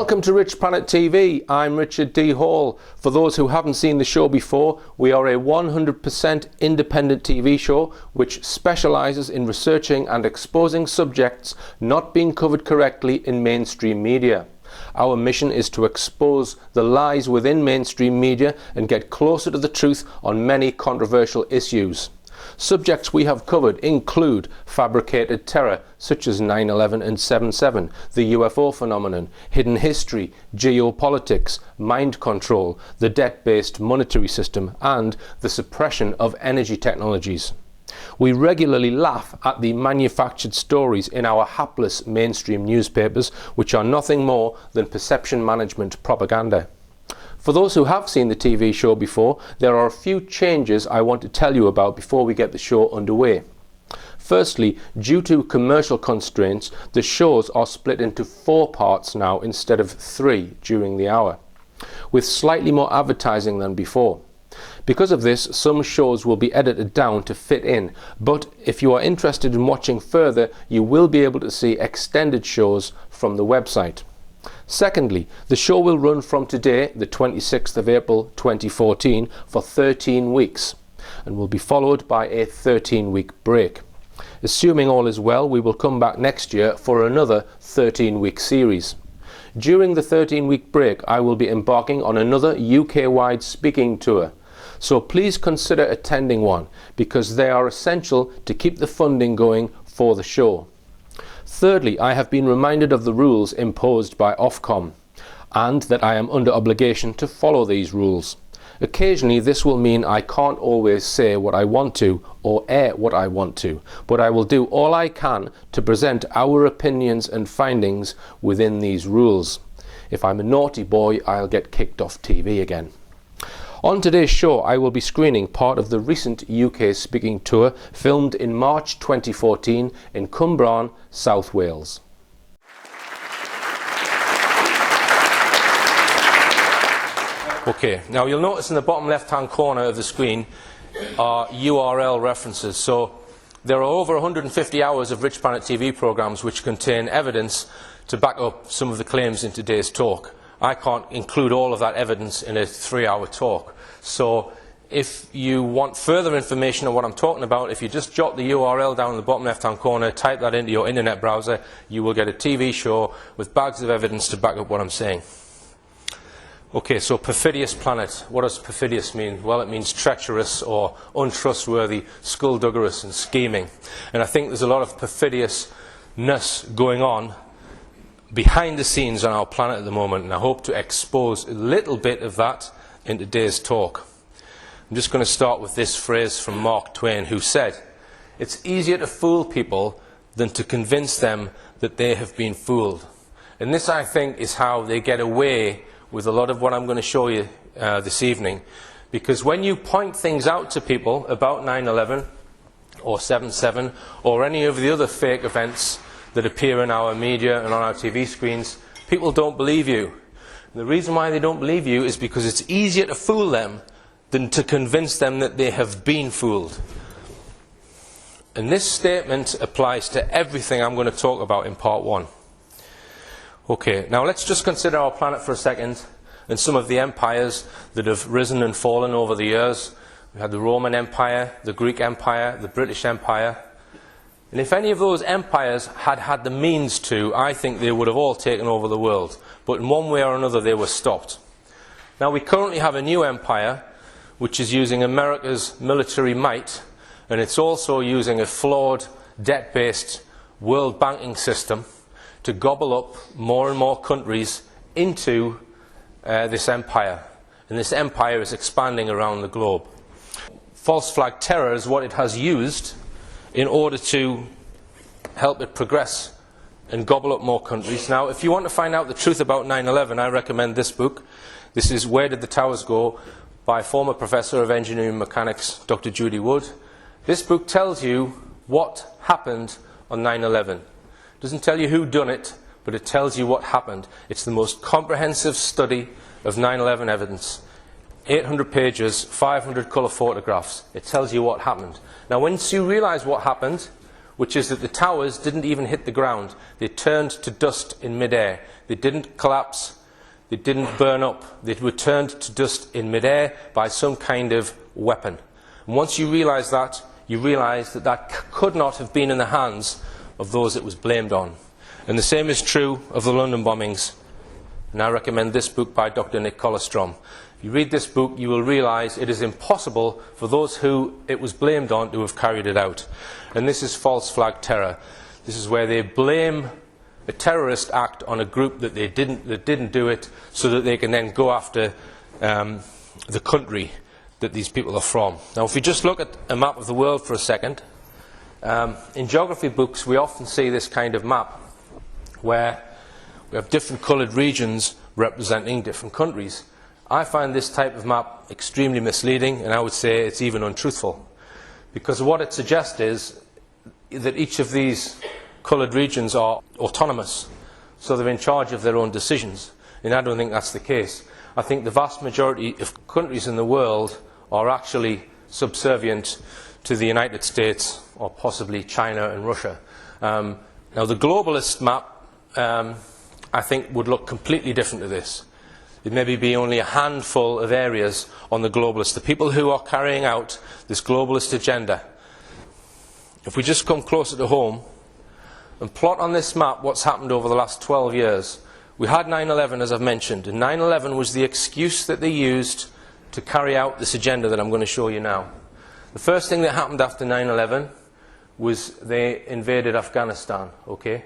Welcome to Richplanet TV. I'm Richard D. Hall. For those who haven't seen the show before, we are a 100% independent TV show which specialises in researching and exposing subjects not being covered correctly in mainstream media. Our mission is to expose the lies within mainstream media and get closer to the truth on many controversial issues. Subjects we have covered include fabricated terror such as 9/11 and 7/7, the UFO phenomenon, hidden history, geopolitics, mind control, the debt-based monetary system and the suppression of energy technologies. We regularly laugh at the manufactured stories in our hapless mainstream newspapers, which are nothing more than perception management propaganda. For those who have seen the TV show before, there are a few changes I want to tell you about before we get the show underway. Firstly, due to commercial constraints, the shows are split into 4 parts now instead of 3 during the hour, with slightly more advertising than before. Because of this, some shows will be edited down to fit in, but if you are interested in watching further, you will be able to see extended shows from the website. Secondly, the show will run from today, the 26th of April 2014, for 13 weeks and will be followed by a 13-week break. Assuming all is well, we will come back next year for another 13-week series. During the 13-week break, I will be embarking on another UK-wide speaking tour, so please consider attending one because they are essential to keep the funding going for the show. Thirdly, I have been reminded of the rules imposed by Ofcom and that I am under obligation to follow these rules. Occasionally this will mean I can't always say what I want to or air what I want to, but I will do all I can to present our opinions and findings within these rules. If I'm a naughty boy, I'll get kicked off TV again. On today's show, I will be screening part of the recent UK speaking tour filmed in March 2014 in Cwmbran, South Wales. Okay, now you'll notice in the bottom left-hand corner of the screen are URL references. So there are over 150 hours of Richplanet TV programs which contain evidence to back up some of the claims in today's talk. I can't include all of that evidence in a 3-hour talk. So if you want further information on what I'm talking about, if you just jot the URL down in the bottom left hand corner, type that into your internet browser, you will get a TV show with bags of evidence to back up what I'm saying. Okay, so perfidious planet. What does perfidious mean? Well, it means treacherous or untrustworthy, skullduggerous and scheming. And I think there's a lot of perfidiousness going on behind the scenes on our planet at the moment, and I hope to expose a little bit of that in today's talk. I'm just going to start with this phrase from Mark Twain, who said, "It's easier to fool people than to convince them that they have been fooled." And this, I think, is how they get away with a lot of what I'm going to show you this evening. Because when you point things out to people about 9/11 or 7/7 or any of the other fake events that appear in our media and on our TV screens, people don't believe you. And the reason why they don't believe you is because it's easier to fool them than to convince them that they have been fooled. And this statement applies to everything I'm going to talk about in part 1. Okay, now let's just consider our planet for a second and some of the empires that have risen and fallen over the years. We had the Roman Empire, the Greek Empire, the British Empire. And if any of those empires had had the means to, I think they would have all taken over the world. But in one way or another they were stopped. Now we currently have a new empire which is using America's military might, and it's also using a flawed debt-based world banking system to gobble up more and more countries into this empire. And this empire is expanding around the globe. False flag terror is what it has used in order to help it progress and gobble up more countries. Now, if you want to find out the truth about 9/11, I recommend this book. This is Where Did the Towers Go? By former Professor of Engineering Mechanics, Dr. Judy Wood. This book tells you what happened on 9/11. It doesn't tell you who done it, but it tells you what happened. It's the most comprehensive study of 9/11 evidence. 800 pages, 500 colour photographs. It tells you what happened. Now, once you realise what happened, which is that the towers didn't even hit the ground. They turned to dust in midair. They didn't collapse. They didn't burn up. They were turned to dust in midair by some kind of weapon. And once you realise that, you realise that that could not have been in the hands of those it was blamed on. And the same is true of the London bombings. And I recommend this book by Dr. Nick Colostrom. If you read this book, you will realise it is impossible for those who it was blamed on to have carried it out. And this is false flag terror. This is where they blame a terrorist act on a group that didn't do it, so that they can then go after the country that these people are from. Now, if we just look at a map of the world for a second, in geography books we often see this kind of map where we have different coloured regions representing different countries. I find this type of map extremely misleading, and I would say it's even untruthful, because what it suggests is that each of these coloured regions are autonomous, so they're in charge of their own decisions, and I don't think that's the case. I think the vast majority of countries in the world are actually subservient to the United States, or possibly China and Russia. Now, the globalist map, I think, would look completely different to this. It maybe be only a handful of areas on the globalist, the people who are carrying out this globalist agenda. If we just come closer to home and plot on this map what's happened over the last 12 years, we had 9/11, as I've mentioned, and 9/11 was the excuse that they used to carry out this agenda that I'm going to show you now. The first thing that happened after 9/11 was they invaded Afghanistan, okay?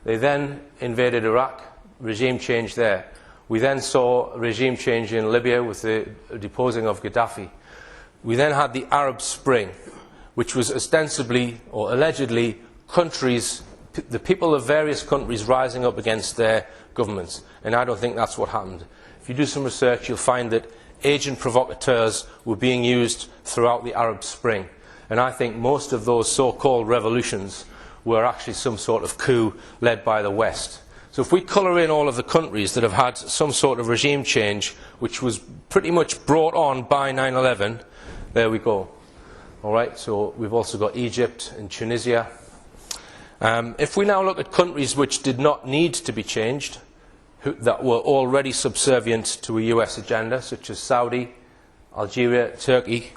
They then invaded Iraq, regime change there. We then saw a regime change in Libya with the deposing of Gaddafi. We then had the Arab Spring, which was ostensibly or allegedly countries, the people of various countries rising up against their governments. And I don't think that's what happened. If you do some research, you'll find that agent provocateurs were being used throughout the Arab Spring. And I think most of those so-called revolutions were actually some sort of coup led by the West. So if we colour in all of the countries that have had some sort of regime change, which was pretty much brought on by 9/11, there we go. All right, so we've also got Egypt and Tunisia. If we now look at countries which did not need to be changed, that were already subservient to a US agenda, such as Saudi, Algeria, Turkey,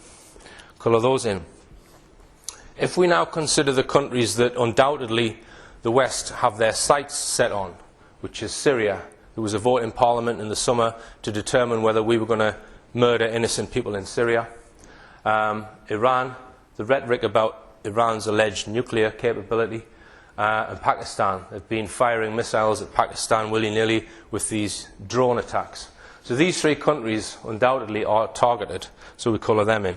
colour those in. If we now consider the countries that undoubtedly the West have their sights set on, which is Syria. There was a vote in Parliament in the summer to determine whether we were going to murder innocent people in Syria. Iran, the rhetoric about Iran's alleged nuclear capability, and Pakistan have been firing missiles at Pakistan willy-nilly with these drone attacks. So these three countries undoubtedly are targeted, so we colour them in.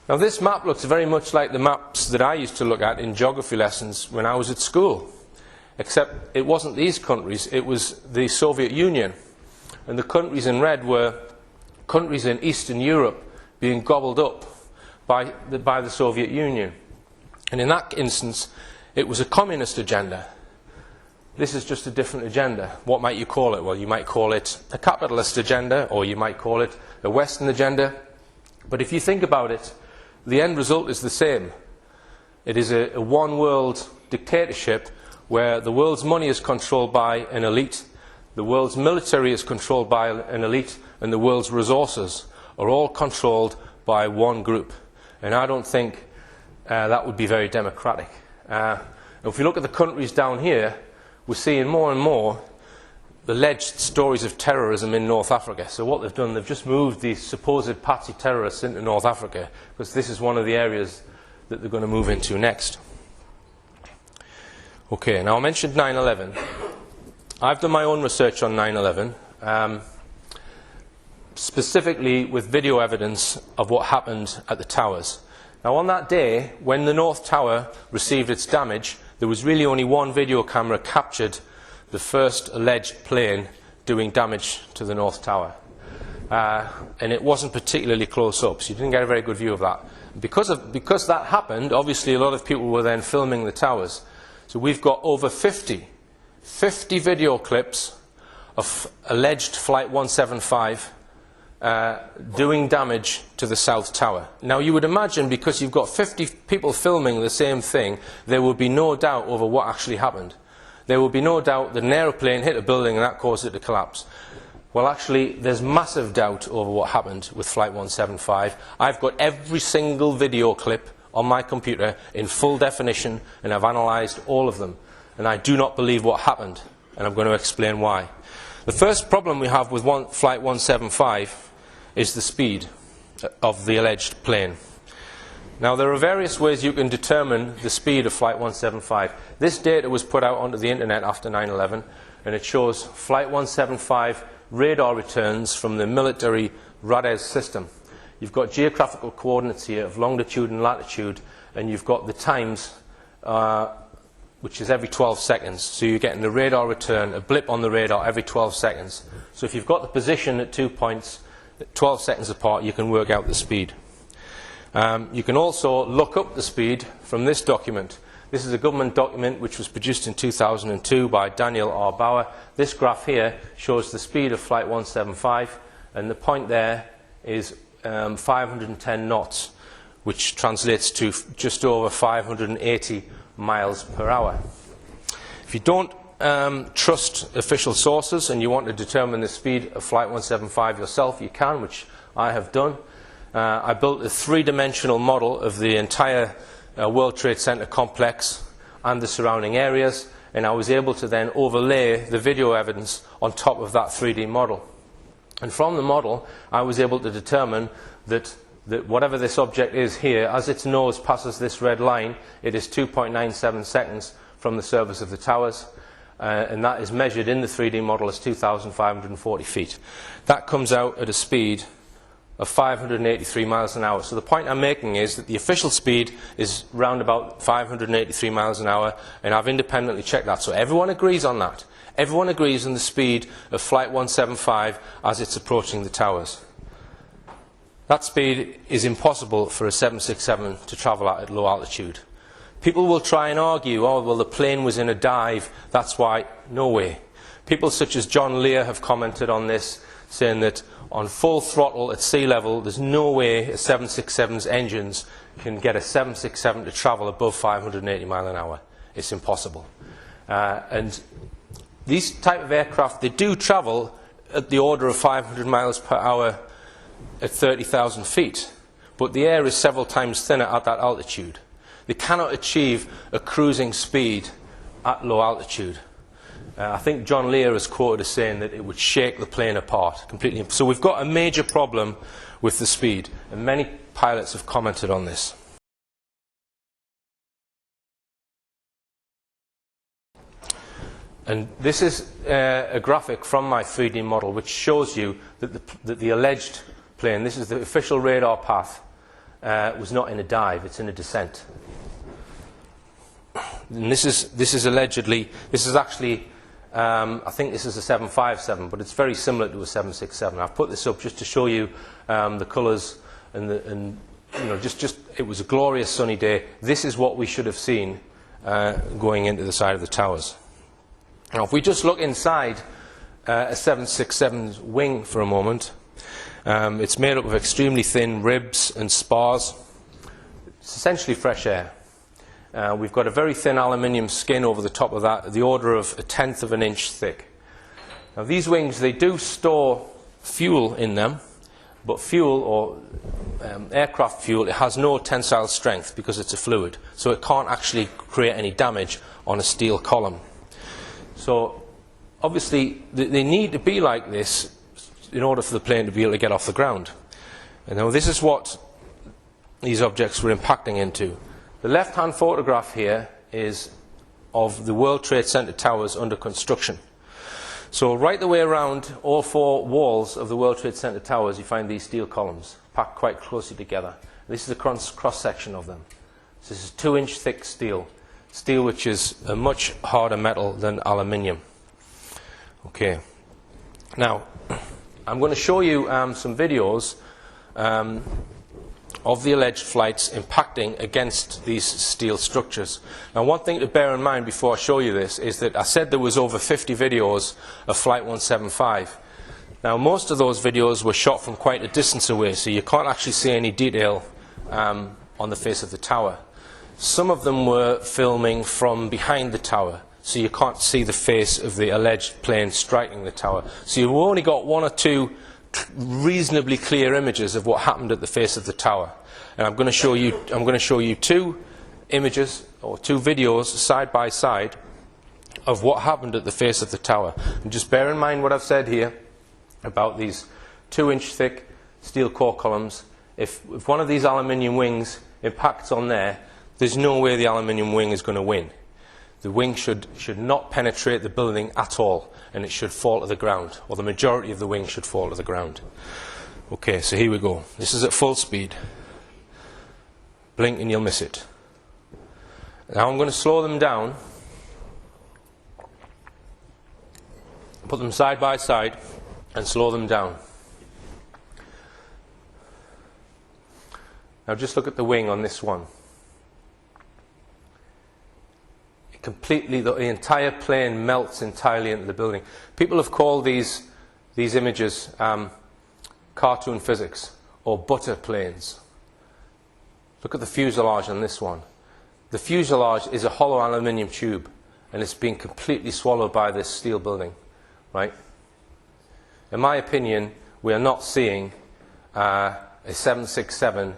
Now, this map looks very much like the maps that I used to look at in geography lessons when I was at school, except it wasn't these countries, it was the Soviet Union. And the countries in red were countries in Eastern Europe being gobbled up by the Soviet Union. And in that instance, it was a communist agenda. This is just a different agenda. What might you call it? Well, you might call it a capitalist agenda, or you might call it a Western agenda. But if you think about it, the end result is the same. It is a one-world dictatorship where the world's money is controlled by an elite, the world's military is controlled by an elite, and the world's resources are all controlled by one group. And I don't think that would be very democratic. If we look at the countries down here, we're seeing more and more alleged stories of terrorism in North Africa. So what they've done, they've just moved these supposed patsy terrorists into North Africa, because this is one of the areas that they're going to move into next. Okay, now I mentioned 9/11. I've done my own research on 9/11, specifically with video evidence of what happened at the towers. Now, on that day, when the North Tower received its damage, there was really only one video camera captured the first alleged plane doing damage to the North Tower. And it wasn't particularly close up, so you didn't get a very good view of that. Because that happened, obviously a lot of people were then filming the towers. So we've got over 50 video clips of alleged Flight 175 doing damage to the South Tower. Now you would imagine, because you've got 50 people filming the same thing, there would be no doubt over what actually happened. There would be no doubt that an aeroplane hit a building and that caused it to collapse. Well, actually, there's massive doubt over what happened with Flight 175. I've got every single video clip on my computer in full definition, and I've analysed all of them. And I do not believe what happened, and I'm going to explain why. The first problem we have with Flight 175 is the speed of the alleged plane. Now, there are various ways you can determine the speed of Flight 175. This data was put out onto the internet after 9/11, and it shows Flight 175 radar returns from the military RADARS system. You've got geographical coordinates here of longitude and latitude, and you've got the times, which is every 12 seconds. So you're getting the radar return, a blip on the radar every 12 seconds. So if you've got the position at 2 points, 12 seconds apart, you can work out the speed. You can also look up the speed from this document. This is a government document which was produced in 2002 by Daniel R. Bauer. This graph here shows the speed of Flight 175, and the point there is 510 knots, which translates to just over 580 miles per hour. If you don't trust official sources and you want to determine the speed of Flight 175 yourself, you can, which I have done. I built a three-dimensional model of the entire World Trade Center complex and the surrounding areas, and I was able to then overlay the video evidence on top of that 3D model. And from the model, I was able to determine that whatever this object is here, as its nose passes this red line, it is 2.97 seconds from the surface of the towers, and that is measured in the 3D model as 2,540 feet. That comes out at a speed of 583 miles an hour. So the point I'm making is that the official speed is round about 583 miles an hour, and I've independently checked that. So everyone agrees on that. Everyone agrees on the speed of Flight 175 as it's approaching the towers. That speed is impossible for a 767 to travel at low altitude. People will try and argue, oh, well, the plane was in a dive, that's why. No way. People such as John Lear have commented on this, saying that on full throttle at sea level, there's no way a 767's engines can get a 767 to travel above 580 miles an hour. It's impossible. And these type of aircraft, they do travel at the order of 500 miles per hour at 30,000 feet, but the air is several times thinner at that altitude. They cannot achieve a cruising speed at low altitude. I think John Lear is quoted as saying that it would shake the plane apart completely. So we've got a major problem with the speed, and many pilots have commented on this. And this is a graphic from my 3D model which shows you that the alleged plane, this is the official radar path, was not in a dive, it's in a descent. And this is allegedly, this is actually, I think this is a 757, but it's very similar to a 767. I've put this up just to show you the colours and you know, just it was a glorious sunny day. This is what we should have seen going into the side of the towers. Now, if we just look inside a 767's wing for a moment, it's made up of extremely thin ribs and spars. It's essentially fresh air. We've got a very thin aluminium skin over the top of that, the order of 1/10 of an inch thick. Now, these wings, they do store fuel in them, but fuel, or aircraft fuel, it has no tensile strength because it's a fluid, so it can't actually create any damage on a steel column. So obviously they need to be like this in order for the plane to be able to get off the ground. And now this is what these objects were impacting into. The left-hand photograph here is of the World Trade Center towers under construction. So right the way around all four walls of the World Trade Center towers, you find these steel columns packed quite closely together. This is a cross-section of them. So this is 2-inch thick steel. Steel which is a much harder metal than aluminium. Okay. Now, I'm going to show you some videos of the alleged flights impacting against these steel structures. Now, one thing to bear in mind before I show you this is that I said there was over 50 videos of Flight 175. Now, most of those videos were shot from quite a distance away, so you can't actually see any detail on the face of the tower. Some of them were filming from behind the tower, so you can't see the face of the alleged plane striking the tower. So you've only got one or two reasonably clear images of what happened at the face of the tower. And I'm going to show you two images or two videos side by side of what happened at the face of the tower. And just bear in mind what I've said here about these 2-inch thick steel core columns. If one of these aluminium wings impacts on there, there's no way the aluminium wing is going to win. The wing should not penetrate the building at all, and it should fall to the ground, or the majority of the wing should fall to the ground. Okay, so here we go. This is at full speed. Blink and you'll miss it. Now I'm going to slow them down, put them side by side, and slow them down. Now just look at the wing on this one. Completely, the entire plane melts entirely into the building. People have called these images cartoon physics or butter planes. Look at the fuselage on this one. The fuselage is a hollow aluminium tube, and it's been completely swallowed by this steel building, right? In my opinion, we are not seeing a 767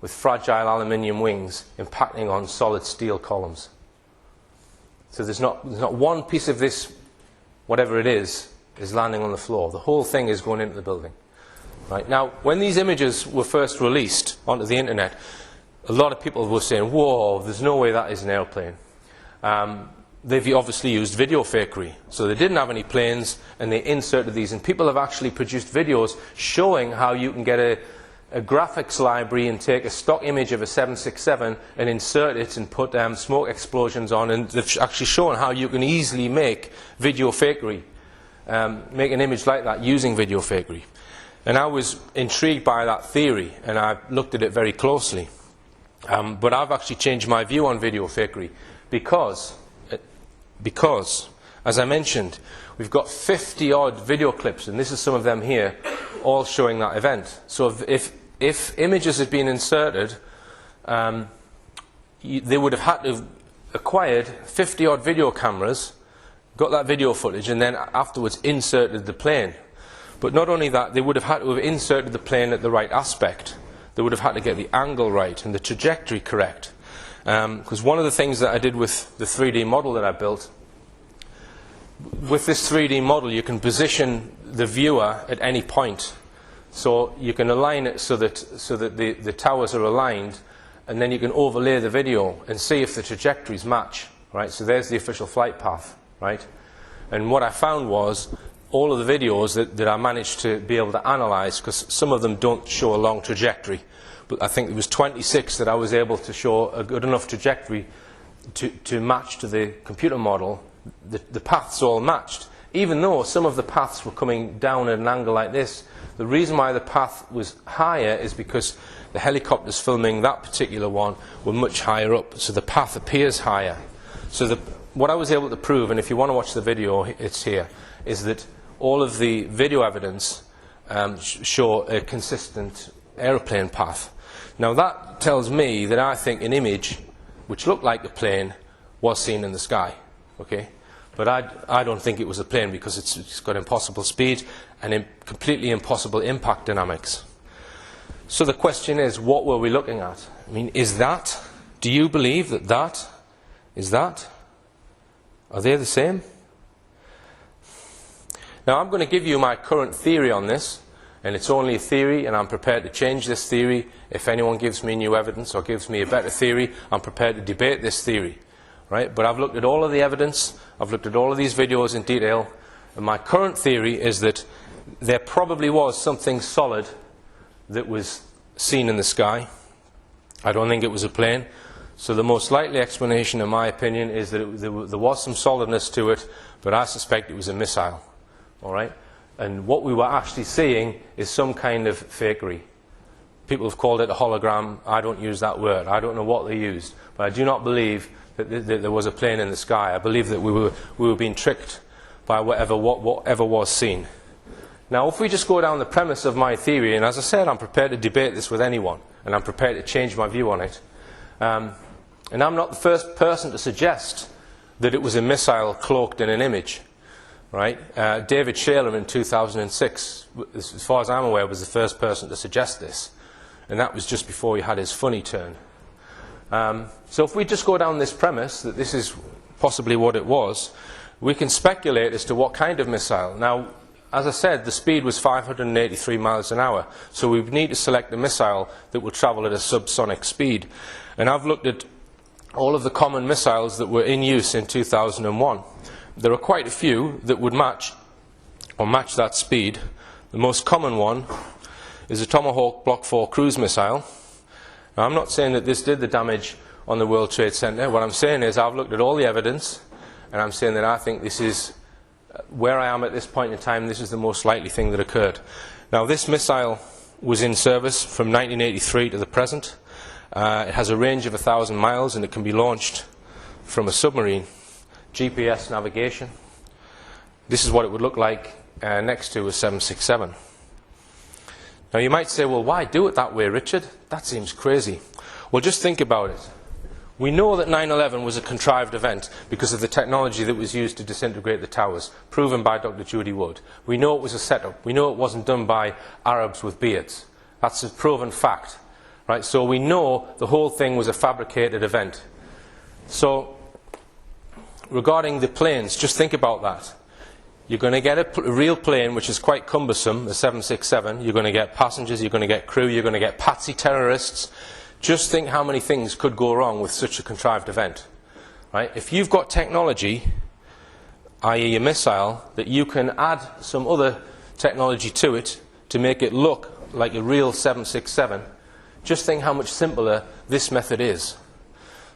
with fragile aluminium wings impacting on solid steel columns. So there's not one piece of this, whatever it is landing on the floor. The whole thing is going into the building. Right? Now, when these images were first released onto the internet, a lot of people were saying, whoa, there's no way that is an airplane. They've obviously used video fakery. So they didn't have any planes, and they inserted these. And people have actually produced videos showing how you can get a graphics library and take a stock image of a 767 and insert it and put smoke explosions on, and they've actually shown how you can easily make video fakery, make an image like that using video fakery. And I was intrigued by that theory, and I looked at it very closely. But I've actually changed my view on video fakery because, as I mentioned, we've got 50-odd video clips, and this is some of them here, all showing that event. So if images had been inserted, they would have had to have acquired 50-odd video cameras, got that video footage, and then afterwards inserted the plane. But not only that, they would have had to have inserted the plane at the right aspect. They would have had to get the angle right and the trajectory correct. Because one of the things that I did with the 3D model that I built, with this 3D model you can position the viewer at any point. So you can align it so that the towers are aligned, and then you can overlay the video and see if the trajectories match. Right? So there's the official flight path. Right? And what I found was all of the videos that I managed to be able to analyze, because some of them don't show a long trajectory, but I think there was 26 that I was able to show a good enough trajectory to match to the computer model. The paths all matched, even though some of the paths were coming down at an angle like this. The reason why the path was higher is because the helicopters filming that particular one were much higher up, so the path appears higher. So what I was able to prove, and if you want to watch the video, it's here, is that all of the video evidence show a consistent aeroplane path. Now that tells me that I think an image which looked like a plane was seen in the sky. Okay? But I don't think it was a plane, because it's got impossible speed and completely impossible impact dynamics. So the question is, what were we looking at? I mean, do you believe that is that? Are they the same? Now I'm going to give you my current theory on this, and it's only a theory, and I'm prepared to change this theory. If anyone gives me new evidence or gives me a better theory, I'm prepared to debate this theory. Right? But I've looked at all of the evidence, I've looked at all of these videos in detail, and my current theory is that there probably was something solid that was seen in the sky. I don't think it was a plane. So the most likely explanation, in my opinion, is that there was some solidness to it, but I suspect it was a missile. All right? And what we were actually seeing is some kind of fakery. People have called it a hologram. I don't use that word. I don't know what they used. But I do not believe that there was a plane in the sky. I believe that we were being tricked by whatever was seen. Now, if we just go down the premise of my theory, and as I said, I'm prepared to debate this with anyone, and I'm prepared to change my view on it, and I'm not the first person to suggest that it was a missile cloaked in an image, right? David Shayler in 2006, as far as I'm aware, was the first person to suggest this, and that was just before he had his funny turn. So if we just go down this premise that this is possibly what it was, we can speculate as to what kind of missile. Now, as I said, the speed was 583 miles an hour, so we would need to select a missile that will travel at a subsonic speed. And I've looked at all of the common missiles that were in use in 2001. There are quite a few that would match that speed. The most common one is a Tomahawk Block 4 cruise missile. Now, I'm not saying that this did the damage on the World Trade Center. What I'm saying is I've looked at all the evidence, and I'm saying that I think this is, where I am at this point in time, this is the most likely thing that occurred. Now, this missile was in service from 1983 to the present. It has a range of 1,000 miles, and it can be launched from a submarine. GPS navigation. This is what it would look like next to a 767. Now, you might say, well, why do it that way, Richard? That seems crazy. Well, just think about it. We know that 9/11 was a contrived event because of the technology that was used to disintegrate the towers, proven by Dr. Judy Wood. We know it was a setup. We know it wasn't done by Arabs with beards. That's a proven fact, right? So we know the whole thing was a fabricated event. So, regarding the planes, just think about that. You're going to get a real plane, which is quite cumbersome, the 767. You're going to get passengers, you're going to get crew, you're going to get patsy terrorists. Just think how many things could go wrong with such a contrived event. Right? If you've got technology, i.e. a missile, that you can add some other technology to it to make it look like a real 767, just think how much simpler this method is.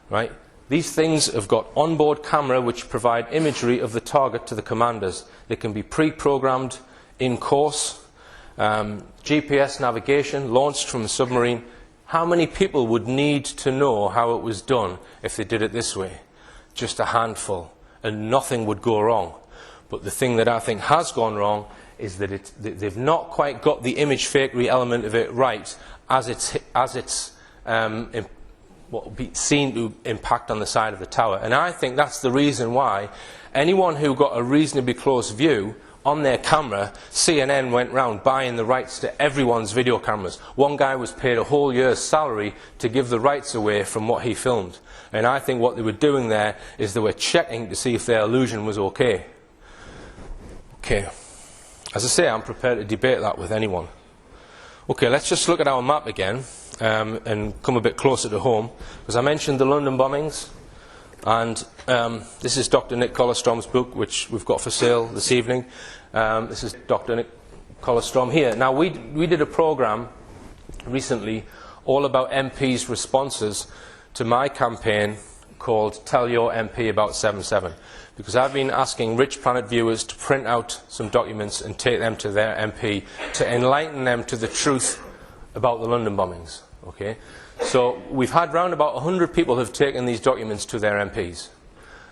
Right? These things have got onboard camera which provide imagery of the target to the commanders. They can be pre-programmed in course. GPS navigation launched from a submarine. How many people would need to know how it was done if they did it this way? Just a handful, and nothing would go wrong. But the thing that I think has gone wrong is that they've not quite got the image fakery element of it right as it's what will be seen to impact on the side of the tower. And I think that's the reason why anyone who got a reasonably close view on their camera, CNN went round buying the rights to everyone's video cameras. One guy was paid a whole year's salary to give the rights away from what he filmed. And I think what they were doing there is they were checking to see if their illusion was okay. Okay. As I say, I'm prepared to debate that with anyone. Okay, let's just look at our map again and come a bit closer to home. Because I mentioned the London bombings. And this is Dr. Nick Collestrom's book, which we've got for sale this evening. This is Dr. Nick Collestrom here. Now, we did a program recently all about MPs' responses to my campaign called Tell Your MP About 7/7. Because I've been asking Richplanet viewers to print out some documents and take them to their MP to enlighten them to the truth about the London bombings. Okay? So we've had round about 100 people who've taken these documents to their MPs.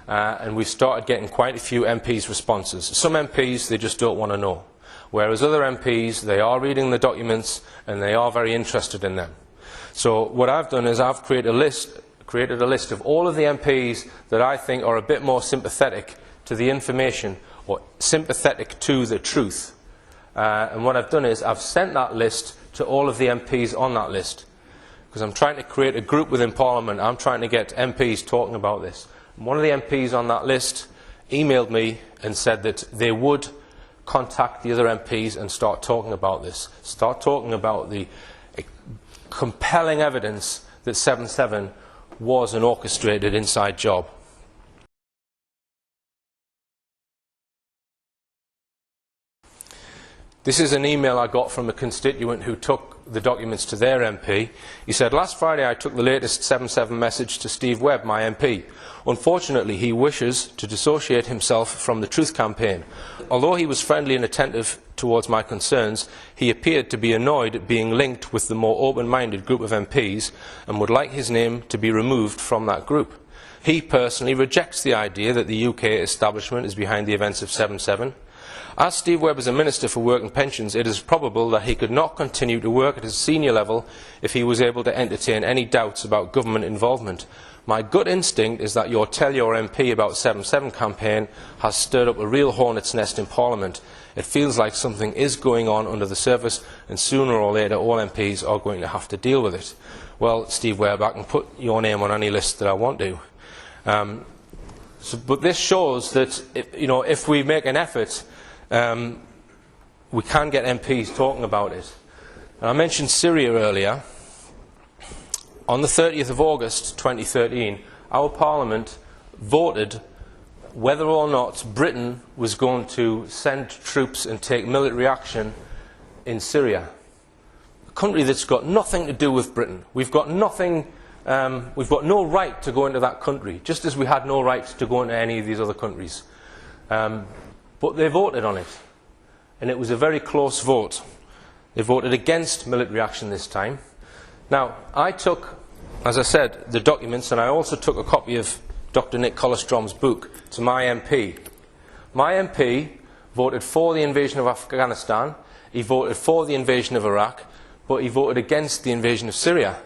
And we've started getting quite a few MPs' responses. Some MPs, they just don't want to know. Whereas other MPs, they are reading the documents and they are very interested in them. So what I've done is I've created a list of all of the MPs that I think are a bit more sympathetic to the information or sympathetic to the truth. And what I've done is I've sent that list to all of the MPs on that list. Because I'm trying to create a group within Parliament. I'm trying to get MPs talking about this. And one of the MPs on that list emailed me and said that they would contact the other MPs and start talking about this. Start talking about the compelling evidence that 7/7 was an orchestrated inside job. This is an email I got from a constituent who took the documents to their MP. He said, "Last Friday I took the latest 7/7 message to Steve Webb, my MP. Unfortunately, he wishes to dissociate himself from the Truth campaign. Although he was friendly and attentive towards my concerns, he appeared to be annoyed at being linked with the more open-minded group of MPs and would like his name to be removed from that group. He personally rejects the idea that the UK establishment is behind the events of 7/7. As Steve Webb is a Minister for Work and Pensions, it is probable that he could not continue to work at his senior level if he was able to entertain any doubts about government involvement. My gut instinct is that your Tell Your MP About 7/7 campaign has stirred up a real hornet's nest in Parliament. It feels like something is going on under the surface, and sooner or later all MPs are going to have to deal with it. Well, Steve Webb, I can put your name on any list that I want to. But this shows that if we make an effort, we can get MPs talking about it. And I mentioned Syria earlier. On the 30th of August 2013, our Parliament voted whether or not Britain was going to send troops and take military action in Syria, a country that's got nothing to do with Britain. We've got nothing. We've got no right to go into that country, just as we had no right to go into any of these other countries. But they voted on it, and it was a very close vote. They voted against military action this time. Now, I took, as I said, the documents, and I also took a copy of Dr. Nick Collestrom's book to my MP. My MP voted for the invasion of Afghanistan, he voted for the invasion of Iraq, but he voted against the invasion of Syria.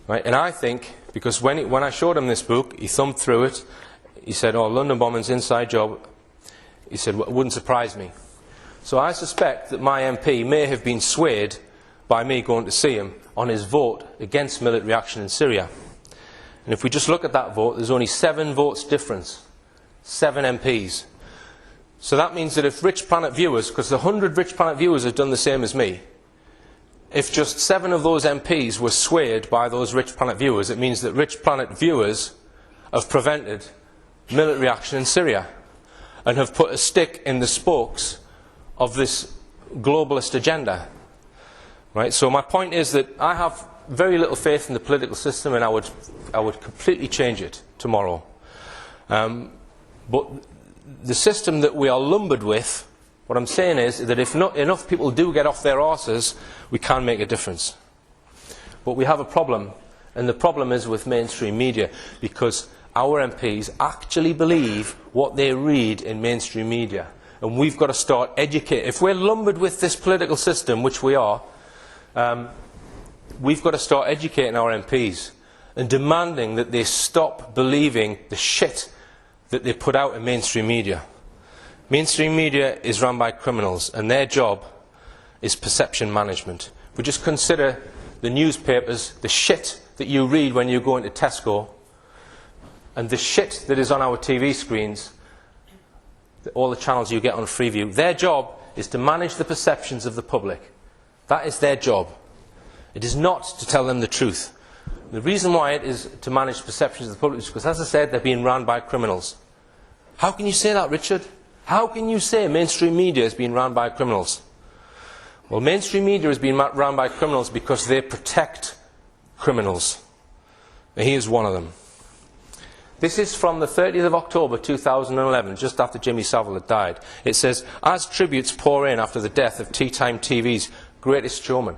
Right? And I think, because when I showed him this book, he thumbed through it, he said, "Oh, London bombing's inside job." He said, "Well, it wouldn't surprise me." So I suspect that my MP may have been swayed by me going to see him on his vote against military action in Syria. And if we just look at that vote, there's only 7 votes difference. 7 MPs. So that means that if Richplanet viewers, because 100 Richplanet viewers have done the same as me, if just 7 of those MPs were swayed by those Richplanet viewers, it means that Richplanet viewers have prevented military action in Syria and have put a stick in the spokes of this globalist agenda. Right? So my point is that I have very little faith in the political system, and I would completely change it tomorrow. But the system that we are lumbered with, what I'm saying is that if not enough people do get off their arses, we can make a difference. But we have a problem, and the problem is with mainstream media, because our MPs actually believe what they read in mainstream media. And we've got to start educating. If we're lumbered with this political system, which we are, we've got to start educating our MPs and demanding that they stop believing the shit that they put out in mainstream media. Mainstream media is run by criminals, and their job is perception management. If we just consider the newspapers, the shit that you read when you go into Tesco, and the shit that is on our TV screens, all the channels you get on Freeview, their job is to manage the perceptions of the public. That is their job. It is not to tell them the truth. The reason why it is to manage perceptions of the public is because, as I said, they're being run by criminals. How can you say that, Richard? How can you say mainstream media is being run by criminals? Well, mainstream media is being run by criminals because they protect criminals. And he is one of them. This is from the 30th of October 2011, just after Jimmy Savile had died. It says, "As tributes pour in after the death of Tea Time TV's greatest showman."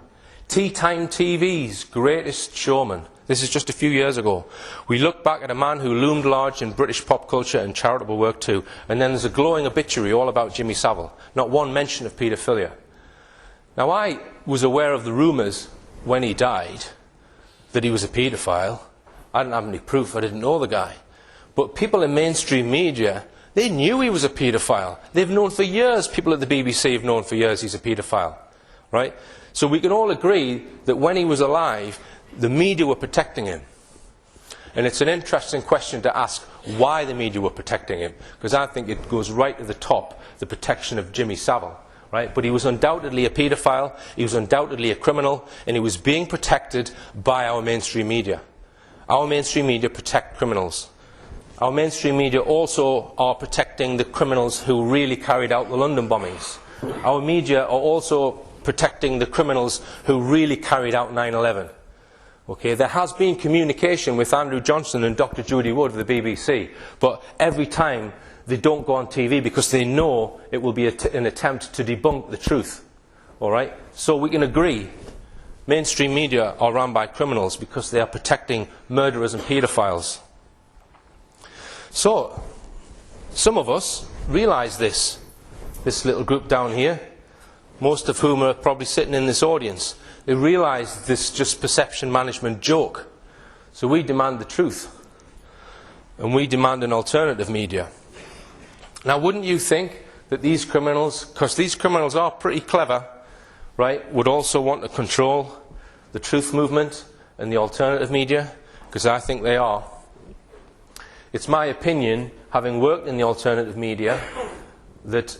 Tea Time TV's greatest showman. This is just a few years ago. "We look back at a man who loomed large in British pop culture and charitable work too." And then there's a glowing obituary all about Jimmy Savile. Not one mention of paedophilia. Now, I was aware of the rumours when he died that he was a paedophile. I didn't have any proof. I didn't know the guy. But people in mainstream media, they knew he was a paedophile. They've known for years, people at the BBC have known for years he's a paedophile. Right? So we can all agree that when he was alive, the media were protecting him. And it's an interesting question to ask why the media were protecting him, because I think it goes right to the top, the protection of Jimmy Savile. Right? But he was undoubtedly a paedophile, he was undoubtedly a criminal, and he was being protected by our mainstream media. Our mainstream media protect criminals. Our mainstream media also are protecting the criminals who really carried out the London bombings. Our media are also protecting the criminals who really carried out 9/11. Okay, there has been communication with Andrew Johnson and Dr. Judy Wood of the BBC, but every time they don't go on TV because they know it will be an attempt to debunk the truth. All right? So we can agree mainstream media are run by criminals because they are protecting murderers and paedophiles. So, some of us realise this. this little group down here, most of whom are probably sitting in this audience, they realise this just perception management joke. So we demand the truth. And we demand an alternative media. Now, wouldn't you think that these criminals, because these criminals are pretty clever, right, would also want to control the truth movement and the alternative media? Because I think they are. It's my opinion, having worked in the alternative media, that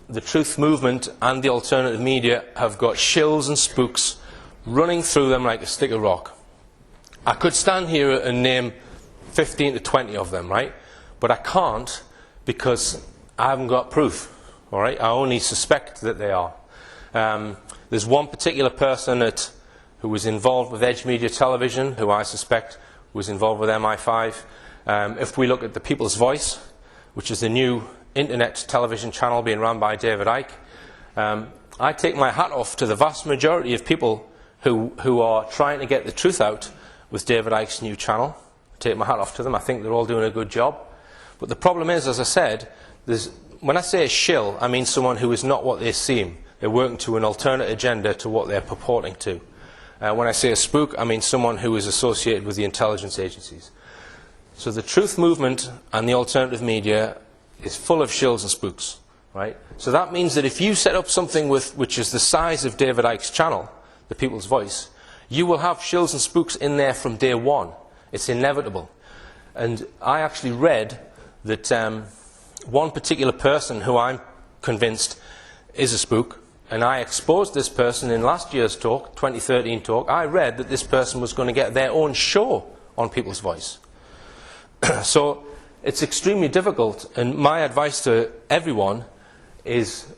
the truth movement and the alternative media have got shills and spooks running through them like a stick of rock. I could stand here and name 15 to 20 of them, right? But I can't because I haven't got proof, all right? I only suspect that they are. There's one particular person who was involved with Edge Media Television, who I suspect was involved with MI5. If we look at the People's Voice, which is the new internet television channel being run by David Icke, I take my hat off to the vast majority of people who are trying to get the truth out with David Icke's new channel. Take my hat off to them. I think they're all doing a good job. But the problem is, as I said, when I say a shill, I mean someone who is not what they seem. They're working to an alternate agenda to what they're purporting to. When I say a spook, I mean someone who is associated with the intelligence agencies. So the truth movement and the alternative media is full of shills and spooks, right? So that means that if you set up something which is the size of David Icke's channel, the People's Voice, you will have shills and spooks in there from day one. It's inevitable. And I actually read that one particular person who I'm convinced is a spook, and I exposed this person in last year's talk, 2013 talk. I read that this person was going to get their own show on People's Voice. So it's extremely difficult, and my advice to everyone is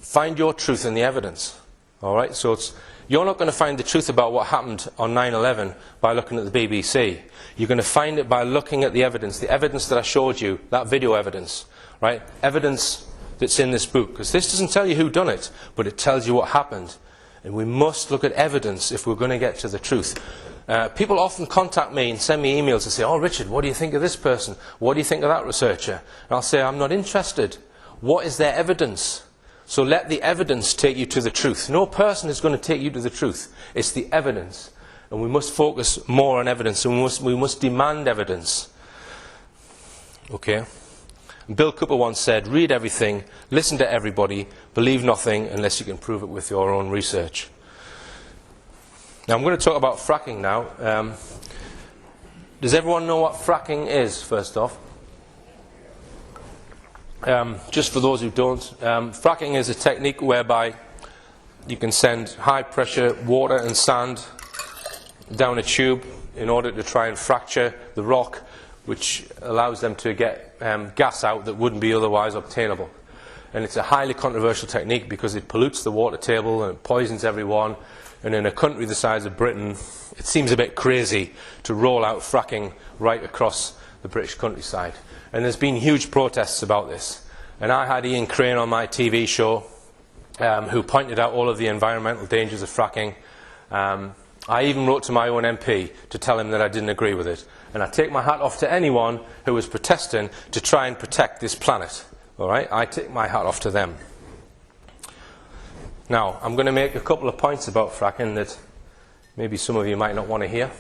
find your truth in the evidence. All right? So you're not going to find the truth about what happened on 9/11 by looking at the BBC. You're going to find it by looking at the evidence that I showed you, that video evidence, right? Evidence that's in this book. Because this doesn't tell you who done it, but it tells you what happened. And we must look at evidence if we're going to get to the truth. People often contact me and send me emails and say, "Oh, Richard, what do you think of this person? What do you think of that researcher?" And I'll say, "I'm not interested. What is their evidence?" So let the evidence take you to the truth. No person is going to take you to the truth. It's the evidence. And we must focus more on evidence, and we must demand evidence. Okay? Bill Cooper once said, "Read everything, listen to everybody, believe nothing unless you can prove it with your own research." Now I'm going to talk about fracking now. Does everyone know what fracking is, first off? Just for those who don't, fracking is a technique whereby you can send high pressure water and sand down a tube in order to try and fracture the rock, which allows them to get gas out that wouldn't be otherwise obtainable. And it's a highly controversial technique because it pollutes the water table and it poisons everyone. And in a country the size of Britain, it seems a bit crazy to roll out fracking right across the British countryside. And there's been huge protests about this. And I had Ian Crane on my TV show who pointed out all of the environmental dangers of fracking. I even wrote to my own MP to tell him that I didn't agree with it. And I take my hat off to anyone who was protesting to try and protect this planet. All right? I take my hat off to them. Now, I'm going to make a couple of points about fracking that maybe some of you might not want to hear,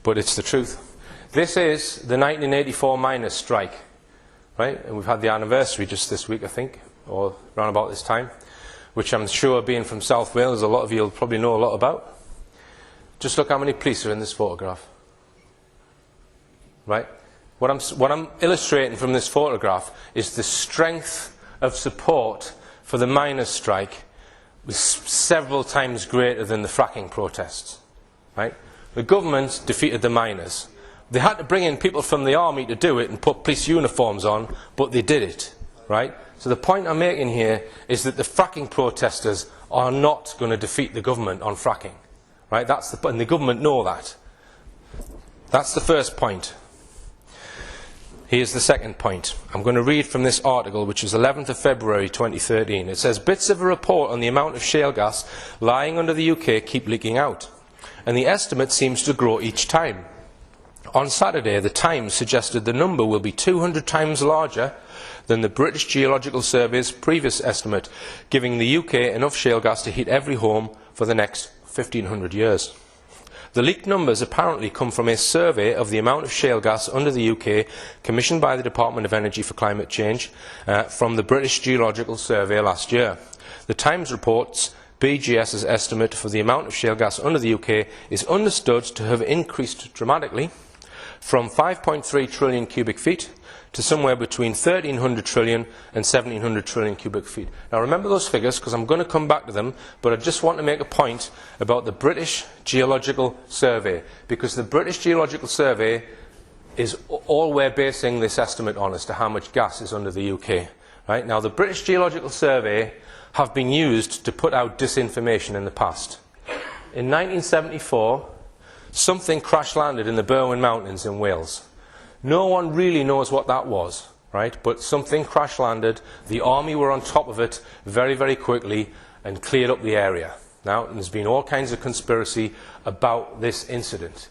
but it's the truth. This is the 1984 miners' strike, right? And we've had the anniversary just this week, I think, or around about this time, which I'm sure, being from South Wales, a lot of you will probably know a lot about. Just look how many police are in this photograph, right? What I'm illustrating from this photograph is the strength of support for the miners' strike was several times greater than the fracking protests, right? The government defeated the miners. They had to bring in people from the army to do it and put police uniforms on, but they did it, right? So the point I'm making here is that the fracking protesters are not going to defeat the government on fracking, right? And the government know that. That's the first point. Here's the second point. I'm going to read from this article, which is 11th of February 2013. It says, "Bits of a report on the amount of shale gas lying under the UK keep leaking out, and the estimate seems to grow each time. On Saturday, the Times suggested the number will be 200 times larger than the British Geological Survey's previous estimate, giving the UK enough shale gas to heat every home for the next 1,500 years. The leaked numbers apparently come from a survey of the amount of shale gas under the UK commissioned by the Department of Energy for Climate Change from the British Geological Survey last year. The Times reports BGS's estimate for the amount of shale gas under the UK is understood to have increased dramatically from 5.3 trillion cubic feet to somewhere between 1,300 trillion and 1,700 trillion cubic feet. Now remember those figures, because I'm going to come back to them, but I just want to make a point about the British Geological Survey, because the British Geological Survey is all we're basing this estimate on as to how much gas is under the UK. Right? Now the British Geological Survey have been used to put out disinformation in the past. In 1974, something crash-landed in the Berwyn Mountains in Wales. No one really knows what that was, right? But something crash-landed, the army were on top of it very, very quickly and cleared up the area. Now, there's been all kinds of conspiracy about this incident.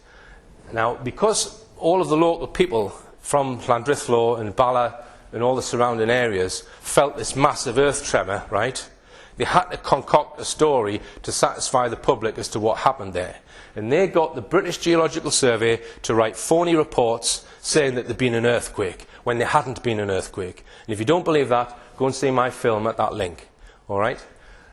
Now, because all of the local people from Llandrithlo and Bala and all the surrounding areas felt this massive earth tremor, right? They had to concoct a story to satisfy the public as to what happened there. And they got the British Geological Survey to write phony reports saying that there'd been an earthquake when there hadn't been an earthquake. And if you don't believe that, go and see my film at that link. All right?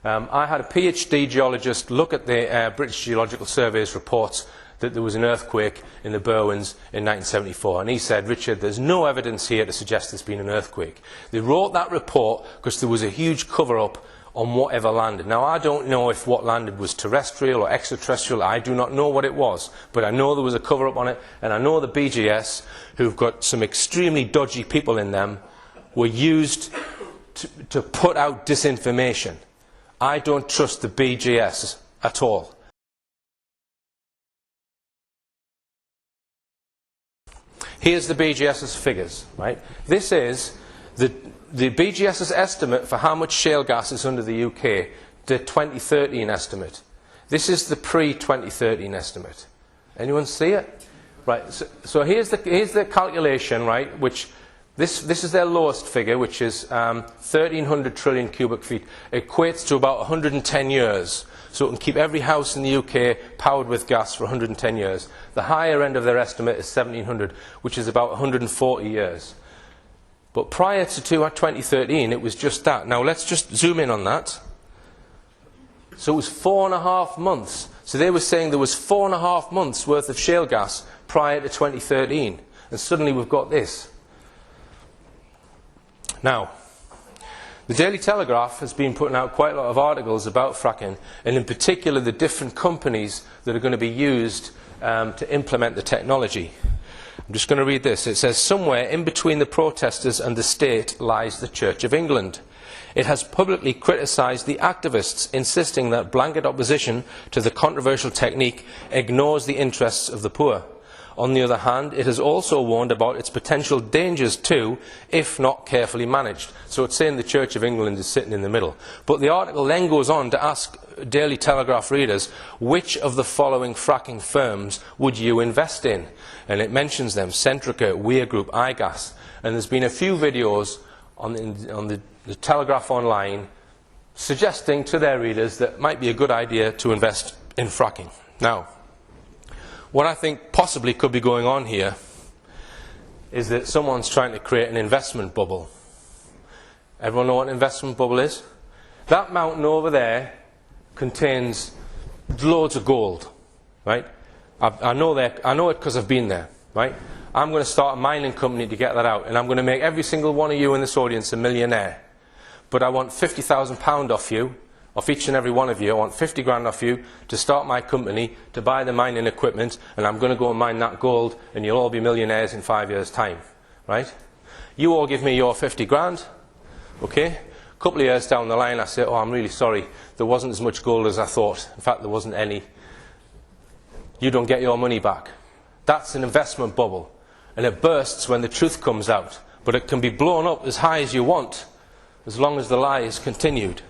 I had a PhD geologist look at the British Geological Survey's reports that there was an earthquake in the Berwyns in 1974. And he said, Richard, there's no evidence here to suggest there's been an earthquake. They wrote that report because there was a huge cover-up on whatever landed. Now, I don't know if what landed was terrestrial or extraterrestrial. I do not know what it was. But I know there was a cover-up on it. And I know the BGS, who've got some extremely dodgy people in them, were used to put out disinformation. I don't trust the BGS at all. Here's the BGS's figures, right? This is the BGS's estimate for how much shale gas is under the UK, the 2013 estimate. This is the pre-2013 estimate. Anyone see it? Right, so here's the calculation, right, which this is their lowest figure, which is 1,300 trillion cubic feet. Equates to about 110 years. So it can keep every house in the UK powered with gas for 110 years. The higher end of their estimate is 1,700, which is about 140 years. But prior to 2013, it was just that. Now let's just zoom in on that. So it was 4.5 months. So they were saying there was 4.5 months worth of shale gas prior to 2013. And suddenly we've got this. Now, the Daily Telegraph has been putting out quite a lot of articles about fracking, and in particular the different companies that are going to be used to implement the technology. I'm just going to read this. It says, somewhere in between the protesters and the state lies the Church of England. It has publicly criticised the activists, insisting that blanket opposition to the controversial technique ignores the interests of the poor. On the other hand, it has also warned about its potential dangers too, if not carefully managed. So it's saying the Church of England is sitting in the middle. But the article then goes on to ask Daily Telegraph readers, which of the following fracking firms would you invest in? And it mentions them: Centrica, Weir Group, iGas. And there's been a few videos on the Telegraph Online suggesting to their readers that it might be a good idea to invest in fracking. Now, what I think possibly could be going on here is that someone's trying to create an investment bubble. Everyone know what an investment bubble is? That mountain over there contains loads of gold, right? I know it because I've been there, right? I'm going to start a mining company to get that out, and I'm going to make every single one of you in this audience a millionaire. But I want £50,000 off you, off each and every one of you. I want 50 grand off you to start my company, to buy the mining equipment, and I'm going to go and mine that gold, and you'll all be millionaires in 5 years' time, right? You all give me your 50 grand, okay? A couple of years down the line, I say, oh, I'm really sorry, there wasn't as much gold as I thought. In fact, there wasn't any. You don't get your money back. That's an investment bubble, and it bursts when the truth comes out. But it can be blown up as high as you want, as long as the lie is continued.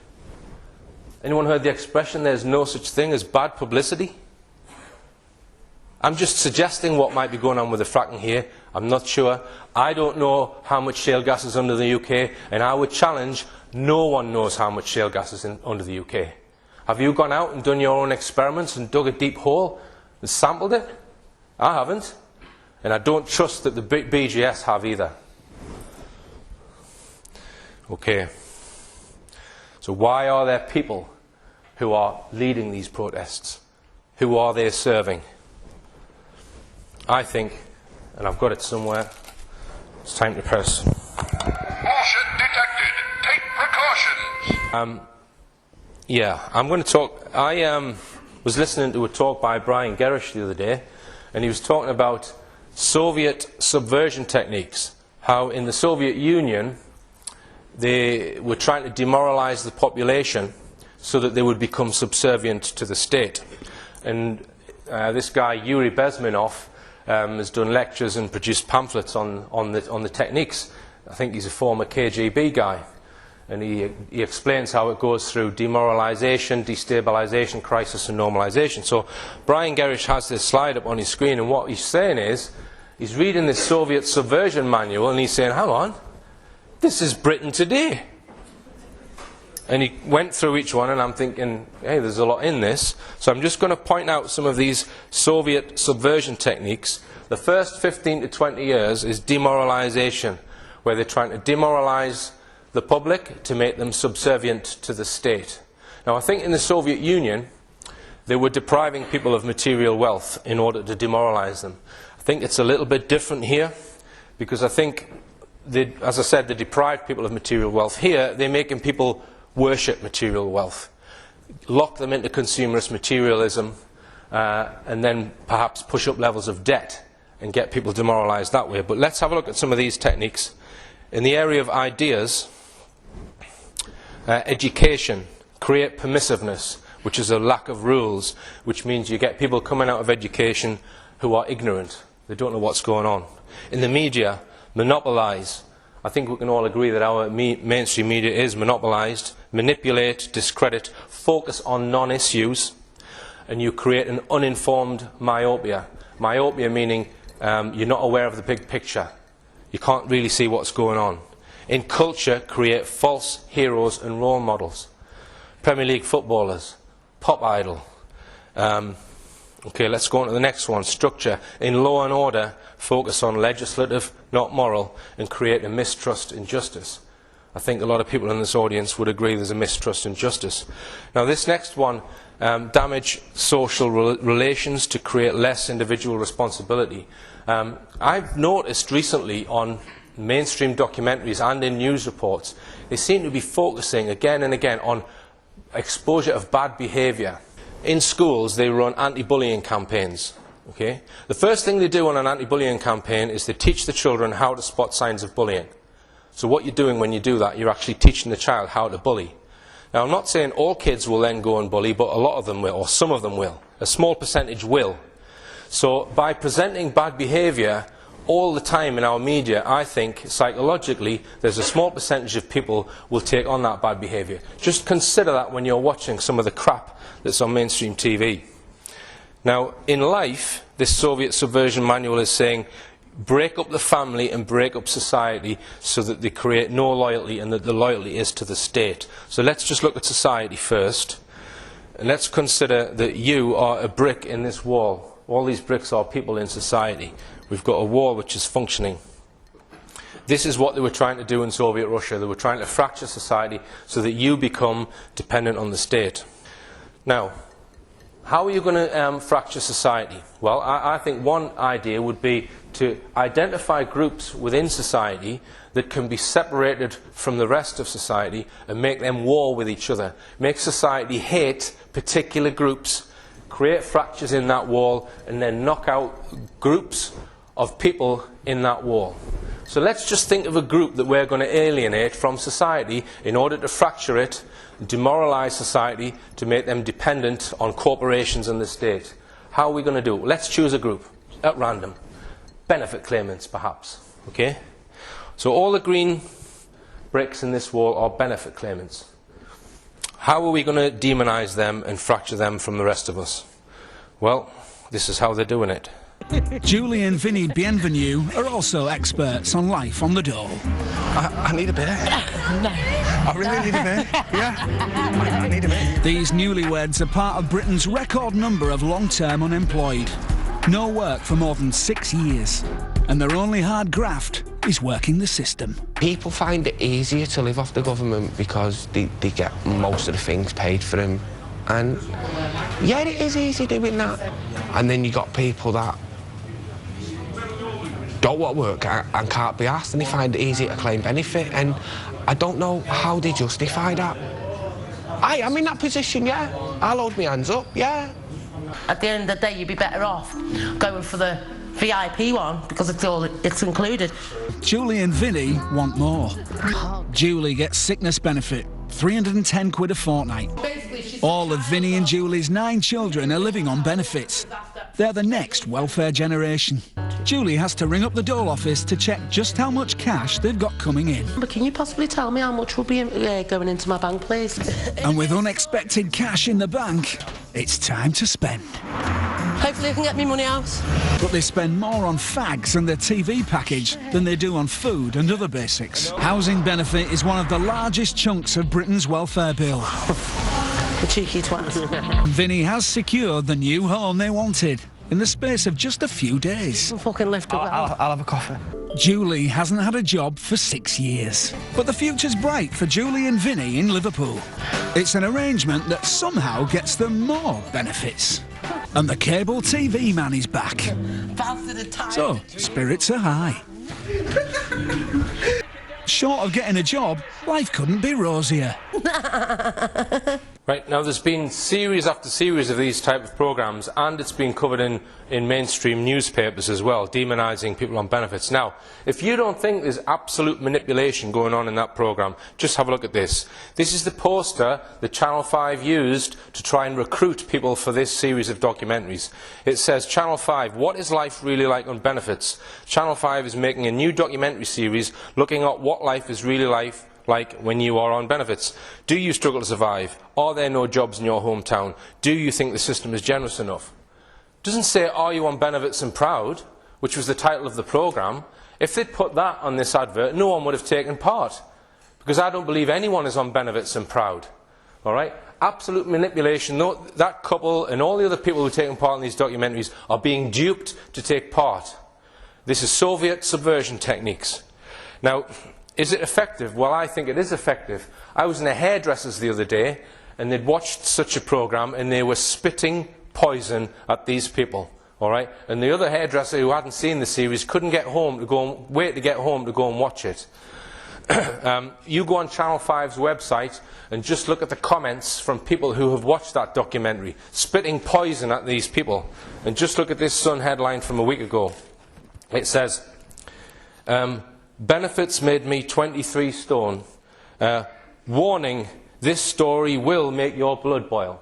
Anyone heard the expression, there's no such thing as bad publicity? I'm just suggesting what might be going on with the fracking here. I'm not sure. I don't know how much shale gas is under the UK, and I would challenge no one knows how much shale gas is under the UK. Have you gone out and done your own experiments and dug a deep hole and sampled it? I haven't. And I don't trust that the BGS have either. Okay. So why are there people who are leading these protests? Who are they serving? I think, and I've got it somewhere, it's time to press. Caution detected. Take precautions. Yeah, I'm going to talk. I was listening to a talk by Brian Gerrish the other day, and he was talking about Soviet subversion techniques. How in the Soviet Union they were trying to demoralize the population so that they would become subservient to the state. And this guy Yuri Bezmenov has done lectures and produced pamphlets on the techniques. I think he's a former KGB guy, and he explains how it goes through demoralization, destabilization, crisis and normalization. So Brian Gerrish has this slide up on his screen, and what he's saying is he's reading this Soviet subversion manual and he's saying, hang on, this is Britain today. And he went through each one, and I'm thinking, hey, there's a lot in this. So I'm just going to point out some of these Soviet subversion techniques. The first 15 to 20 years is demoralization, where they're trying to demoralize the public to make them subservient to the state. Now, I think in the Soviet Union, they were depriving people of material wealth in order to demoralize them. I think it's a little bit different here, because I think, as I said, they deprived people of material wealth. Here, they're making people worship material wealth, lock them into consumerist materialism, and then perhaps push up levels of debt and get people demoralized that way. But let's have a look at some of these techniques. In the area of ideas, education, create permissiveness, which is a lack of rules, which means you get people coming out of education who are ignorant. They don't know what's going on. In the media, monopolize. I think we can all agree that our mainstream media is monopolized. Manipulate, discredit, focus on non-issues, and you create an uninformed myopia. Myopia meaning you're not aware of the big picture. You can't really see what's going on. In culture, create false heroes and role models. Premier League footballers, pop idol. Okay, let's go on to the next one. Structure. In law and order, focus on legislative, not moral, and create a mistrust in justice. I think a lot of people in this audience would agree there's a mistrust in justice. Now, this next one, damage social relations to create less individual responsibility. I've noticed recently on mainstream documentaries and in news reports, they seem to be focusing again and again on exposure of bad behaviour. In schools, they run anti-bullying campaigns. Okay? The first thing they do on an anti-bullying campaign is they teach the children how to spot signs of bullying. So what you're doing when you do that, you're actually teaching the child how to bully. Now, I'm not saying all kids will then go and bully, but a lot of them will, or some of them will. A small percentage will. So by presenting bad behaviour all the time in our media, I think psychologically there's a small percentage of people will take on that bad behaviour. Just consider that when you're watching some of the crap that's on mainstream TV. Now, in life, this Soviet subversion manual is saying break up the family and break up society so that they create no loyalty, and that the loyalty is to the state. So let's just look at society first, and let's consider that you are a brick in this wall. All these bricks are people in society. We've got a wall which is functioning. This is what they were trying to do in Soviet Russia. They were trying to fracture society so that you become dependent on the state. Now, how are you going to fracture society? Well, I think one idea would be to identify groups within society that can be separated from the rest of society and make them war with each other. Make society hate particular groups, create fractures in that wall, and then knock out groups of people in that wall. So let's just think of a group that we're going to alienate from society in order to fracture it, demoralize society, to make them dependent on corporations and the state. How are we going to do it? Let's choose a group at random. Benefit claimants, perhaps. Okay? So all the green bricks in this wall are benefit claimants. How are we going to demonize them and fracture them from the rest of us? Well, this is how they're doing it. Julie and Vinny Bienvenue are also experts on life on the dole. I need a bit. No. I really need a bit. Yeah. I need a bit. These newlyweds are part of Britain's record number of long-term unemployed. No work for more than 6 years. And their only hard graft is working the system. People find it easier to live off the government because they get most of the things paid for them. And yeah, it is easy doing that. And then you got people that don't want to work and can't be asked, and they find it easy to claim benefit, and I don't know how they justify that. I'm in that position, yeah. I'll hold my hands up, yeah. At the end of the day, you'd be better off going for the VIP one because it's included. Julie and Vinny want more. Julie gets sickness benefit, 310 quid a fortnight. All of Vinny and Julie's 9 children are living on benefits. They're the next welfare generation. Julie has to ring up the dole office to check just how much cash they've got coming in. But can you possibly tell me how much will be going into my bank, please? And with unexpected cash in the bank, it's time to spend. Hopefully I can get me money out. But they spend more on fags and their TV package than they do on food and other basics. Housing benefit is one of the largest chunks of Britain's welfare bill. The cheeky twat. Vinny has secured the new home they wanted in the space of just a few days. Fucking lift up. I'll have a coffee. Julie hasn't had a job for 6 years. But the future's bright for Julie and Vinny in Liverpool. It's an arrangement that somehow gets them more benefits. And the cable TV man is back. So, spirits are high. Short of getting a job, life couldn't be rosier. Right, now there's been series after series of these type of programmes, and it's been covered in mainstream newspapers as well, demonising people on benefits. Now, if you don't think there's absolute manipulation going on in that programme, just have a look at this. This is the poster that Channel 5 used to try and recruit people for this series of documentaries. It says, Channel 5, what is life really like on benefits? Channel 5 is making a new documentary series looking at what life is really like when you are on benefits. Do you struggle to survive? Are there no jobs in your hometown? Do you think the system is generous enough? It doesn't say, are you on benefits and proud, which was the title of the programme. If they'd put that on this advert, no one would have taken part, because I don't believe anyone is on benefits and proud. All right? Absolute manipulation. No, that couple and all the other people who are taking part in these documentaries are being duped to take part. This is Soviet subversion techniques. Now, is it effective? Well, I think it is effective. I was in a hairdresser's the other day, and they'd watched such a programme, and they were spitting poison at these people. All right? And the other hairdresser who hadn't seen the series couldn't get home to go and wait to get home to go and watch it. You go on Channel 5's website and just look at the comments from people who have watched that documentary, spitting poison at these people. And just look at this Sun headline from a week ago. It says, benefits made me 23 stone. Warning, this story will make your blood boil.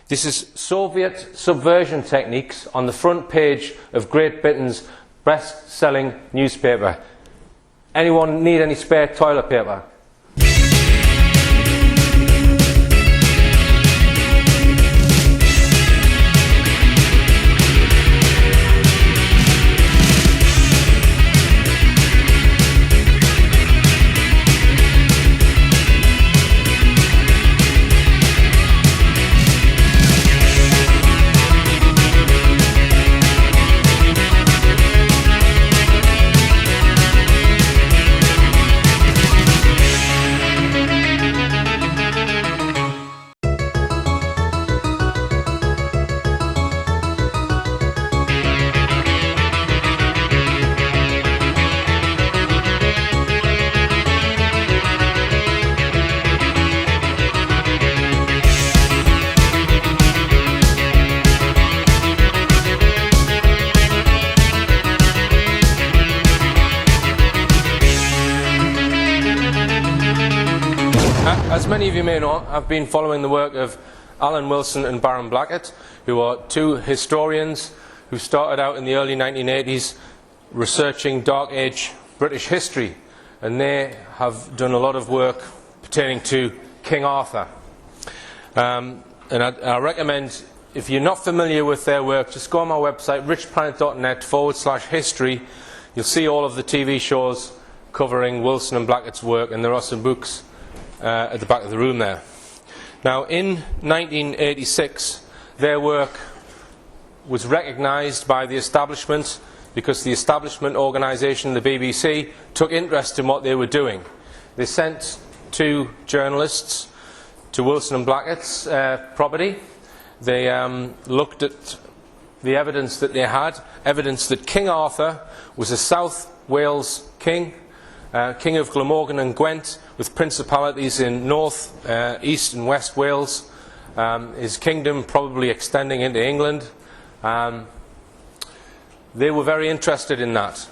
This is Soviet subversion techniques on the front page of Great Britain's best-selling newspaper. Anyone need any spare toilet paper? As many of you may know, I've been following the work of Alan Wilson and Baron Blackett, who are two historians who started out in the early 1980s researching Dark Age British history, and they have done a lot of work pertaining to King Arthur. And I recommend if you're not familiar with their work, just go on my website, richplanet.net/history. You'll see all of the TV shows covering Wilson and Blackett's work, and there are some books at the back of the room there. Now, in 1986, their work was recognised by the establishment because the establishment organisation, the BBC, took interest in what they were doing. They sent 2 journalists to Wilson and Blackett's property. They looked at the evidence that they had, evidence that King Arthur was a South Wales king, king of Glamorgan and Gwent, with principalities in North, East and West Wales, his kingdom probably extending into England. They were very interested in that,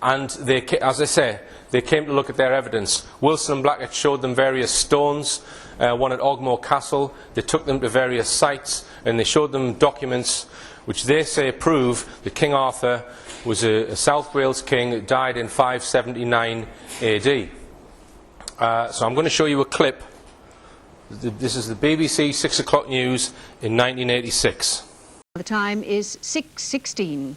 and they, as I say, they came to look at their evidence. Wilson and Blackett showed them various stones, one at Ogmore Castle. They took them to various sites and they showed them documents which they say prove that King Arthur was a South Wales king who died in 579 AD. So I'm going to show you a clip. This is the BBC 6 o'clock news in 1986. The time is 6:16.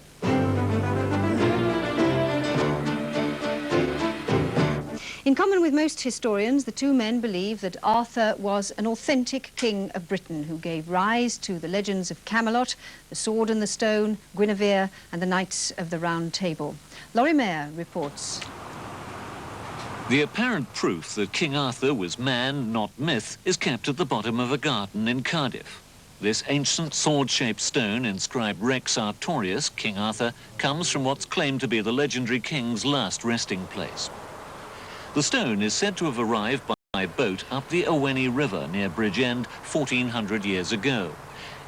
In common with most historians, the 2 men believe that Arthur was an authentic king of Britain who gave rise to the legends of Camelot, the Sword and the Stone, Guinevere and the Knights of the Round Table. Laurie Mayer reports. The apparent proof that King Arthur was man, not myth, is kept at the bottom of a garden in Cardiff. This ancient sword-shaped stone inscribed Rex Artorius, King Arthur, comes from what's claimed to be the legendary king's last resting place. The stone is said to have arrived by boat up the Owenny River near Bridgend 1400 years ago.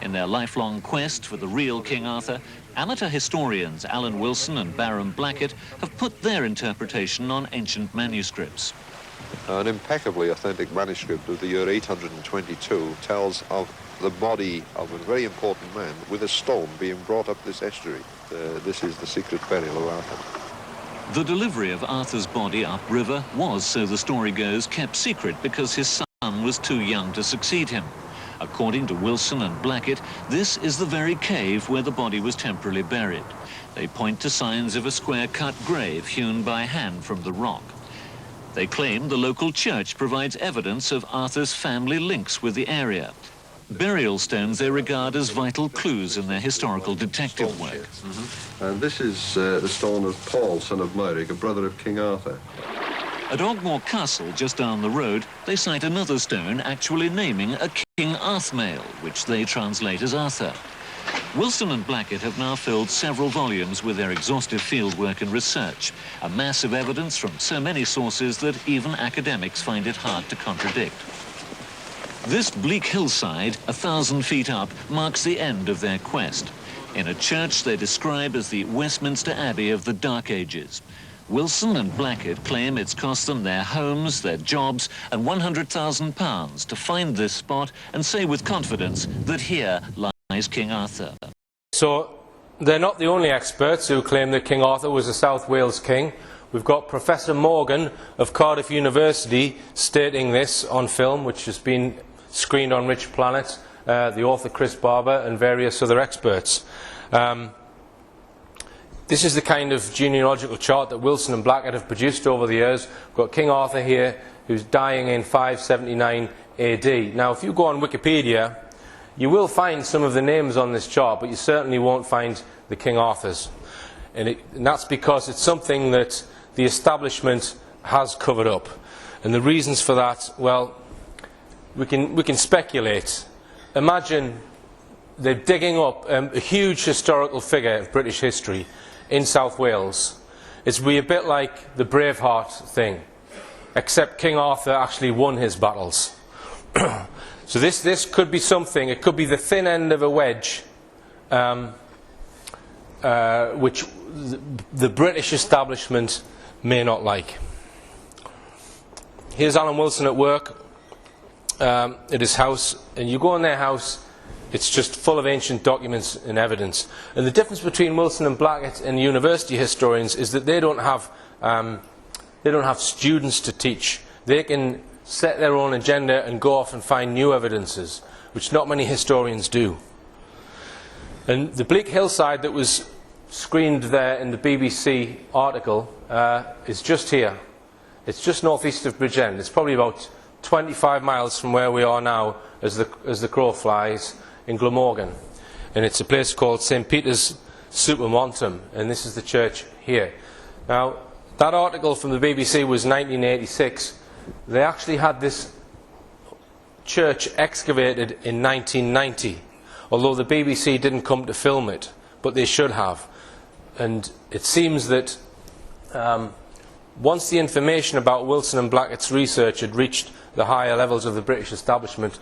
In their lifelong quest for the real King Arthur, amateur historians Alan Wilson and Baron Blackett have put their interpretation on ancient manuscripts. An impeccably authentic manuscript of the year 822 tells of the body of a very important man with a stone being brought up this estuary. This is the secret burial of Arthur. The delivery of Arthur's body upriver was, so the story goes, kept secret because his son was too young to succeed him. According to Wilson and Blackett, this is the very cave where the body was temporarily buried. They point to signs of a square-cut grave hewn by hand from the rock. They claim the local church provides evidence of Arthur's family links with the area. Burial stones they regard as vital clues in their historical detective work. And this is the stone of Paul, son of Myrick, a brother of King Arthur. At Ogmore Castle, just down the road, they cite another stone actually naming a King Arthmail, which they translate as Arthur. Wilson and Blackett have now filled several volumes with their exhaustive fieldwork and research, a mass of evidence from so many sources that even academics find it hard to contradict. This bleak hillside, 1,000 feet up, marks the end of their quest. In a church they describe as the Westminster Abbey of the Dark Ages. Wilson and Blackett claim it's cost them their homes, their jobs, and £100,000 to find this spot and say with confidence that here lies King Arthur. So they're not the only experts who claim that King Arthur was a South Wales king. We've got Professor Morgan of Cardiff University stating this on film, which has been screened on Richplanet, the author Chris Barber and various other experts. This is the kind of genealogical chart that Wilson and Blackett have produced over the years. We've got King Arthur here, who's dying in 579 AD. Now, if you go on Wikipedia, you will find some of the names on this chart, but you certainly won't find the King Arthurs. And that's because it's something that the establishment has covered up. And the reasons for that, well, we can speculate. Imagine they're digging up a huge historical figure of British history in South Wales. It's a bit like the Braveheart thing, except King Arthur actually won his battles. So this could be something, it could be the thin end of a wedge which the British establishment may not like. Here's Alan Wilson at work at his house, and you go in their house, it's just full of ancient documents and evidence. And the difference between Wilson and Blackett and university historians is that they don't have students to teach. They can set their own agenda and go off and find new evidences, which not many historians do. And the bleak hillside that was screened there in the BBC article is just here. It's just northeast of Bridgend. It's probably about 25 miles from where we are now as the crow flies in Glamorgan. And it's a place called St. Peter's Supermontum, and this is the church here. Now, that article from the BBC was 1986. They actually had this church excavated in 1990, although the BBC didn't come to film it, but they should have. And it seems that once the information about Wilson and Blackett's research had reached the higher levels of the British establishment,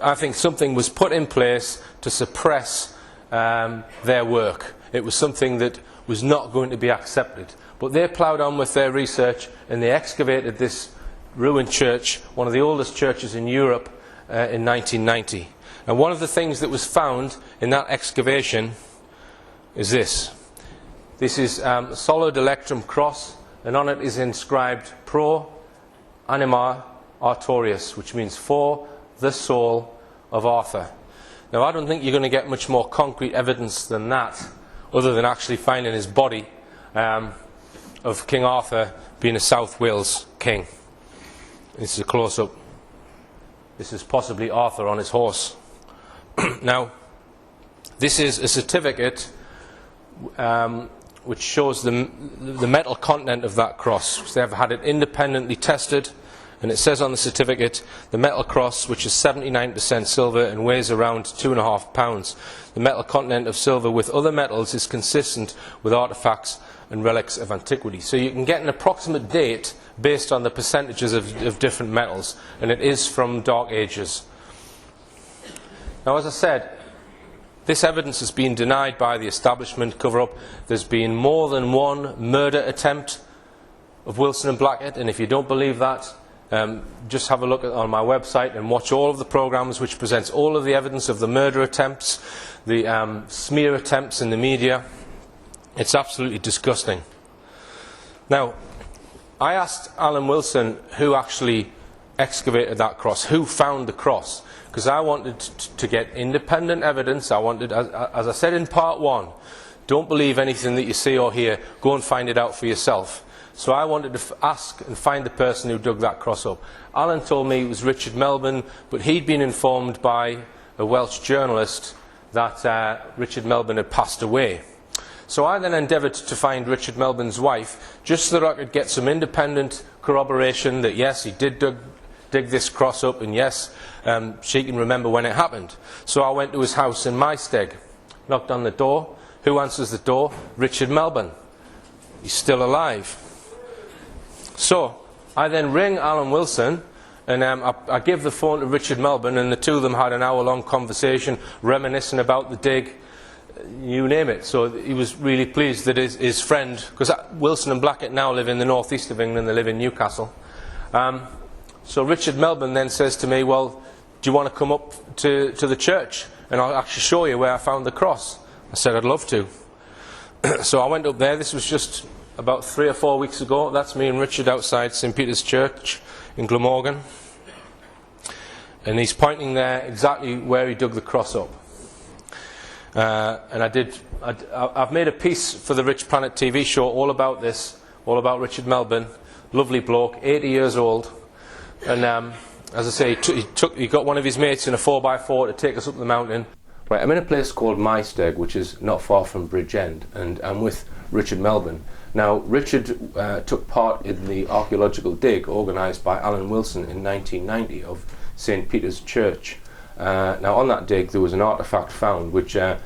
I think something was put in place to suppress their work. It was something that was not going to be accepted. But they ploughed on with their research, and they excavated this ruined church, one of the oldest churches in Europe, in 1990. And one of the things that was found in that excavation is this. This is a solid electrum cross, and on it is inscribed Pro Anima Artorius, which means for the soul of Arthur. Now, I don't think you're going to get much more concrete evidence than that, other than actually finding his body of King Arthur being a South Wales king. This is a close-up. This is possibly Arthur on his horse. Now, this is a certificate which shows the metal content of that cross. They have had it independently tested, and it says on the certificate, the metal cross, which is 79% silver and weighs around 2.5 pounds. The metal content of silver with other metals is consistent with artefacts and relics of antiquity. So you can get an approximate date based on the percentages of different metals, and it is from Dark Ages. Now, as I said, this evidence has been denied by the establishment cover-up. There's been more than one murder attempt of Wilson and Blackett, and if you don't believe that, just have a look on my website and watch all of the programmes which presents all of the evidence of the murder attempts, the smear attempts in the media. It's absolutely disgusting. Now, I asked Alan Wilson who actually excavated that cross, who found the cross, because I wanted to get independent evidence. I wanted, as I said in part 1, don't believe anything that you see or hear, go and find it out for yourself. So I wanted to ask and find the person who dug that cross up. Alan told me it was Richard Melbourne, but he'd been informed by a Welsh journalist that Richard Melbourne had passed away. So I then endeavoured to find Richard Melbourne's wife, just so that I could get some independent corroboration that yes, he did dig this cross up, and yes, she can remember when it happened. So I went to his house in Maesteg, knocked on the door. Who answers the door? Richard Melbourne. He's still alive. So I then ring Alan Wilson, and I give the phone to Richard Melbourne, and the two of them had an hour-long conversation reminiscing about the dig, you name it. So he was really pleased that his friend, because Wilson and Blackett now live in the northeast of England, they live in Newcastle. So Richard Melbourne then says to me, well, do you want to come up to the church and I'll actually show you where I found the cross? I said I'd love to. So I went up there. This was just about 3 or 4 weeks ago. That's me and Richard outside St. Peter's Church in Glamorgan. And he's pointing there exactly where he dug the cross up. And I've made a piece for the Richplanet TV show all about this, all about Richard Melbourne. Lovely bloke, 80 years old. And as I say, he got one of his mates in a 4x4 to take us up the mountain. Right, I'm in a place called Maesteg, which is not far from Bridgend, and I'm with Richard Melbourne. Now, Richard took part in the archaeological dig organised by Alan Wilson in 1990 of St. Peter's Church. Now, on that dig, there was an artefact found, which, and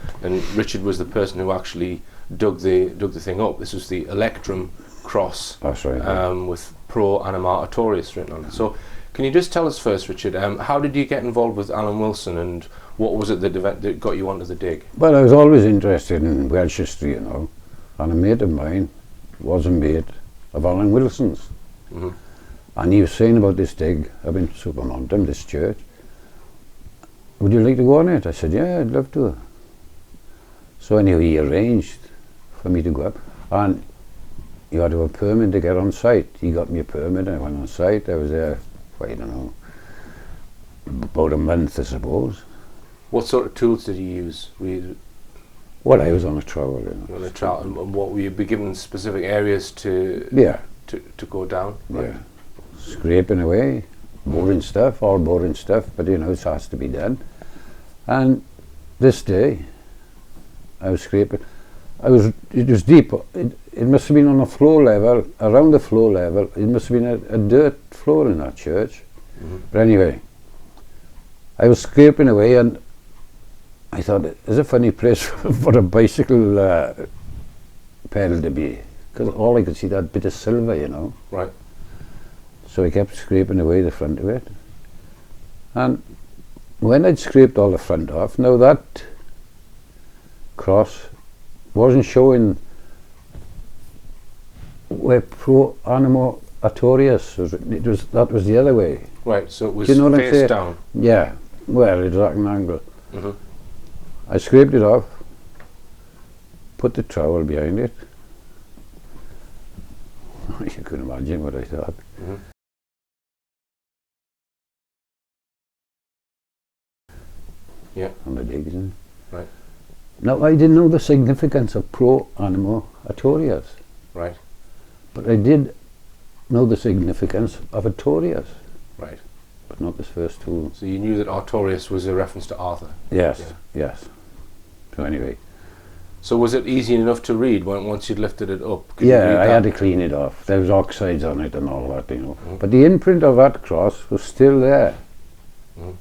Richard was the person who actually dug the thing up. This was the Electrum cross. That's right. With Pro Anima Artorius written on it. So, can you just tell us first, Richard, how did you get involved with Alan Wilson, and what was it that got you onto the dig? Well, I was always interested in Welsh history, you know, and a mate of mine was a mate of Alan Wilson's. Mm-hmm. And he was saying about this dig up in Supermontum, this church. Would you like to go on it? I said, yeah, I'd love to. So anyway, he arranged for me to go up, and you had to have a permit to get on site. He got me a permit, and I went on site. I was there for, I don't know, about a month, I suppose. What sort of tools did you use? Were you Well, I was on a trowel, you know. on a trowel, and what were you be given specific areas to Yeah, to go down? yeah. Scraping away, boring stuff, all boring stuff, but you know, it has to be done. And this day, I was scraping. It was deep. It must have been on a floor level, around the floor level. It must have been a dirt floor in that church. But anyway, I was scraping away, and I thought, it's a funny place for a bicycle pedal to be, because all I could see that bit of silver, you know. Right. So I kept scraping away the front of it. And when I'd scraped all the front off, now that cross wasn't showing where pro animo artorius was. That was the other way. Right. So it was Do you know what I'm face saying? down. Yeah. Well, it's at an angle. Mm-hmm. I scraped it off, put the trowel behind it. You can imagine what I thought. Mm-hmm. Yeah. On the digs. Right. Now, I didn't know the significance of pro animo artorius, Right. but I did know the significance of artorius, Right. but not this first two. So you knew that Artorius was a reference to Arthur. Yes, Yeah. yes. So anyway, So was it easy enough to read once you'd lifted it up? Could you yeah, read I that? had to clean it off. There was oxides on it and all that, you know. But the imprint of that cross was still there. Mhm.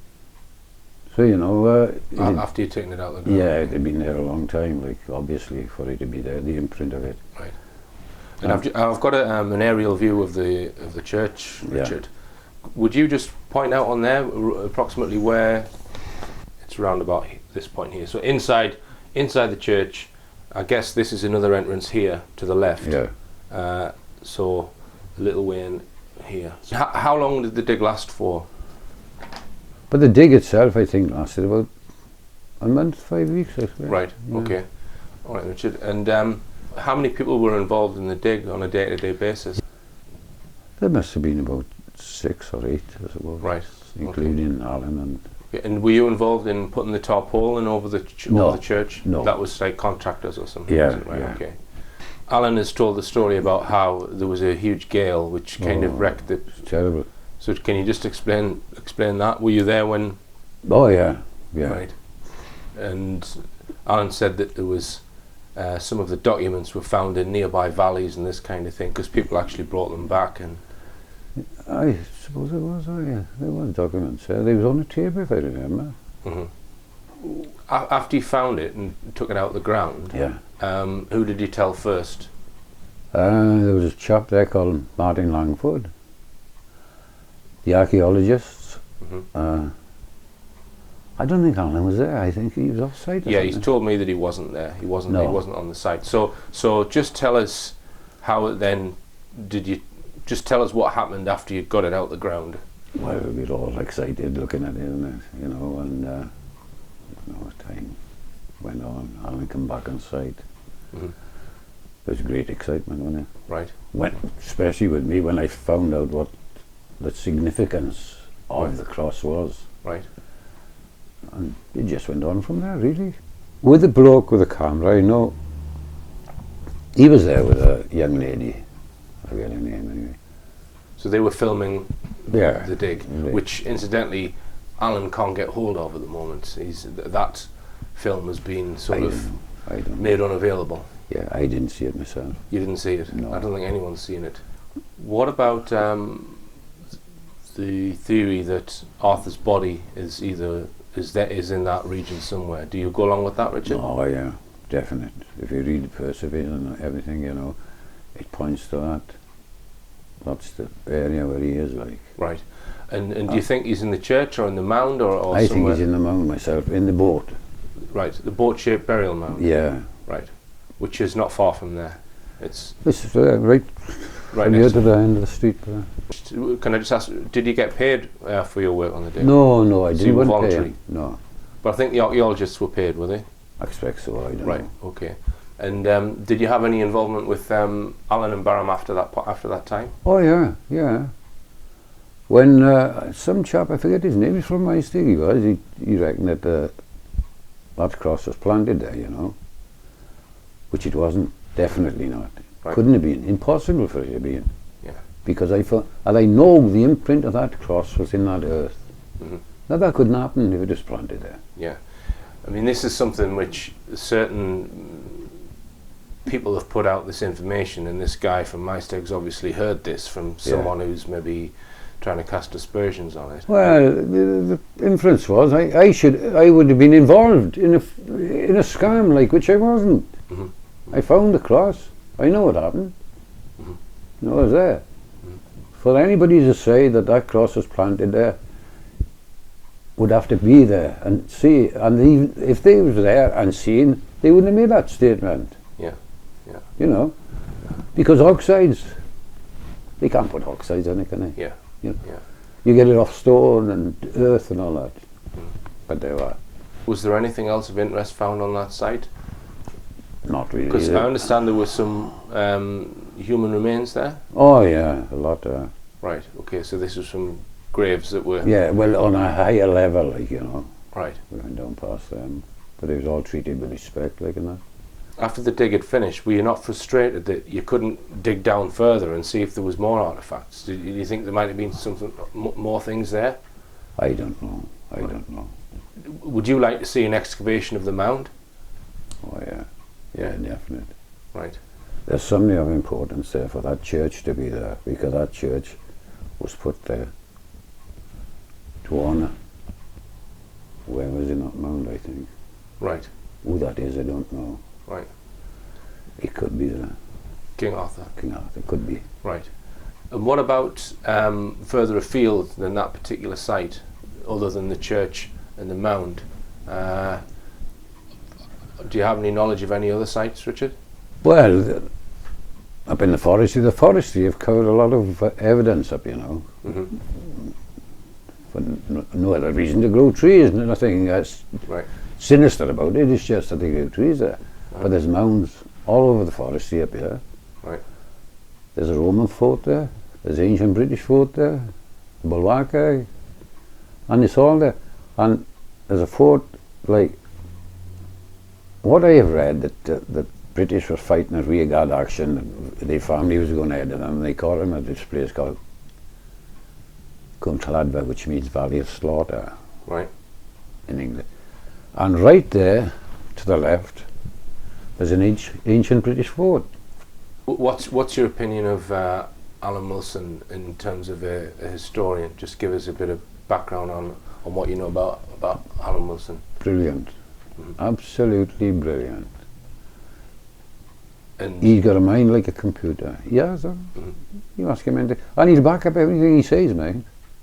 So, you know... After you'd taken it out of the ground? yeah, it had been there a long time, like, obviously, for it to be there, the imprint of it. Right. And I've got an aerial view of the church, Yeah. Richard. Would you just point out on there approximately where it's round about this point here? So inside the church, I guess this is another entrance here to the left. Yeah. So a little way in here. So how long did the dig last for? But the dig itself, I think, lasted about a month, 5 weeks, I suppose. Right. Yeah. Okay. All right, Richard. And how many people were involved in the dig on a day-to-day basis? There must have been about 6 or 8, I suppose. Right. Including Alan and... And were you involved in putting the tarpaulin over the No. over the church? No. That was like contractors or something. Yeah, was it? Right. yeah. Okay. Alan has told the story about how there was a huge gale which kind of wrecked the. It's terrible. So can you just explain that? Were you there when? Oh, yeah. Yeah. Right. And Alan said that there was some of the documents were found in nearby valleys and this kind of thing because people actually brought them back and. I suppose it was, oh yeah, there was documents. They was on a tape, if I remember. Mm-hmm. After you found it and took it out of the ground, Yeah. Who did you tell first? There was a chap there called Martin Langford, the archaeologists. Mm-hmm. I don't think Alan was there. I think he was off-site. Yeah, he's told me that he wasn't there. He wasn't. No. He wasn't on the site. So just tell us how it then. Did you just tell us what happened after you got it out the ground? Well, we were all excited looking at it, and you know, and you know, as time went on, Alan came back on site. Mm-hmm. There was great excitement, wasn't it? Right. When, especially with me, when I found out what the significance of the cross was. Right. And it just went on from there, really. With the bloke with the camera, I know, he was there with a young lady. I forget her name anyway. So they were filming Yeah. the dig, which incidentally Alan can't get hold of at the moment. That film has been sort of I don't made unavailable. Yeah, I didn't see it myself. You didn't see it? No. I don't think anyone's seen it. What about the theory that Arthur's body is is in that region somewhere? Do you go along with that, Richard? Oh yeah, definite. If you read Perseverance and everything, you know, it points to that. That's the area where he is, like. Right. And do you think he's in the church or in the mound or I somewhere? think he's in the mound myself, in the boat. Right, the boat-shaped burial mound. Yeah. Right, which is not far from there. It's This is right from here next to the end of the street. Can I just ask, did you get paid for your work on the dig? No, I So you didn't were want to pay voluntary? him. No, But I think the archaeologists were paid, were they? I expect so, I don't Right, know. okay. And did you have any involvement with Alan and Barham after that time? Oh yeah, yeah. When some chap, I forget his name, he's from my stig, he reckoned that that cross was planted there, you know, which it wasn't, definitely not. Right. Couldn't have been, impossible for it to be. Yeah. Because and I know the imprint of that cross was in that earth. Mm-hmm. Now that couldn't happen if it was planted there. Yeah. I mean, this is something which certain people have put out this information, and this guy from MySteg's obviously heard this from someone who's maybe trying to cast aspersions on it. Well, the inference was I would have been involved in a scam like which I wasn't. Mm-hmm. I found the cross. I know what happened. Mm-hmm. You know, it was there. Mm-hmm. For anybody to say that that cross was planted there would have to be there and see, and even if they was there and seen, they wouldn't have made that statement. Yeah, yeah. You know, because oxides, they can't put oxides on it, can they? Yeah, you know? yeah. You get it off stone and earth and all that. But they were. Was there anything else of interest found on that site? Not really. Because I understand there were some human remains there? Oh yeah, a lot. Right, okay, so this was from graves that were... Yeah, well, on a higher level, like, you know. Right. We went down past them. But it was all treated with respect, like, and that. After the dig had finished, were you not frustrated that you couldn't dig down further and see if there was more artefacts? Do you think there might have been something, more things there? I don't know. I don't know. Would you like to see an excavation of the mound? Oh yeah. Yeah, definite. Right. There's something of importance there for that church to be there, because that church was put there to honour whoever's in that mound, I think. Right. Who that is, I don't know. Right. It could be the King Arthur. King Arthur, could be. Right. And what about further afield than that particular site, other than the church and the mound? Do you have any knowledge of any other sites, Richard? Well, up in the forestry have covered a lot of evidence up, you know. Mm-hmm. For no other reason to grow trees, nothing right. sinister about it, it's just that they grow trees there. But there's mounds all over the forestry up here. Right. There's a Roman fort there, there's an ancient British fort there, a bulwark, and it's all there. And there's a fort, like, what I have read, that the British were fighting a rearguard action, and their family was going ahead of them, and they caught them at this place called Cwmlladfa, which means Valley of Slaughter. Right. In England. And right there, to the left, there's an ancient British fort. What's your opinion of Alan Wilson in terms of a historian? Just give us a bit of background on what you know about Alan Wilson. Brilliant. Mm-hmm. Absolutely brilliant. And he's got a mind like a computer. Yeah, so you ask him anything. And he'll back up everything he says, mate.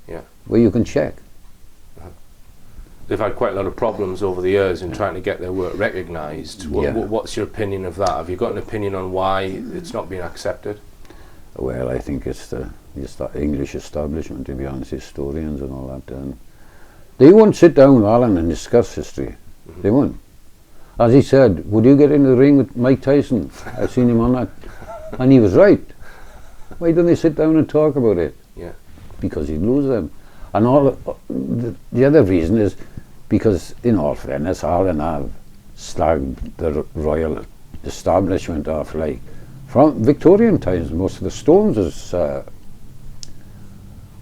Yeah. Where you can check. They've had quite a lot of problems over the years in trying to get their work recognised. What's your opinion of that? Have you got an opinion on why it's not being accepted? Well, I think it's the English establishment, to be honest, historians and all that. And they won't sit down with Alan and discuss history. Mm-hmm. They won't. As he said, would you get in the ring with Mike Tyson? I've seen him on that. And he was right. Why don't they sit down and talk about it? Yeah. Because he'd lose them. And all the other reason is because, in all fairness, Alan have slagged the royal establishment off, like, from Victorian times. Most of the stones was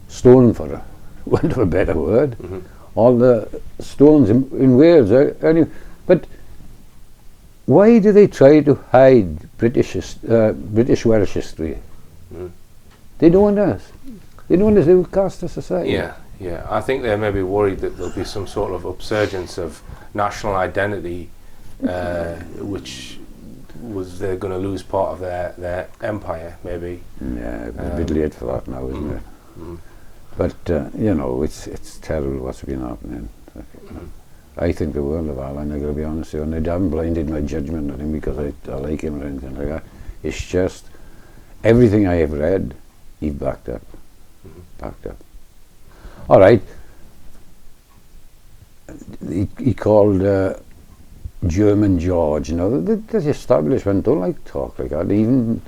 stolen, for want of a better word. Mm-hmm. All the stones in Wales. But why do they try to hide British Welsh history? Mm. They don't want us. They don't want us to cast a society. Yeah, yeah. I think they're maybe worried that there'll be some sort of upsurgence of national identity, which they're going to lose part of their empire, maybe. Yeah, it's a bit late for that now, isn't it? Mm-hmm. But you know, it's terrible what's been happening. Mm-hmm. I think the world of Alan, I've got to be honest with you, and I haven't blinded my judgment on him because I like him or anything like that. It's just everything I have read, he backed up. Mm-hmm. Backed up. All right. He called German George. You know, the establishment don't like to talk like that. He even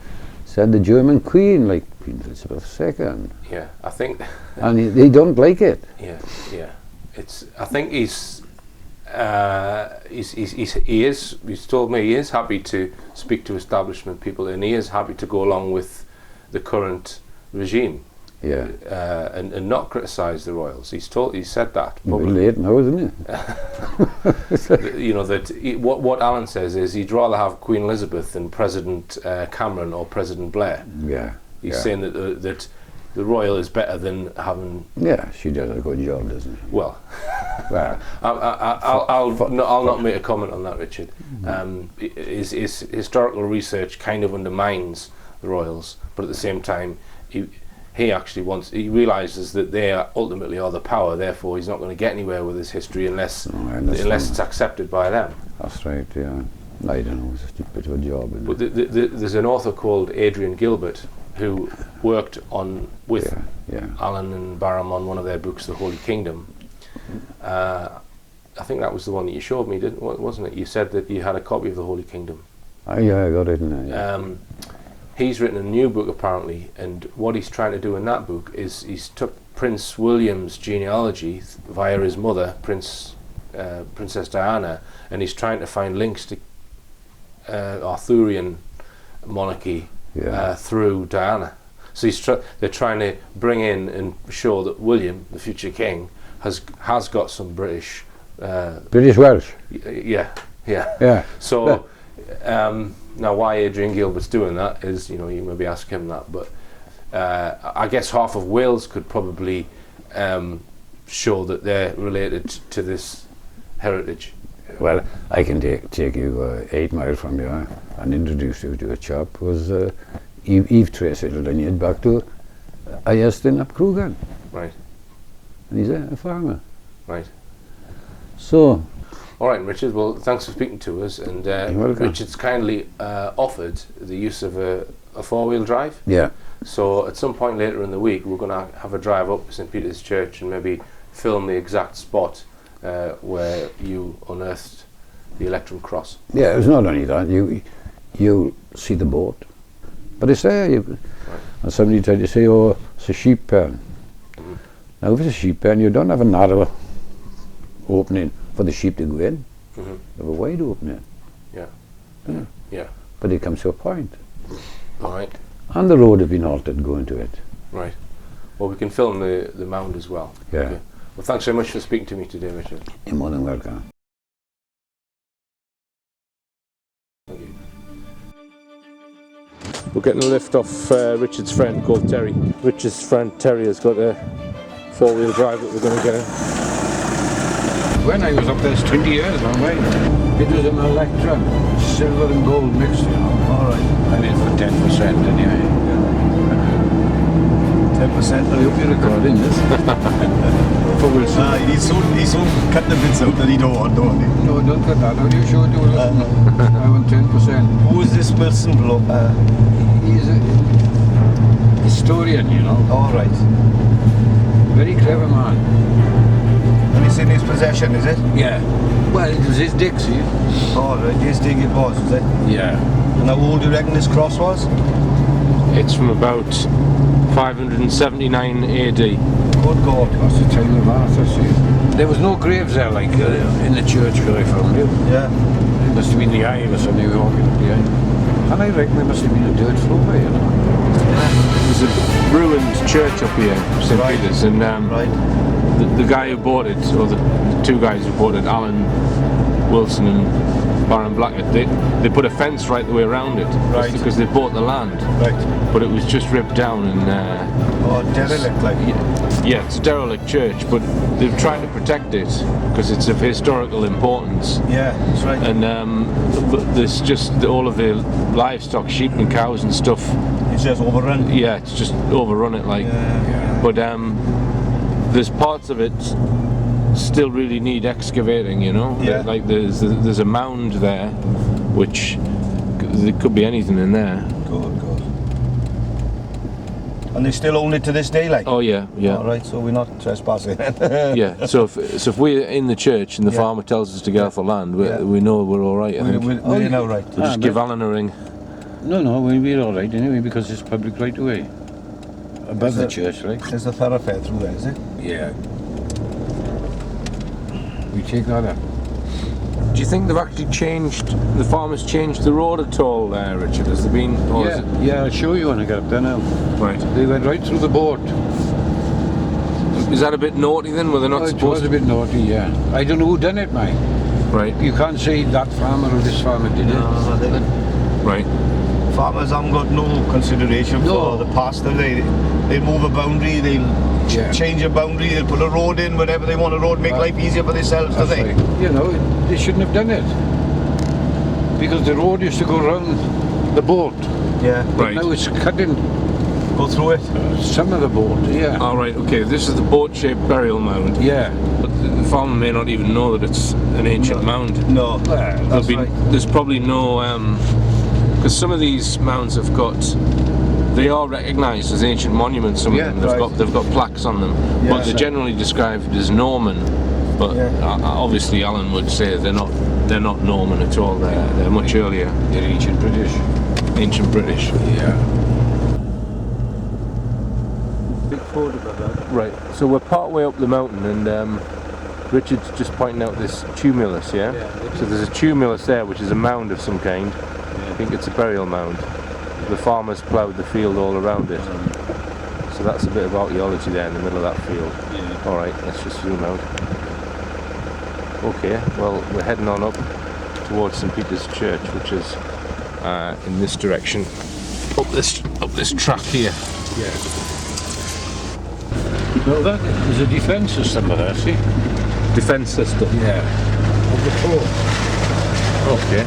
said the German Queen, like Queen Elizabeth II. Yeah, I think. And they don't like it. Yeah, yeah. I think he's he's told me he is happy to speak to establishment people, and he is happy to go along with the current regime. Yeah. And not criticise the royals. He's said that. We're late now, isn't it? You know that what Alan says is he'd rather have Queen Elizabeth than President Cameron or President Blair. Yeah. He's saying that the royal is better than having. Yeah, she does a good job, doesn't she? Well, well, I'll not make a comment on that, Richard. His historical research kind of undermines the royals, but at the same time, he actually realises that they ultimately are the power. Therefore, he's not going to get anywhere with his history unless it's accepted by them. That's right. Yeah. I don't know. It's a bit of a job. But there's an author called Adrian Gilbert who worked with Alan and Barham on one of their books, The Holy Kingdom. I think that was the one that you showed me, wasn't it? You said that you had a copy of The Holy Kingdom. Yeah, I got it in there. He's written a new book apparently, and what he's trying to do in that book is he's took Prince William's genealogy via his mother, Princess Diana, and he's trying to find links to Arthurian monarchy through Diana. So they're trying to bring in and show that William, the future king, has got some British Welsh. Yeah. So now why Adrian Gilbert's doing that is, you maybe ask him that, but I guess half of Wales could probably show that they're related to this heritage. Well, I can take you 8 miles from here and introduce you to a chap who was Eve traced it lineage back to Ayeston up Crugan. Right. And he's a farmer. Right. So. All right, Richard. Well, thanks for speaking to us. And Richard's kindly offered the use of a 4-wheel drive. Yeah. So at some point later in the week, we're going to have a drive up to St. Peter's Church and maybe film the exact spot where you unearthed the Electrum Cross. Yeah, it was not only that. You see the boat, but it's there. And somebody tried to say, "Oh, it's a sheep pen." Mm-hmm. Now, if it's a sheep pen, you don't have a narrow opening for the sheep to go in. Mm-hmm. You have a wide opening. Yeah. Yeah. But it comes to a point. All right. And the road has been altered going to it. Right. Well, we can film the mound as well. Yeah. Okay. Well, thanks very much for speaking to me today, Richard. You're more than welcome. Thank you. We're getting a lift off Richard's friend called Terry. Richard's friend Terry has got a 4-wheel drive that we're going to get in. When I was up there, it's 20 years long way. It was an Electra, silver and gold mixed, All right. I mean, for 10% anyway. 10%? I hope you're recording this. He soon cut the bits out that he don't want, don't he? No, don't cut that out. You sure do. I want 10%. Who is this Wilson bloke? He's a historian, All right. Very clever man. And it's in his possession, is it? Yeah. Well, it was his Dixie. All right, his dig it was it? Yeah. And how old do you reckon this cross was? It's from about 579 AD. Good God. That's the time of Arthur, see. There was no graves there, like in the church where I found it. Yeah. It must have been the eye or something walking up the eye. And I reckon there must have been a dirt floor there, There's a ruined church up here, St. Peter's, and the guy who bought it, or the two guys who bought it, Alan Wilson and Baron Blackett, they put a fence right the way around it, because they bought the land. Right. But it was just ripped down and. Derelict, like. Yeah, it's a derelict church, but they've tried to protect it because it's of historical importance. Yeah, that's right. And there's just all of the livestock, sheep and cows and stuff. It's just overrun. Yeah, it's just overrun it, like. Yeah. But there's parts of it still really need excavating, Yeah. Like there's a mound there, which there could be anything in there. Good. And they still own it to this day, like? Oh yeah. All right, so we're not trespassing. Yeah. So if we're in the church and the farmer tells us to get off the land, we know we're all right. I think. We're in all right. So just give Alan a ring. No, we're all right anyway because it's public right away. Above the church, right? There's a thoroughfare through there, is it? Yeah. We take that up. Do you think they've actually changed, the farmers changed the road at all there, Richard? Has there been... Or is it... Yeah, I'll show you when I get up there now. Right. They went right through the boat. Is that a bit naughty then? Were they not supposed to? It was a bit naughty, yeah. I don't know who done it, mate. Right. You can't say that farmer or this farmer did it. Right. Farmers haven't got no consideration for the past. They'll move a boundary, they'll change a boundary, they'll put a road in whenever they want a road, make life easier for themselves, do they? Right. You know, they shouldn't have done it. Because the road used to go round the boat. Yeah. But now it's cutting. Go through it? Some of the boat, yeah. All right, okay, this is the boat-shaped burial mound. Yeah. But the farmer may not even know that it's an ancient mound. No. There's probably no... because some of these mounds have got... They are recognised as ancient monuments, some of them. They've got plaques on them. Yeah, but they're generally described as Norman. But obviously Alan would say they're not Norman at all, they're much earlier. They're ancient British. Ancient British. Yeah. Right, so we're part way up the mountain and Richard's just pointing out this tumulus, yeah? So there's a tumulus there which is a mound of some kind. I think it's a burial mound. The farmers ploughed the field all around it. So that's a bit of archaeology there in the middle of that field. Alright, let's just zoom out. Okay, well we're heading on up towards St Peter's Church, which is in this direction. Up this track here. Yeah. Well, that is a defence system there, see? Defence system? Yeah. Of the fort. Okay.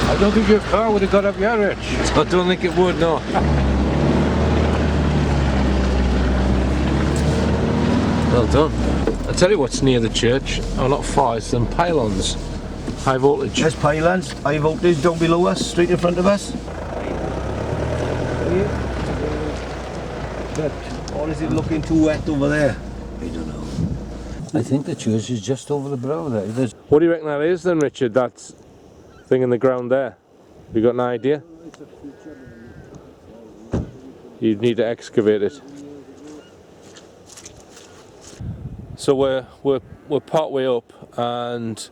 I don't think your car would have got up here, Rich. I don't think it would, no. Well done. I'll tell you what's near the church, or not far, is some pylons. High voltage. There's pylons, high voltage down below us, straight in front of us. Or is it looking too wet over there? I don't know. I think the church is just over the brow there. What do you reckon that is then, Richard, that thing in the ground there? You got an idea? You'd need to excavate it. So we're part way up and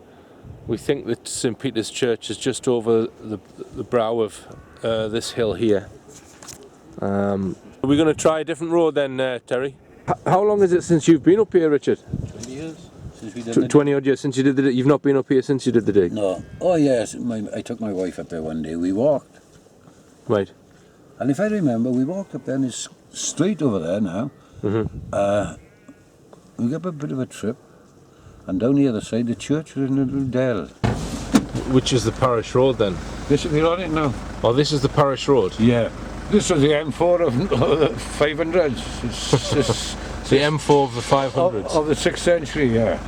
we think that St Peter's Church is just over the brow of this hill here. Are we going to try a different road then, Terry? How long is it since you've been up here, Richard? 20 years since we did the 20 odd years since you did the dig. You've not been up here since you did the dig? No. Oh yes, I took my wife up there one day. We walked. Right. And if I remember, we walked up there and it's straight over there now. We got a bit of a trip. And down the other side, the church was in a little dell. Which is the parish road then? This is on it now. Oh, this is the parish road? Yeah. This was the M4 of the 500s. It's the M4 of the 500s? Of the 6th century, yeah.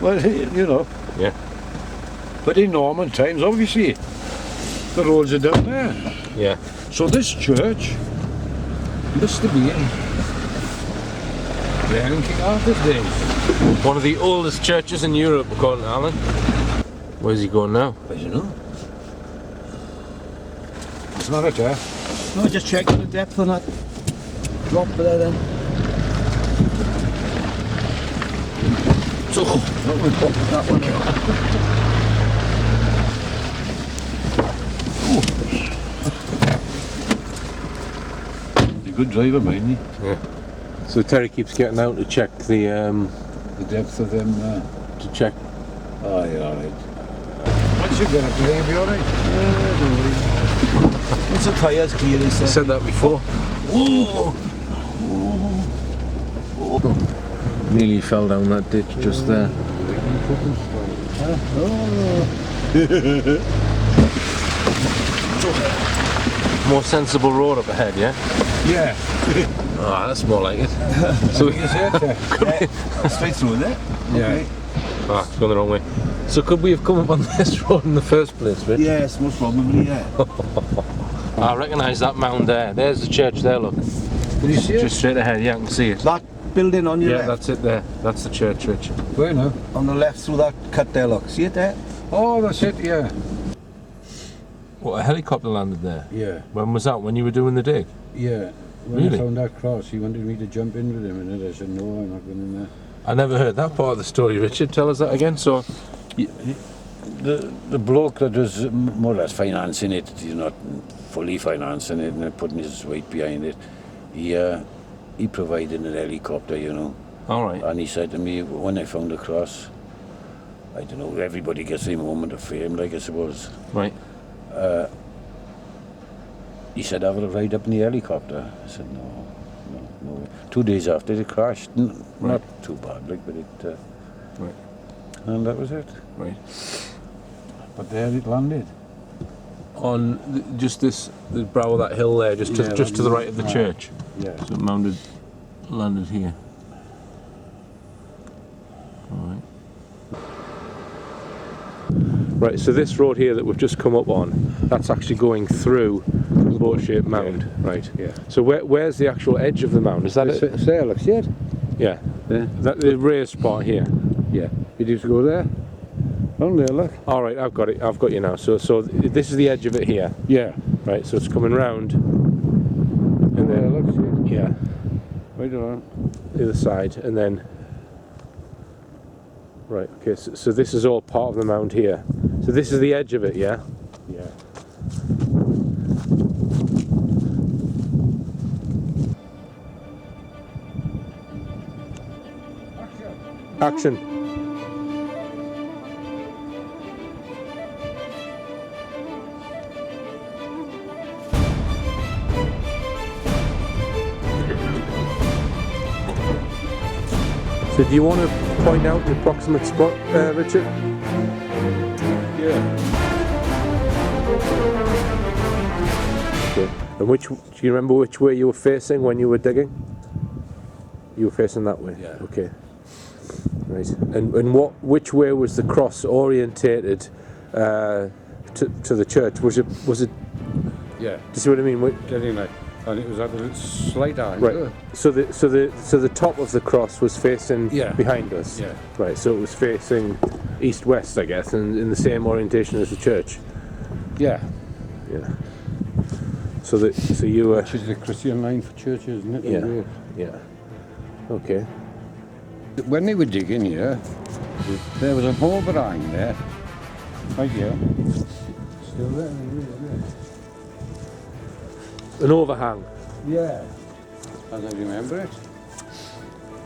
Well, you know. Yeah. But in Norman times, obviously, the roads are down there. Yeah. So this church must have been there in King Arthur's days. One of the oldest churches in Europe, according to Alan. Where's he going now? I don't know. It's not a there. No, just checking the depth on that drop there then. So, that one there. He's a good driver, mind you. Yeah. So Terry keeps getting out to check the depth of them. To check. Oh, yeah, all right. Once you get up there, you'll be all right. Don't worry. Once the tyres clear, he said. Said that before. Oh. Nearly fell down that ditch just there. More sensible road up ahead, yeah? Yeah. Ah, that's more like it. So straight through there? Yeah. Okay. Ah, it's going the wrong way. So could we have come up on this road in the first place, Rich? Yes, most probably, yeah. I recognise that mound there. There's the church there, look. Did you see it? Just straight ahead, yeah, I can see it. That building on your left? Yeah, that's it there. That's the church, Rich. Where now? On the left through that cut there, look. See it there? Oh, that's it, yeah. What, a helicopter landed there? Yeah. When was that? When you were doing the dig? Yeah. When Really? I found that cross, he wanted me to jump in with him, and I said, no, I'm not going in there. I never heard that part of the story, Richard. Tell us that again. So, the bloke that was more or less financing it, he's not fully financing it and putting his weight behind it. He provided an helicopter, you know. all right. And he said to me when I found the cross, I don't know, everybody gets a moment of fame, like I suppose. Right. He said, have a ride up in the helicopter. I said, no. 2 days after it crashed, not too bad, like, but it. Right. And that was it. Right. But there it landed. On just the brow of that hill there, just to the right of the church. Yeah. So it landed here. All right. Right, so this road here that we've just come up on, that's actually going through the boat-shaped mound, right? Yeah. So where's the actual edge of the mound? Is that it? It's there, look, see it? Yeah. Yeah. That the raised part here. Yeah. You just go there. On there, look. All right, I've got it. I've got you now. So this is the edge of it here. Yeah. Right. So it's coming round. And there, then look, see it? yeah, Right on. the other side, and then. Right. Okay. So this is all part of the mound here. So this is the edge of it, yeah. Yeah. Action. So do you want to point out the approximate spot, Richard? Yeah. Okay. And do you remember which way you were facing when you were digging? You were facing that way? Yeah. Okay. Right. And which way was the cross orientated to the church? Was it? Yeah. Do you see what I mean? Getting like, and it was at a slight angle. Right. So the top of the cross was facing behind us. Yeah. Right. So it was facing east-west, I guess, and in the same orientation as the church. Yeah. Yeah. So you were. Which is the Christian line for churches, isn't it? Yeah. Yeah. Okay. When they were digging here, there was an overhang there. Right here. Still there, isn't An overhang. it? Yeah. And I remember it.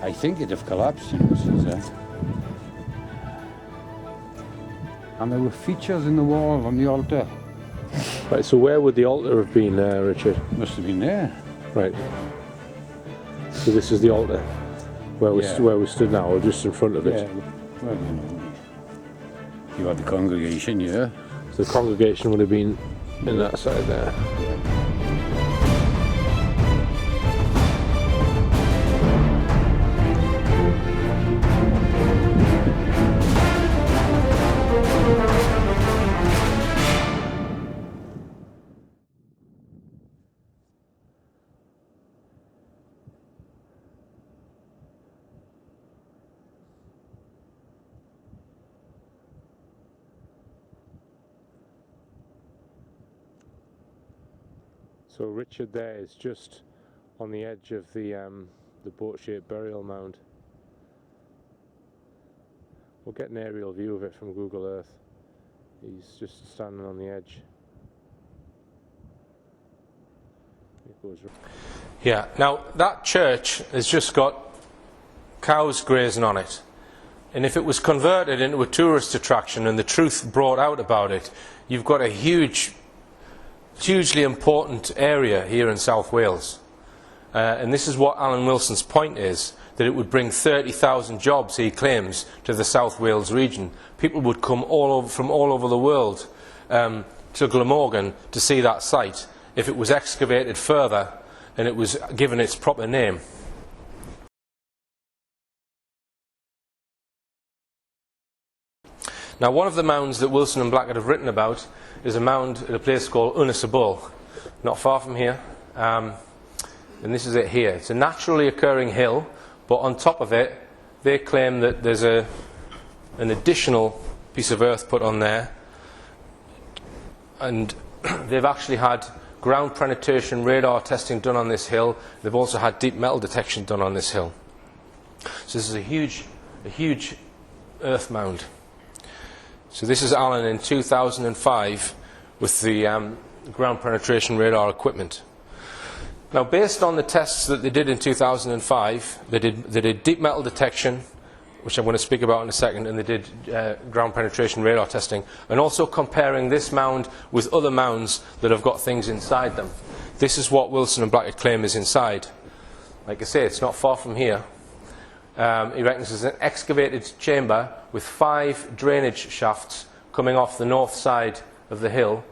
I think it'd have collapsed, you know, since then. And there were features in the wall on the altar. Right. So where would the altar have been, Richard? Must have been there. Right. So this is the altar, where we stood now, or just in front of it. Yeah. Well, you know, you had the congregation here. So the congregation would have been in that side there. So Richard there is just on the edge of the boat-shaped burial mound. We'll get an aerial view of it from Google Earth. He's just standing on the edge. Yeah, now that church has just got cows grazing on it. And if it was converted into a tourist attraction and the truth brought out about it, you've got a hugely important area here in South Wales. And this is what Alan Wilson's point is, that it would bring 30,000 jobs, he claims, to the South Wales region. People would come from all over the world to Glamorgan to see that site if it was excavated further and it was given its proper name. Now, one of the mounds that Wilson and Blackett have written about is a mound at a place called Unisabul, not far from here. And this is it here. It's a naturally occurring hill, but on top of it, they claim that there's an additional piece of earth put on there. And they've actually had ground penetration radar testing done on this hill. They've also had deep metal detection done on this hill. So this is a huge earth mound. So this is Alan in 2005 with the ground penetration radar equipment. Now, based on the tests that they did in 2005, they did deep metal detection, which I'm going to speak about in a second, and they did ground penetration radar testing, and also comparing this mound with other mounds that have got things inside them. This is what Wilson and Blackett claim is inside. Like I say, it's not far from here. He reckons there's an excavated chamber with 5 drainage shafts coming off the north side of the hill,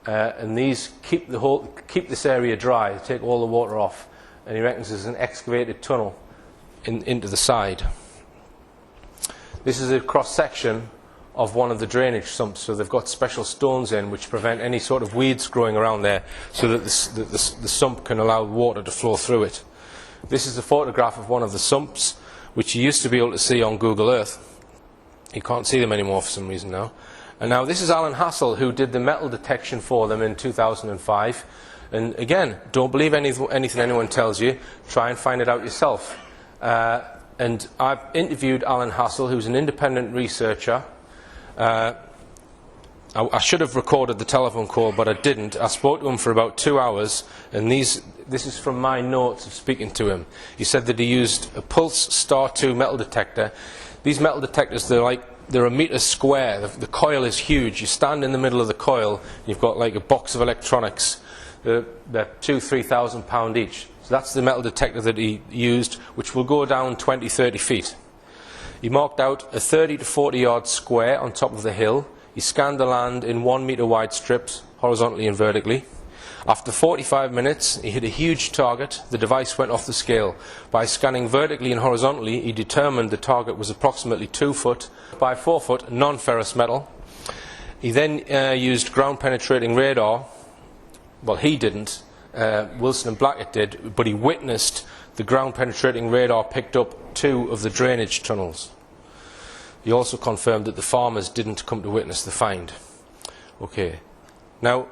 and these keep this area dry, take all the water off. And he reckons there's an excavated tunnel into the side. This is a cross section of one of the drainage sumps, so they've got special stones in which prevent any sort of weeds growing around there, so that the sump can allow water to flow through it. This is a photograph of one of the sumps, which you used to be able to see on Google Earth. You can't see them anymore for some reason now. And now this is Alan Hassel, who did the metal detection for them in 2005. And again, don't believe anything anyone tells you. Try and find it out yourself. And I've interviewed Alan Hassel, who's an independent researcher. I should have recorded the telephone call, but I didn't. I spoke to him for about 2 hours, and this is from my notes of speaking to him. He said that he used a Pulse Star 2 metal detector. These metal detectors, they're a metre square. The coil is huge. You stand in the middle of the coil, you've got like a box of electronics. They're 2,000–3,000 pound each. So that's the metal detector that he used, which will go down 20–30 feet. He marked out a 30 to 40 yard square on top of the hill. He scanned the land in 1 metre wide strips, horizontally and vertically. After 45 minutes, he hit a huge target. The device went off the scale. By scanning vertically and horizontally, he determined the target was approximately 2 foot by 4 foot non-ferrous metal. He then used ground penetrating radar. Well, he didn't. Wilson and Blackett did, but he witnessed the ground penetrating radar picked up 2 of the drainage tunnels. He also confirmed that the farmers didn't come to witness the find. Okay. Now,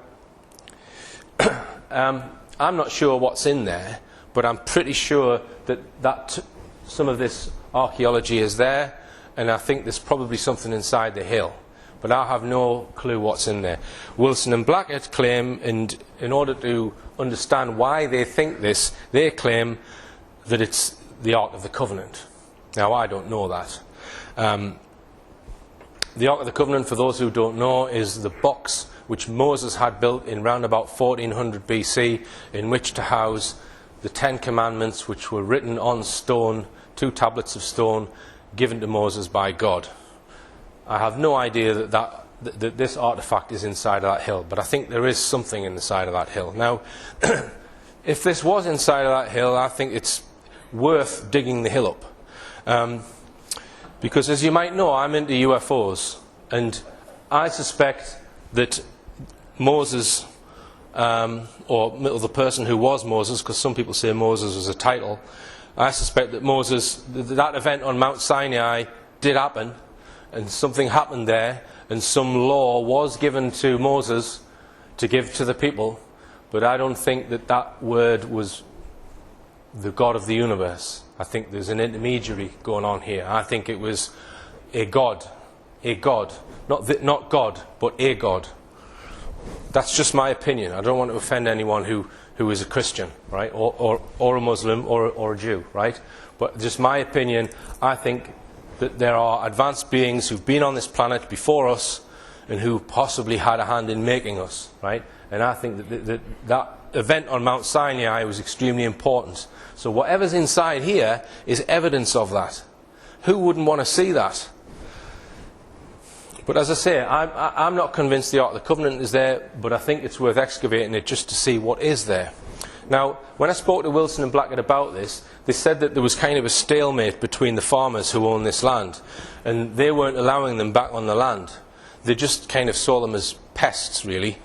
I'm not sure what's in there, but I'm pretty sure that some of this archaeology is there, and I think there's probably something inside the hill. But I have no clue what's in there. Wilson and Blackett claim, and in order to understand why they think this, they claim that it's the Ark of the Covenant. Now, I don't know that. The Ark of the Covenant, for those who don't know, is the box which Moses had built in round about 1400 BC, in which to house the 10 Commandments, which were written on stone, 2 tablets of stone, given to Moses by God. I have no idea that this artifact is inside of that hill, but I think there is something inside of that hill. Now, if this was inside of that hill, I think it's worth digging the hill up. Because as you might know, I'm into UFOs, and I suspect that Moses, or the person who was Moses, because some people say Moses was a title, I suspect that that event on Mount Sinai did happen, and something happened there, and some law was given to Moses to give to the people, but I don't think that word was the God of the universe. I think there's an intermediary going on here. I think it was a God, not God, but a God. That's just my opinion. I don't want to offend anyone who is a Christian, right, or a Muslim, or a Jew, right? But just my opinion. I think that there are advanced beings who've been on this planet before us, and who possibly had a hand in making us, right? And I think that event on Mount Sinai was extremely important. So whatever's inside here is evidence of that. Who wouldn't want to see that? But as I say, I'm not convinced the Ark of the Covenant is there, but I think it's worth excavating it just to see what is there. Now, when I spoke to Wilson and Blackett about this, they said that there was kind of a stalemate between the farmers who own this land, and they weren't allowing them back on the land. They just kind of saw them as pests, really.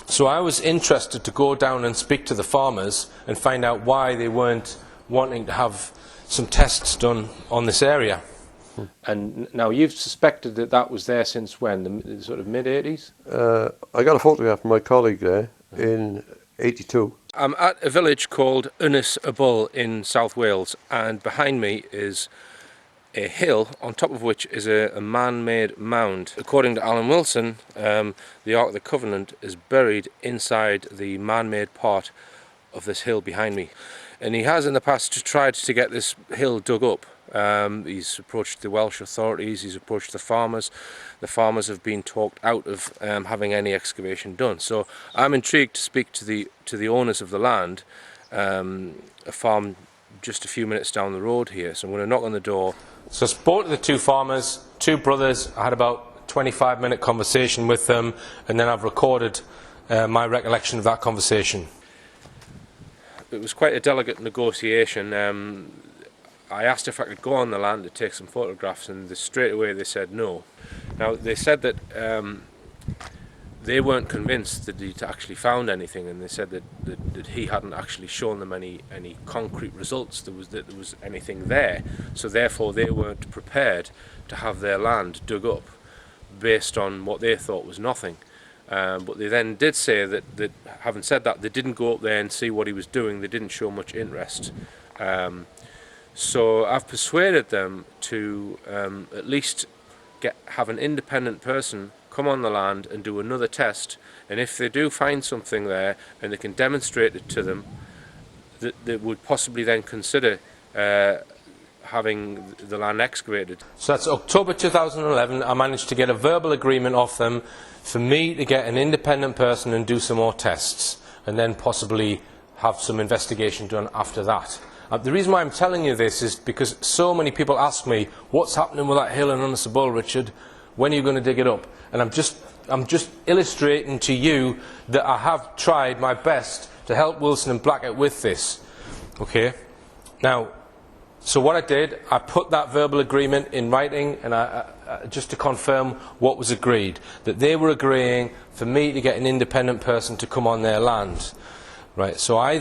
So I was interested to go down and speak to the farmers and find out why they weren't wanting to have some tests done on this area. And now you've suspected that was there since when? The sort of mid-80s? I got a photograph from my colleague there in 82. I'm at a village called Ynys y Bull in South Wales, and behind me is a hill on top of which is a man-made mound. According to Alan Wilson, the Ark of the Covenant is buried inside the man-made part of this hill behind me, and he has in the past tried to get this hill dug up. He's approached the Welsh authorities, he's approached the farmers. The farmers have been talked out of having any excavation done. So I'm intrigued to speak to the owners of the land, a farm just a few minutes down the road here. So I'm going to knock on the door. So I spoke to the two farmers, two brothers. I had about a 25-minute conversation with them, and then I've recorded my recollection of that conversation. It was quite a delicate negotiation. I asked if I could go on the land to take some photographs, and straight away they said no. Now they said that they weren't convinced that he'd actually found anything, and they said that he hadn't actually shown them any concrete results that there was anything there, so therefore they weren't prepared to have their land dug up based on what they thought was nothing. But they then did say that having said that, they didn't go up there and see what he was doing. They didn't show much interest. So I've persuaded them to at least have an independent person come on the land and do another test, and if they do find something there and they can demonstrate it to them, that they would possibly then consider having the land excavated. So that's October 2011. I managed to get a verbal agreement off them for me to get an independent person and do some more tests, and then possibly have some investigation done after that. The reason why I'm telling you this is because so many people ask me, what's happening with that hill in Ynys y Bull, Richard? When are you going to dig it up? And I'm just illustrating to you that I have tried my best to help Wilson and Blackett with this. Okay? Now, so what I did, I put that verbal agreement in writing, and just to confirm what was agreed, that they were agreeing for me to get an independent person to come on their land. Right, so I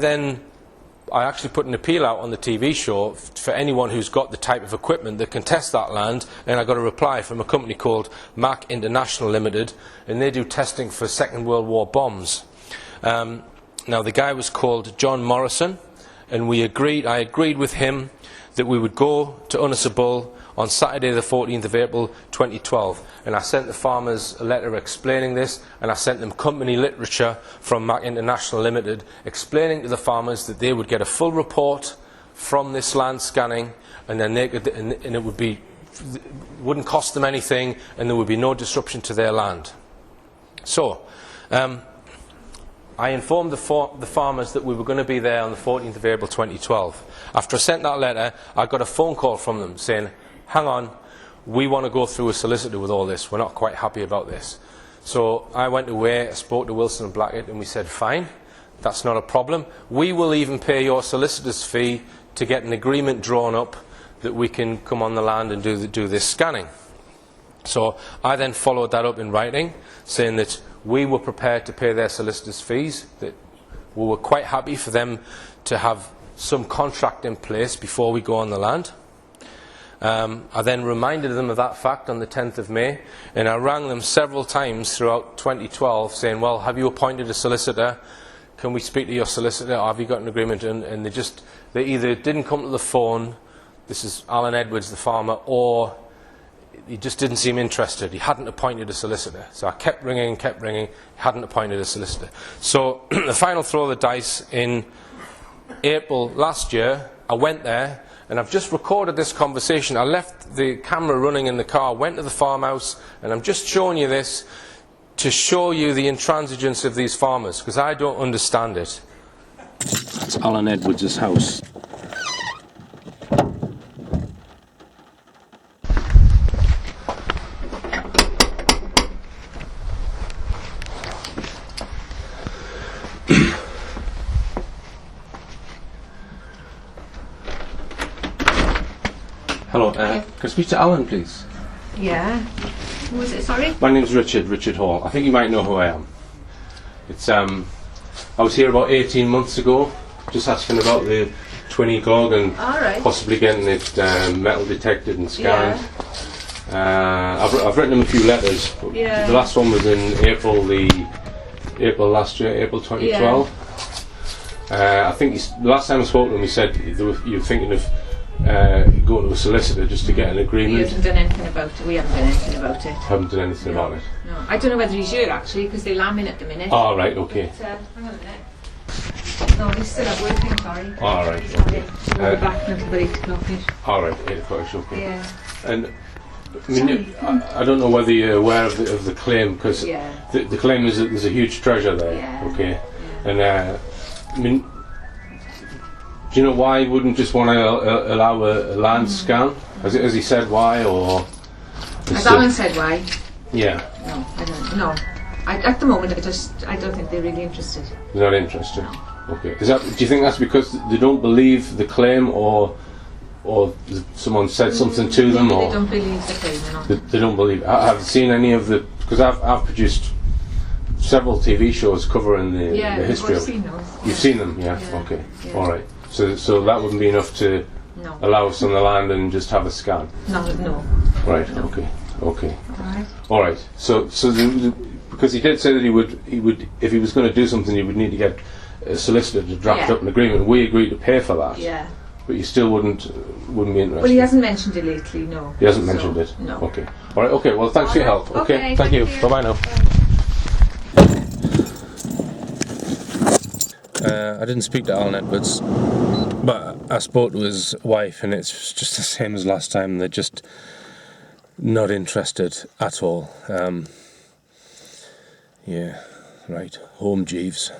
actually put an appeal out on the TV show for anyone who's got the type of equipment that can test that land, and I got a reply from a company called Mac International Limited, and they do testing for Second World War bombs. Now the guy was called John Morrison, and I agreed with him that we would go to Ynys y Bull on Saturday the 14th of April 2012, and I sent the farmers a letter explaining this, and I sent them company literature from Mac International Limited explaining to the farmers that they would get a full report from this land scanning, and then they could, and it wouldn't cost them anything, and there would be no disruption to their land. So I informed the farmers that we were going to be there on the 14th of April 2012. After I sent that letter, I got a phone call from them saying, hang on, we want to go through a solicitor with all this. We're not quite happy about this. So I went away, I spoke to Wilson and Blackett, and we said, fine, that's not a problem. We will even pay your solicitor's fee to get an agreement drawn up that we can come on the land and do this scanning. So I then followed that up in writing, saying that we were prepared to pay their solicitors' fees, that we were quite happy for them to have some contract in place before we go on the land. I then reminded them of that fact on the 10th of May, and I rang them several times throughout 2012 saying, well, have you appointed a solicitor? Can we speak to your solicitor? Or have you got an agreement? And they either didn't come to the phone, this is Alan Edwards, the farmer, or he just didn't seem interested. He hadn't appointed a solicitor. So I kept ringing, he hadn't appointed a solicitor. So the final throw of the dice in April last year, I went there, and I've just recorded this conversation. I left the camera running in the car, went to the farmhouse, and I'm just showing you this to show you the intransigence of these farmers, because I don't understand it. That's Alan Edwards' house. Hello, can I speak to Alan, please? Yeah. Who was it, sorry? My name's Richard Hall. I think you might know who I am. It's I was here about 18 months ago, just asking about the twin ECOG and possibly getting it metal detected and scanned. Yeah. I've written him a few letters. But the last one was in April last year, April 2012. I think the last time I spoke to him, he said you were thinking of going to a solicitor just to get an agreement. He hasn't done anything about it. We haven't done anything about it. Haven't done anything about it. No, I don't know whether he's here actually, because they're lambing at the minute. Oh, right, okay. But, hang on a minute. No, he's still at working, sorry. All right, okay. We'll be back until 8 o'clock. All right, 8 o'clock, okay. Yeah. And I mean, I don't know whether you're aware of the claim, because the claim is that there's a huge treasure there, okay? And I mean, do you know why he wouldn't just want to allow a land scan? Has he said why, or? Has Alan said why? Yeah. No, I don't. No, at the moment, I don't think they're really interested. They're not interested. Okay. Do you think that's because they don't believe the claim, or someone said something to them, or they don't believe the claim? No. They don't believe. Have you seen any of the? Because I've produced several TV shows covering the history of. Seen those. You've seen them, yeah. Okay. Yeah. All right. So that wouldn't be enough to allow us on the land and just have a scan. No. Right. No. Okay. All right. All right. So because he did say that he would if he was going to do something, he would need to get a solicitor to draft up an agreement. We agreed to pay for that. Yeah. But you still wouldn't be interested. Well, he hasn't mentioned it lately. No. He hasn't mentioned it. No. Okay. All right. Okay. Well, thanks for your help. Okay. Thank you. Bye bye now. I didn't speak to Alan Edwards, but I spoke to his wife, and it's just the same as last time. They're just not interested at all. Yeah, right. Home Jeeves.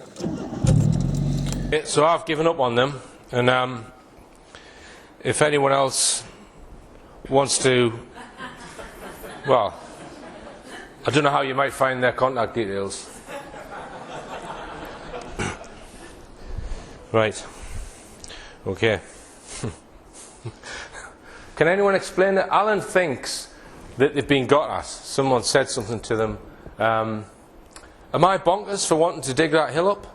So I've given up on them, and if anyone else wants to, well, I don't know how you might find their contact details. Right. Okay. Can anyone explain it? Alan thinks that they've been got at. Someone said something to them. Am I bonkers for wanting to dig that hill up?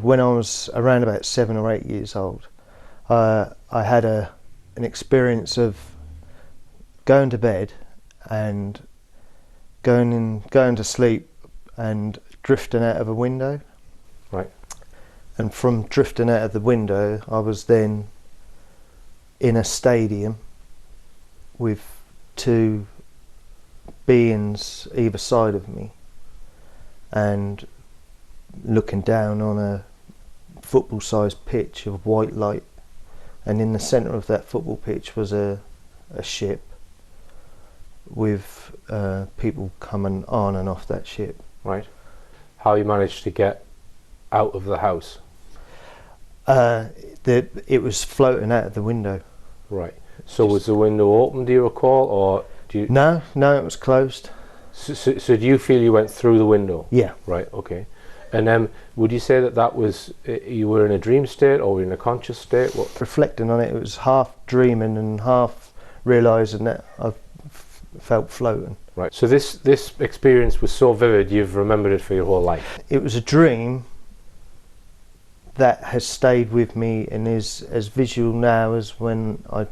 When I was around about 7 or 8 years old, I had an experience of going to bed and going to sleep and drifting out of a window. Right. And from drifting out of the window, I was then in a stadium with two beings either side of me, and looking down on a football-sized pitch of white light, and in the centre of that football pitch was a ship with people coming on and off that ship. Right. How you managed to get out of the house? It was floating out of the window. Right. So was the window open, do you recall, or do you? No, it was closed. So do you feel you went through the window? Yeah. Right. Okay. And then, would you say that was you were in a dream state or in a conscious state? What? Reflecting on it, it was half dreaming and half realising that I felt floating. Right. So this experience was so vivid, you've remembered it for your whole life. It was a dream that has stayed with me and is as visual now as when I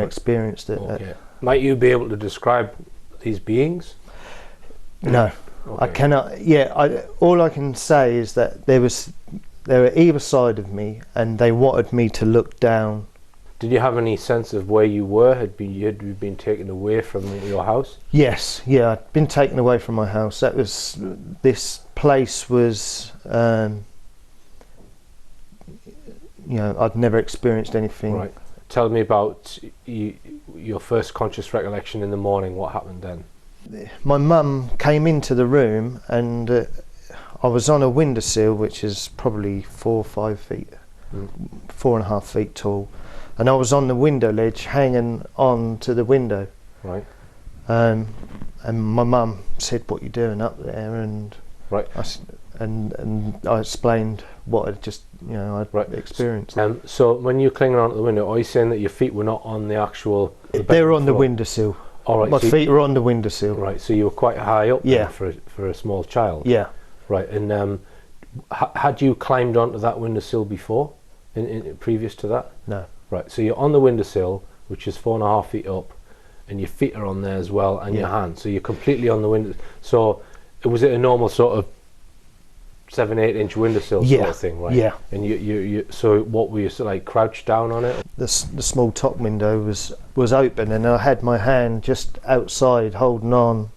experienced it. Okay. Might you be able to describe these beings? No. Okay. I cannot. Yeah, all I can say is that they were either side of me, and they wanted me to look down Did you have any sense of where you were? Had you been taken away from your house? Yes, yeah, I'd been taken away from my house. This place was, I'd never experienced anything. Right. Tell me about your first conscious recollection in the morning. What happened then? My mum came into the room and I was on a windowsill, which is probably 4 or 5 feet, 4.5 feet tall. And I was on the window ledge hanging on to the window. Right. And my mum said, "What are you doing up there?" And right. I explained what I'd just, I'd experienced. So when you're clinging onto the window, are you saying that your feet were not on the actual... They were on the windowsill. All right, my feet were on the windowsill. Right, so you were quite high up yeah. there for a small child. Yeah. Right, and had you climbed onto that windowsill before, in previous to that? No. Right, so you're on the windowsill, which is 4.5 feet up, and your feet are on there as well, and your hands. So you're completely on the window. So was it a normal sort of 7-8 inch windowsill sort of thing, right? Yeah. And you so what were you like crouched down on it? The small top window was open, and I had my hand just outside holding on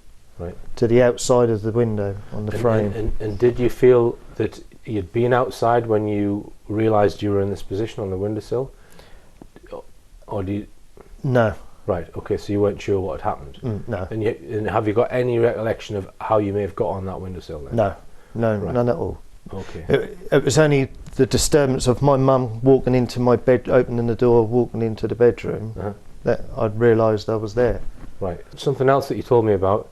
to the outside of the window on the frame. And did you feel that you'd been outside when you realised you were in this position on the windowsill? Or do you... No. Right, okay, so you weren't sure what had happened? No. And have you got any recollection of how you may have got on that windowsill then? No. No, none at all. Okay. It was only the disturbance of my mum walking into my bed, opening the door, walking into the bedroom, that I'd realised I was there. Right. Something else that you told me about,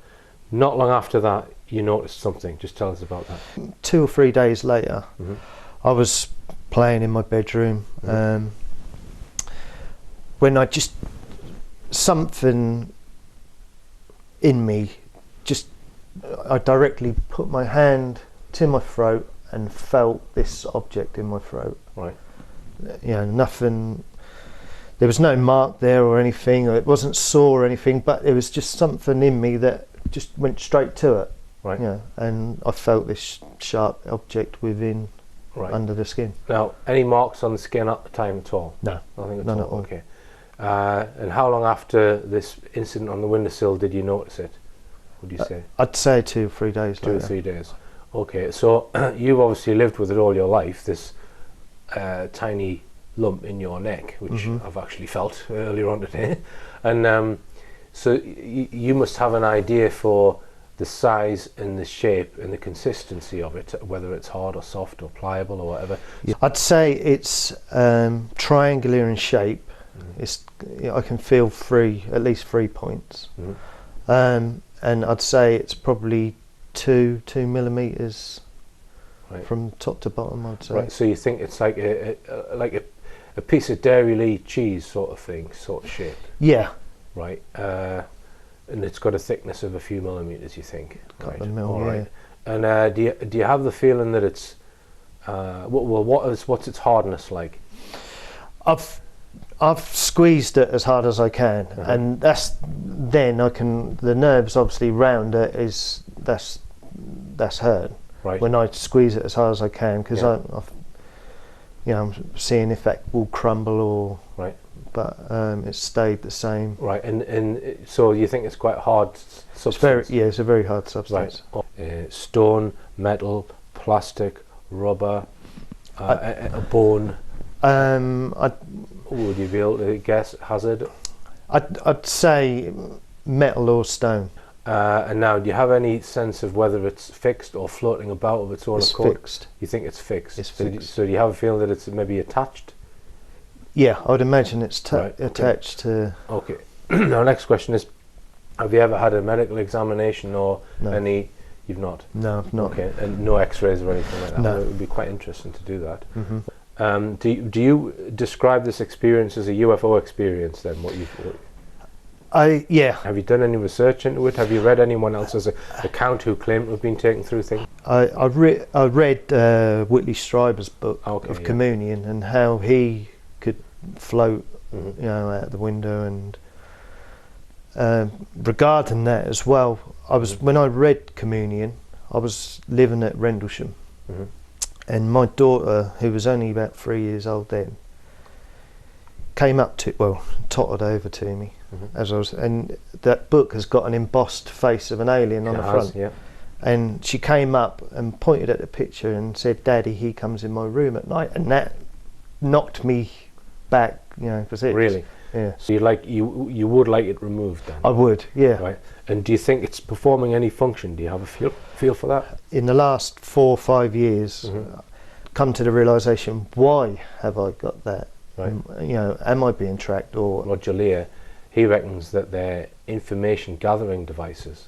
not long after that you noticed something. Just tell us about that. 2 or 3 days later, I was playing in my bedroom when I just... something in me just... I directly put my hand to my throat and felt this object in my throat. Right. Nothing... There was no mark there or anything, or it wasn't sore or anything, but it was just something in me that just went straight to it. Right. And I felt this sharp object within, under the skin. Now, any marks on the skin at the time at all? No. Nothing at None all? at all. Okay. And how long after this incident on the windowsill did you notice it? Would you say? I'd say 2 or 3 days 2 later. or 3 days. Okay, so you've obviously lived with it all your life, this tiny lump in your neck, which I've actually felt earlier on today. And so you must have an idea for the size and the shape and the consistency of it, whether it's hard or soft or pliable or whatever. I'd say it's triangular in shape. I can feel at least 3 points. And I'd say it's probably 2 millimeters from top to bottom, I'd say. Right, so you think it's like a piece of Dairy Lee cheese sort of thing, sort of shape? Yeah. Right, and it's got a thickness of a few millimeters, you think? Couple of mil, all yeah. right. And do you have the feeling that it's what's its hardness like? I've squeezed it as hard as I can, and the nerves obviously round it that's hurt. Right. When I squeeze it as hard as I can, because I'm seeing if that will crumble or. Right. But it's stayed the same. Right, and so you think it's quite hard substance? It's a very hard substance. Right. Stone, metal, plastic, rubber, a bone. Would you be able to guess hazard? I'd say metal or stone. And now, do you have any sense of whether it's fixed or floating about of its own accord? It's fixed. You think it's fixed? It's fixed. So do you have a feeling that it's maybe attached? Yeah, I would imagine it's attached to... Okay. Now, next question is, have you ever had a medical examination or any... You've not? No, I've not. Okay, and no x-rays or anything like that? No. It would be quite interesting to do that. Do you describe this experience as a UFO experience then? Yeah. Have you done any research into it? Have you read anyone else's account who claim to have been taken through things? I read Whitley Strieber's book of Communion and how he could float, out the window, and regarding that as well, when I read Communion, I was living at Rendlesham, and my daughter, who was only about 3 years old then, came up to, well, tottered over to me as I was, and that book has got an embossed face of an alien on the front. Yeah. And she came up and pointed at the picture and said, "Daddy, he comes in my room at night," and that knocked me back, you know, for 6. Really? Yeah. So you would like it removed then? I would, yeah. Right. And do you think it's performing any function? Do you have a feel for that? In the last 4 or 5 years, come to the realisation, why have I got that? Right. You know, am I being tracked? Or Roger Lear, he reckons that they're information gathering devices.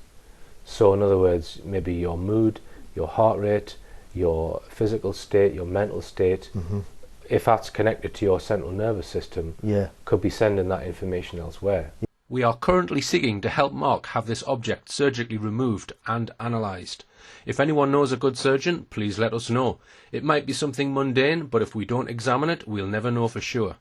So in other words, maybe your mood, your heart rate, your physical state, your mental state, if that's connected to your central nervous system, could be sending that information elsewhere. We are currently seeking to help Mark have this object surgically removed and analysed. If anyone knows a good surgeon, please let us know. It might be something mundane, but if we don't examine it, we'll never know for sure.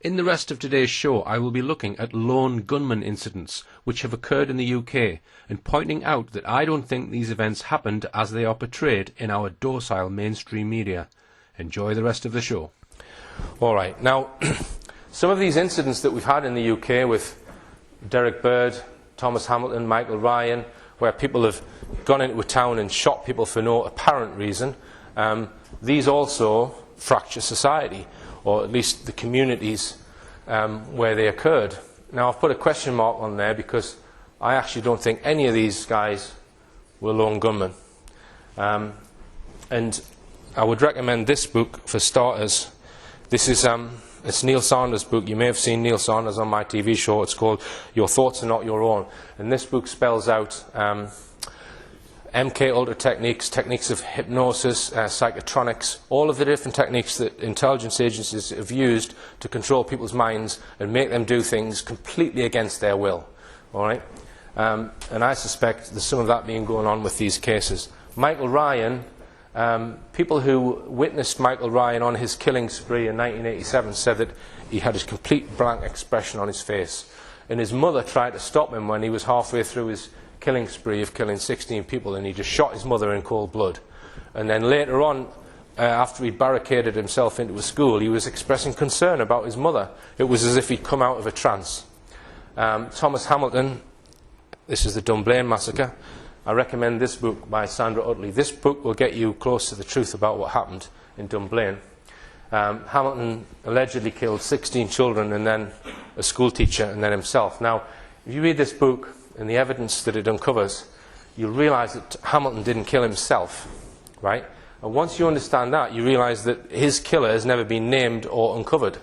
In the rest of today's show, I will be looking at lone gunman incidents which have occurred in the UK and pointing out that I don't think these events happened as they are portrayed in our docile mainstream media. Enjoy the rest of the show. All right, now, some of these incidents that we've had in the UK with Derek Bird, Thomas Hamilton, Michael Ryan, where people have gone into a town and shot people for no apparent reason, these also fracture society, or at least the communities where they occurred. Now, I've put a question mark on there because I actually don't think any of these guys were lone gunmen. And I would recommend this book for starters. This is it's Neil Sanders' book. You may have seen Neil Sanders on my TV show. It's called Your Thoughts Are Not Your Own. And this book spells out MK Ultra techniques, techniques of hypnosis, psychotronics, all of the different techniques that intelligence agencies have used to control people's minds and make them do things completely against their will. All right? And I suspect there's some of that being going on with these cases. Michael Ryan, people who witnessed Michael Ryan on his killing spree in 1987 said that he had a complete blank expression on his face. And his mother tried to stop him when he was halfway through his killing spree of killing 16 people, and he just shot his mother in cold blood. And then later on, after he'd barricaded himself into a school, he was expressing concern about his mother. It was as if he'd come out of a trance. Thomas Hamilton, this is the Dunblane Massacre. I recommend this book by Sandra Utley. This book will get you close to the truth about what happened in Dunblane. Hamilton allegedly killed 16 children and then a school teacher and then himself. Now, if you read this book and the evidence that it uncovers, you'll realise that Hamilton didn't kill himself, right? And once you understand that, you realise that his killer has never been named or uncovered,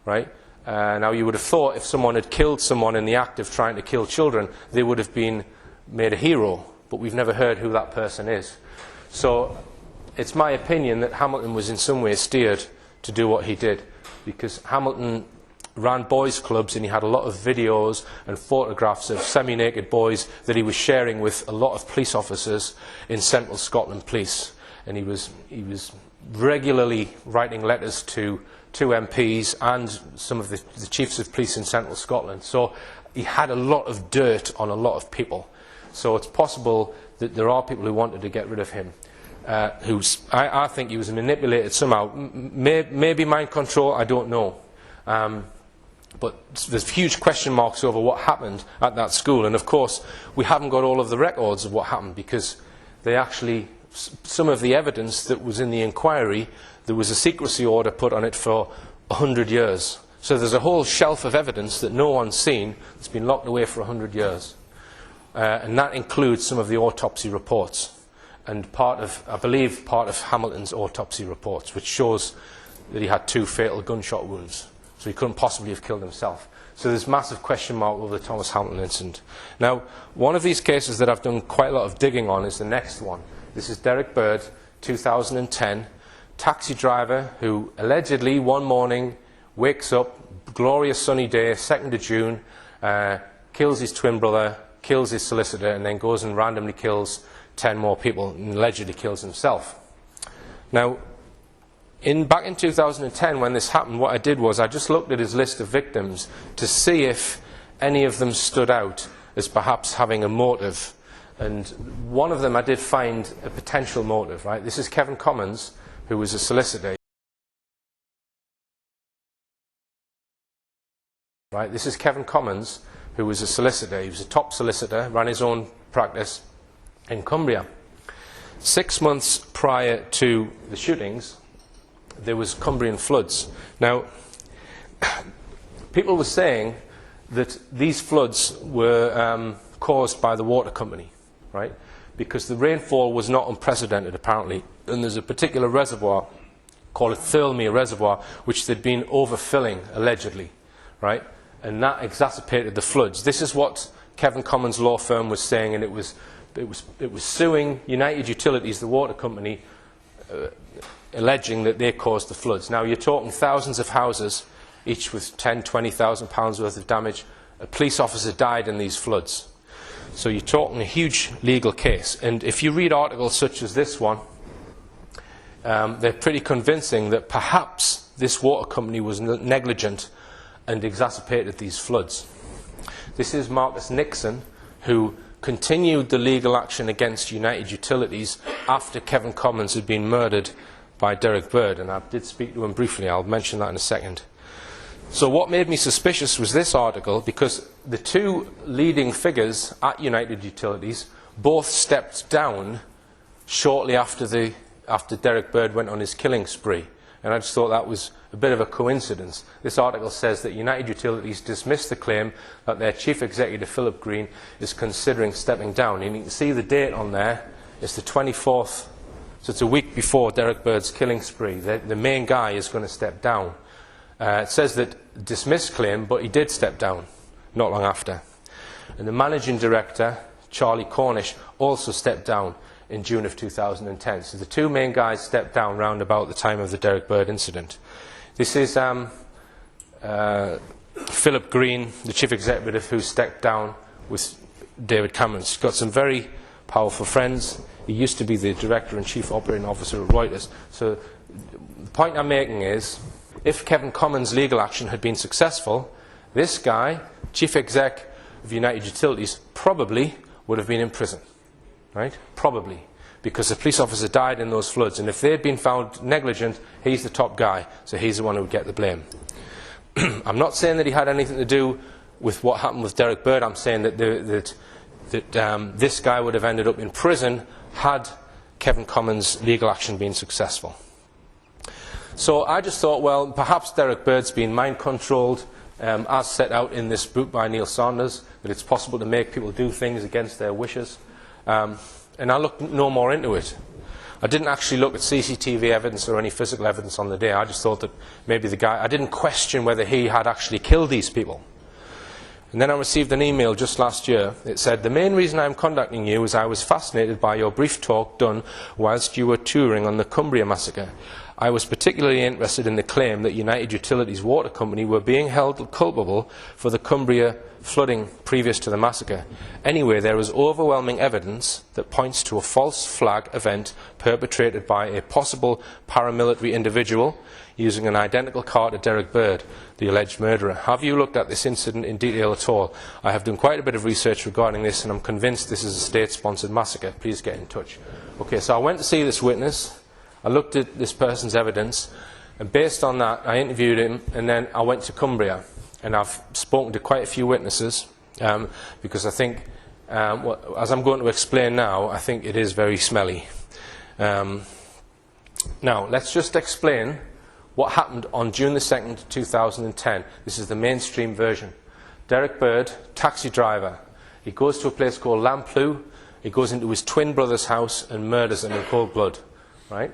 right? Now, you would have thought if someone had killed someone in the act of trying to kill children, they would have been made a hero, but we've never heard who that person is. So it's my opinion that Hamilton was in some way steered to do what he did, because Hamilton ran boys' clubs and he had a lot of videos and photographs of semi-naked boys that he was sharing with a lot of police officers in Central Scotland Police. And he was regularly writing letters to MPs and some of the chiefs of police in Central Scotland. So he had a lot of dirt on a lot of people. So it's possible that there are people who wanted to get rid of him. I think he was manipulated somehow. Maybe mind control, I don't know. But there's huge question marks over what happened at that school. And of course, we haven't got all of the records of what happened, because they actually, some of the evidence that was in the inquiry, there was a secrecy order put on it for 100 years. So there's a whole shelf of evidence that no one's seen that's been locked away for 100 years. And that includes some of the autopsy reports. And I believe part of Hamilton's autopsy reports, which shows that he had 2 fatal gunshot wounds. So he couldn't possibly have killed himself. So there's massive question mark over the Thomas Hamilton incident. Now, one of these cases that I've done quite a lot of digging on is the next one. This is Derek Bird, 2010. Taxi driver who allegedly one morning wakes up, glorious sunny day, 2nd of June, kills his twin brother, kills his solicitor, and then goes and randomly kills 10 more people and allegedly kills himself. Now, back in 2010 when this happened, what I did was I just looked at his list of victims to see if any of them stood out as perhaps having a motive. And one of them I did find a potential motive, right? This is Kevin Commons, who was a solicitor. Right? This is Kevin Commons, who was a solicitor. He was a top solicitor, ran his own practice in Cumbria. 6 months prior to the shootings, there was Cumbrian floods. Now, people were saying that these floods were caused by the water company, right? Because the rainfall was not unprecedented, apparently. And there's a particular reservoir called a Thirlmere Reservoir, which they'd been overfilling, allegedly, right? And that exacerbated the floods. This is what Kevin Commons' law firm was saying, and it was suing United Utilities, the water company, alleging that they caused the floods. Now, you're talking thousands of houses, each with £10,000, £20,000 worth of damage. A police officer died in these floods. So you're talking a huge legal case. And if you read articles such as this one, they're pretty convincing that perhaps this water company was negligent and exacerbated these floods. This is Marcus Nixon, who continued the legal action against United Utilities after Kevin Commons had been murdered by Derek Bird. And I did speak to him briefly. I'll mention that in a second. So what made me suspicious was this article, because the two leading figures at United Utilities both stepped down shortly after Derek Bird went on his killing spree. And I just thought that was a bit of a coincidence. This article says that United Utilities dismissed the claim that their chief executive, Philip Green, is considering stepping down. And you can see the date on there. It's the 24th, so it's a week before Derek Bird's killing spree. The main guy is going to step down. It says that dismissed claim, but he did step down not long after. And the managing director, Charlie Cornish, also stepped down in June of 2010. So the two main guys stepped down round about the time of the Derek Bird incident. This is Philip Green, the chief executive, who stepped down with David Cameron. He's got some very powerful friends. He used to be the director and chief operating officer of Reuters. So the point I'm making is, if Kevin Commons' legal action had been successful, this guy, chief exec of United Utilities, probably would have been in prison. Right? Probably. Because the police officer died in those floods. And if they had been found negligent, he's the top guy. So he's the one who would get the blame. I'm not saying that he had anything to do with what happened with Derek Bird. I'm saying that, this guy would have ended up in prison had Kevin Commons' legal action been successful. So I just thought, well, perhaps Derek Bird's been mind-controlled, as set out in this book by Neil Saunders, that it's possible to make people do things against their wishes. And I looked no more into it. I didn't actually look at CCTV evidence or any physical evidence on the day. I just thought that maybe the guy... I didn't question whether he had actually killed these people. And then I received an email just last year. It said, "The main reason I'm contacting you is I was fascinated by your brief talk done whilst you were touring on the Cumbria massacre. I was particularly interested in the claim that United Utilities Water Company were being held culpable for the Cumbria flooding previous to the massacre. Anyway, there is overwhelming evidence that points to a false flag event perpetrated by a possible paramilitary individual using an identical car to Derek Bird, the alleged murderer. Have you looked at this incident in detail at all? I have done quite a bit of research regarding this and I'm convinced this is a state-sponsored massacre. Please get in touch." Okay, so I went to see this witness. I looked at this person's evidence, and based on that, I interviewed him, and then I went to Cumbria. And I've spoken to quite a few witnesses, because I think, as I'm going to explain now, I think it is very smelly. Now, let's just explain what happened on June the 2nd, 2010. This is the mainstream version. Derek Bird, taxi driver. He goes to a place called Lamplugh. He goes into his twin brother's house and murders him in cold blood. Right?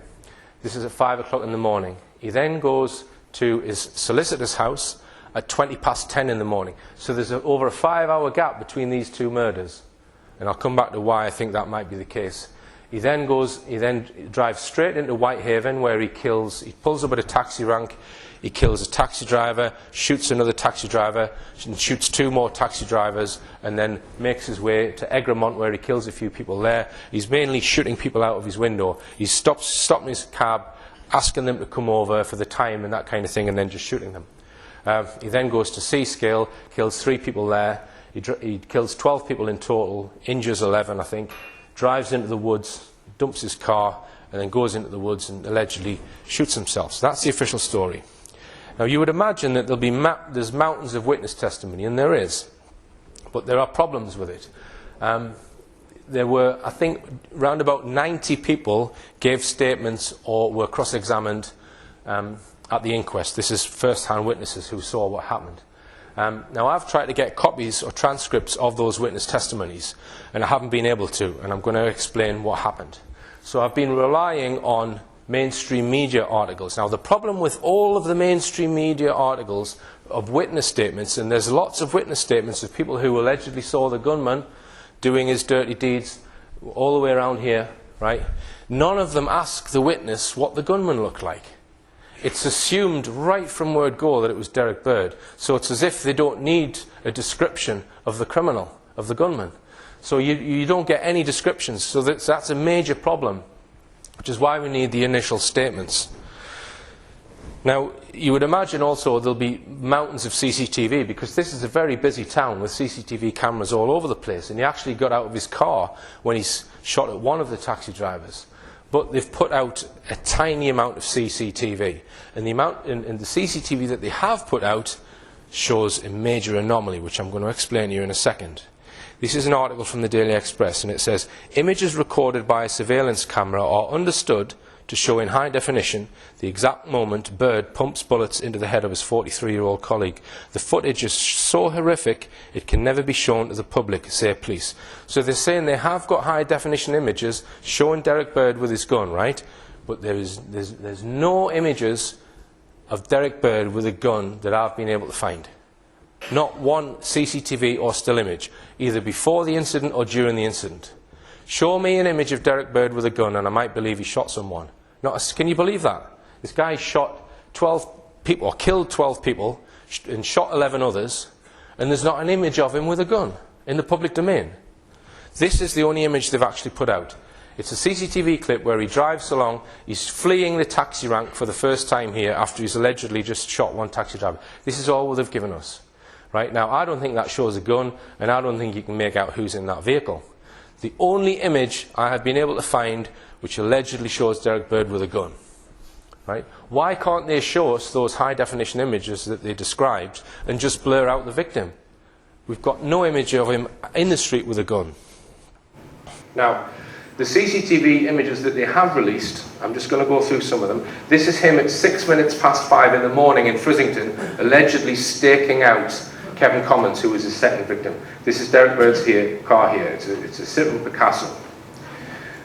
This is at 5 o'clock in the morning. He then goes to his solicitor's house at 10:20 in the morning. So there's over a 5-hour gap between these two murders. And I'll come back to why I think that might be the case. He then drives straight into Whitehaven, where he pulls up at a taxi rank, he kills a taxi driver, shoots another taxi driver, and shoots 2 more taxi drivers, and then makes his way to Egremont, where he kills a few people there. He's mainly shooting people out of his window. He's stopping his cab, asking them to come over for the time and that kind of thing, and then just shooting them. He then goes to Seascale, kills 3 people there. He kills 12 people in total, injures 11, I think, drives into the woods, dumps his car, and then goes into the woods and allegedly shoots himself. So that's the official story. Now you would imagine that there's mountains of witness testimony, and there is, but there are problems with it. There were, I think, around about 90 people gave statements or were cross-examined at the inquest. This is first-hand witnesses who saw what happened. Now I've tried to get copies or transcripts of those witness testimonies, and I haven't been able to, and I'm going to explain what happened. So I've been relying on mainstream media articles. Now the problem with all of the mainstream media articles of witness statements, and there's lots of witness statements of people who allegedly saw the gunman doing his dirty deeds all the way around here, right? None of them ask the witness what the gunman looked like. It's assumed right from word go that it was Derek Bird. So it's as if they don't need a description of the criminal, of the gunman. So you don't get any descriptions. So that's a major problem, which is why we need the initial statements. Now, you would imagine also there'll be mountains of CCTV, because this is a very busy town with CCTV cameras all over the place, and he actually got out of his car when he shot at one of the taxi drivers. But they've put out a tiny amount of CCTV, and the CCTV that they have put out shows a major anomaly, which I'm going to explain to you in a second. This is an article from the Daily Express, and it says, images recorded by a surveillance camera are understood to show in high definition the exact moment Bird pumps bullets into the head of his 43-year-old colleague. The footage is so horrific it can never be shown to the public, say police. So they're saying they have got high definition images showing Derek Bird with his gun, right? But there's no images of Derek Bird with a gun that I've been able to find. Not one CCTV or still image, either before the incident or during the incident. Show me an image of Derek Bird with a gun and I might believe he shot someone. Can you believe that? This guy shot 12 people, or killed 12 people, and shot 11 others, and there's not an image of him with a gun in the public domain. This is the only image they've actually put out. It's a CCTV clip where he drives along, he's fleeing the taxi rank for the first time here after he's allegedly just shot one taxi driver. This is all they've given us. Right? Now, I don't think that shows a gun, and I don't think you can make out who's in that vehicle. The only image I have been able to find which allegedly shows Derek Bird with a gun. Right? Why can't they show us those high-definition images that they described and just blur out the victim? We've got no image of him in the street with a gun. Now, the CCTV images that they have released, I'm just going to go through some of them. This is him at 5 in the morning in Frizzington, allegedly staking out Kevin Commons, who was his second victim. This is Derek Bird's car here. It's a Citroen Picasso.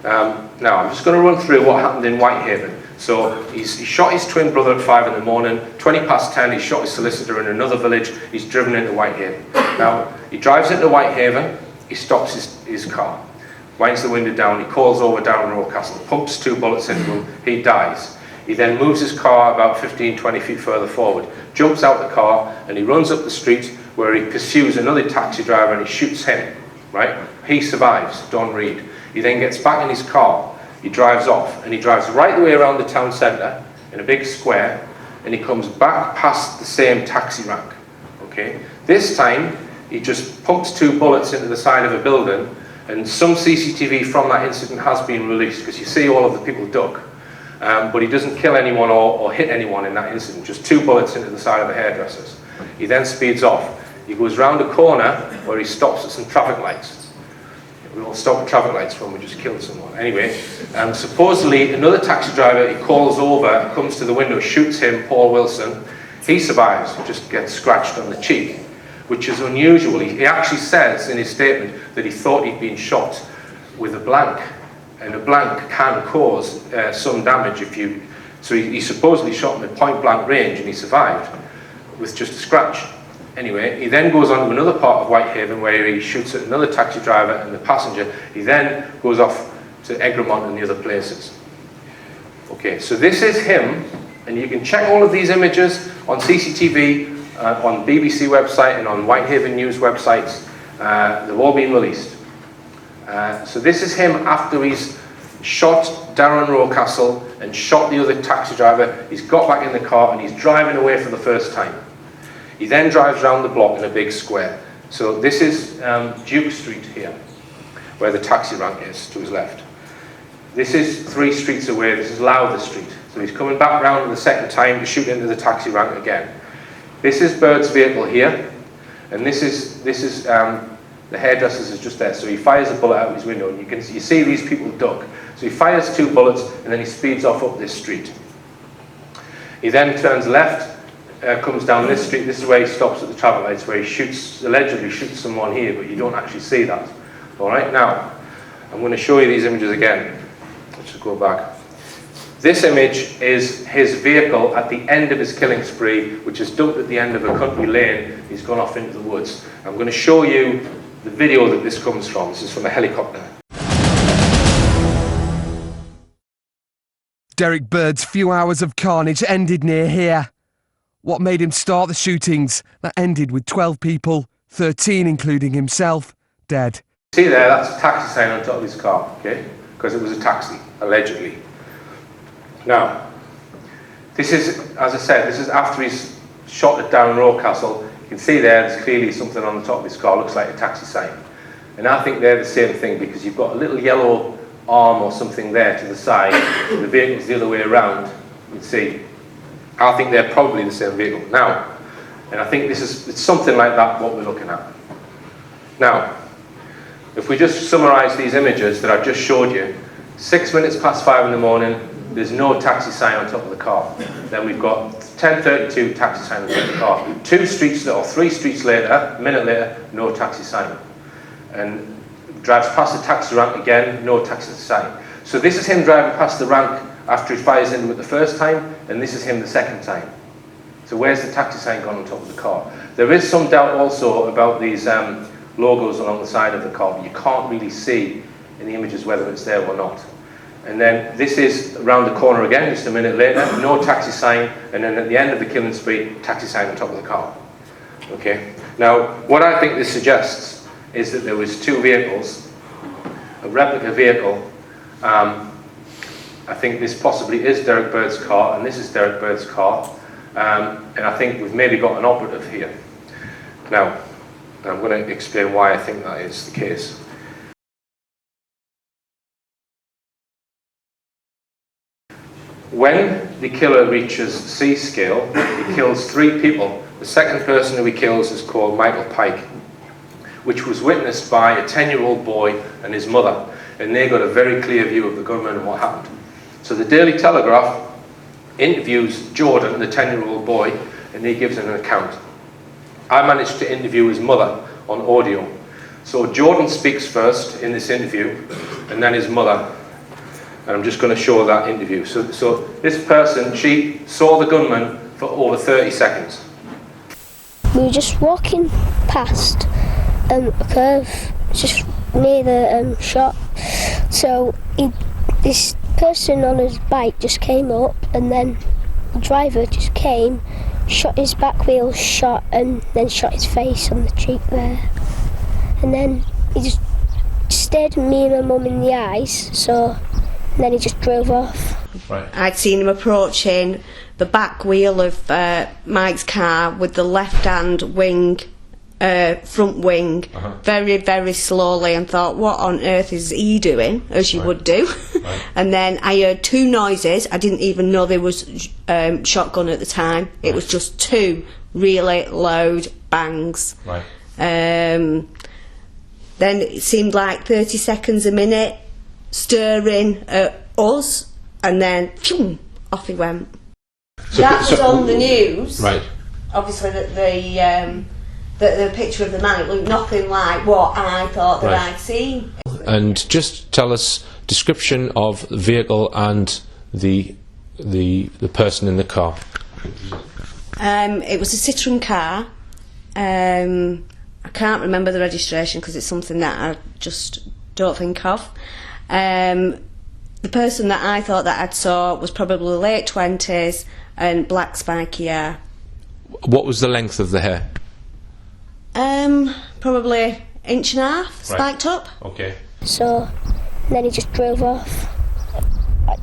Now, I'm just going to run through what happened in Whitehaven. So he shot his twin brother at 5 in the morning. 10:20, he shot his solicitor in another village. He's driven into Whitehaven. Now, he drives into Whitehaven. He stops his car, winds the window down. He calls over Darren Castle, pumps 2 bullets into him. He dies. He then moves his car about 15-20 feet further forward, jumps out the car, and he runs up the street where he pursues another taxi driver and he shoots him. Right? He survives, Don Reed. He then gets back in his car, he drives off, and he drives right the way around the town centre in a big square, and he comes back past the same taxi rank. Okay? This time, he just pumps 2 bullets into the side of a building, and some CCTV from that incident has been released, because you see all of the people duck. But he doesn't kill anyone or hit anyone in that incident, just 2 bullets into the side of the hairdressers. He then speeds off. He goes round a corner where he stops at some traffic lights. We all stop at traffic lights when we just killed someone. Anyway, supposedly another taxi driver, he calls over, comes to the window, shoots him, Paul Wilson. He survives, just gets scratched on the cheek, which is unusual. He actually says in his statement that he thought he'd been shot with a blank, and a blank can cause some damage if you... So he supposedly shot him at point blank range and he survived with just a scratch. Anyway, he then goes on to another part of Whitehaven where he shoots at another taxi driver and the passenger. He then goes off to Egremont and the other places. Okay, so this is him, and you can check all of these images on CCTV, on BBC website and on Whitehaven News websites. They've all been released. So this is him after he's shot Darren Rowcastle and shot the other taxi driver. He's got back in the car and he's driving away for the first time. He then drives round the block in a big square. So this is Duke Street here, where the taxi rank is to his left. This is 3 streets away. This is Lowther Street. So he's coming back round the second time to shoot into the taxi rank again. This is Bird's vehicle here, and this is the hairdresser's is just there. So he fires a bullet out his window, and you see these people duck. So he fires 2 bullets, and then he speeds off up this street. He then turns left, comes down this street. This is where he stops at the traffic lights, where he allegedly shoots someone here, but you don't actually see that. All right, now I'm going to show you these images again. Let's just go back. This image is his vehicle at the end of his killing spree, which is dumped at the end of a country lane. He's gone off into the woods. I'm going to show you the video that this comes from. This is from a helicopter. Derek Bird's few hours of carnage ended near here. What made him start the shootings that ended with 12 people, 13 including himself, dead? See there, that's a taxi sign on top of his car, okay? Because it was a taxi, allegedly. Now, this is, as I said, this is after he's shot at Down Castle. You can see there's clearly something on the top of his car, looks like a taxi sign. And I think they're the same thing, because you've got a little yellow arm or something there to the side, the vehicle's the other way around, you can see. I think they're probably the same vehicle. Now, and I think it's something like that what we're looking at. Now, if we just summarise these images that I've just showed you, 6 minutes past 5 in the morning, there's no taxi sign on top of the car. Then we've got 10:32 taxi sign on top of the car. 2 streets or 3 streets later, a minute later, no taxi sign. And drives past the taxi rank again, no taxi sign. So this is him driving past the rank after he fires into it the first time, and this is him the second time. So where's the taxi sign gone on top of the car? There is some doubt also about these logos along the side of the car, but you can't really see in the images whether it's there or not. And then this is around the corner again, just a minute later, no taxi sign, and then at the end of the killing spree, taxi sign on top of the car. Okay. Now, what I think this suggests is that there was 2 vehicles, a replica vehicle. I think this possibly is Derek Bird's car, and this is Derek Bird's car. And I think we've maybe got an operative here. Now, I'm going to explain why I think that is the case. When the killer reaches C scale, he kills 3 people. The second person who he kills is called Michael Pike, which was witnessed by a 10-year-old boy and his mother, and they got a very clear view of the gunman and what happened. So the Daily Telegraph interviews Jordan, the 10-year-old boy, and he gives an account. I managed to interview his mother on audio. So Jordan speaks first in this interview, and then his mother. And I'm just going to show that interview. So this person, she saw the gunman for over 30 seconds. We were just walking past a curve, just near the shop. So this person on his bike just came up, and then the driver just came, shot his back wheel shot, and then shot his face on the cheek there. And then he just stared me and my mum in the eyes, so and then he just drove off. Right. I'd seen him approaching the back wheel of Mike's car with the left-hand wing, front wing, very, very slowly, and thought, what on earth is he doing, as you would do. And then I heard 2 noises. I didn't even know there was shotgun at the time. It was just 2 really loud bangs. Right. Then it seemed like 30 seconds a minute, stirring at us, and then off he went. So, that was on the news. Right. Obviously, the picture of the man, it looked nothing like what I thought that I'd seen. And just tell us description of the vehicle and the person in the car. It was a Citroen car. I can't remember the registration because it's something that I just don't think of. The person that I thought that I'd saw was probably late 20s and black spiky hair. What was the length of the hair? Probably 1.5 inches, spiked up. Okay. So then he just drove off.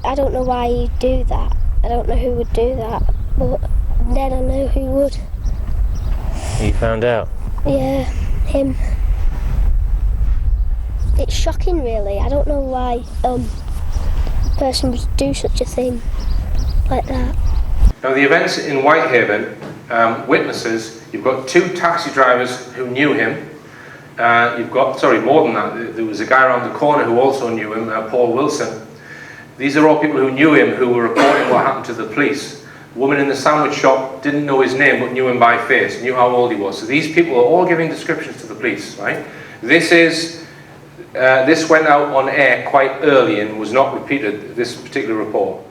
I don't know why he'd do that. I don't know who would do that, but then I know who would. You found out? Yeah, him. It's shocking, really. I don't know why a person would do such a thing. like that. Now the events in Whitehaven, witnesses, you've got 2 taxi drivers who knew him. You've got, sorry, more than that, there was a guy around the corner who also knew him, Paul Wilson. These are all people who knew him, who were reporting what happened to the police. The woman in the sandwich shop didn't know his name but knew him by face, knew how old he was. So these people are all giving descriptions to the police, right? This went out on air quite early and was not repeated, this particular report.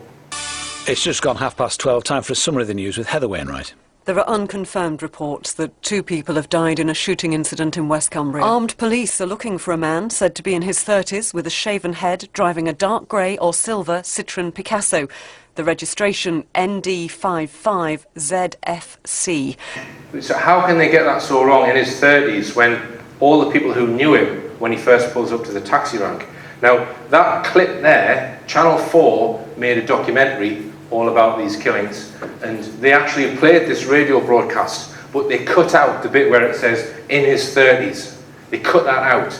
It's just gone 12:30, time for a summary of the news with Heather Wainwright. There are unconfirmed reports that 2 people have died in a shooting incident in West Cumbria. Armed police are looking for a man said to be in his 30s with a shaven head, driving a dark grey or silver Citroën Picasso. The registration ND55ZFC. So how can they get that so wrong in his 30s when all the people who knew him when he first pulls up to the taxi rank? Now that clip there, Channel 4 made a documentary all about these killings, and they actually played this radio broadcast, but they cut out the bit where it says in his 30s. They cut that out.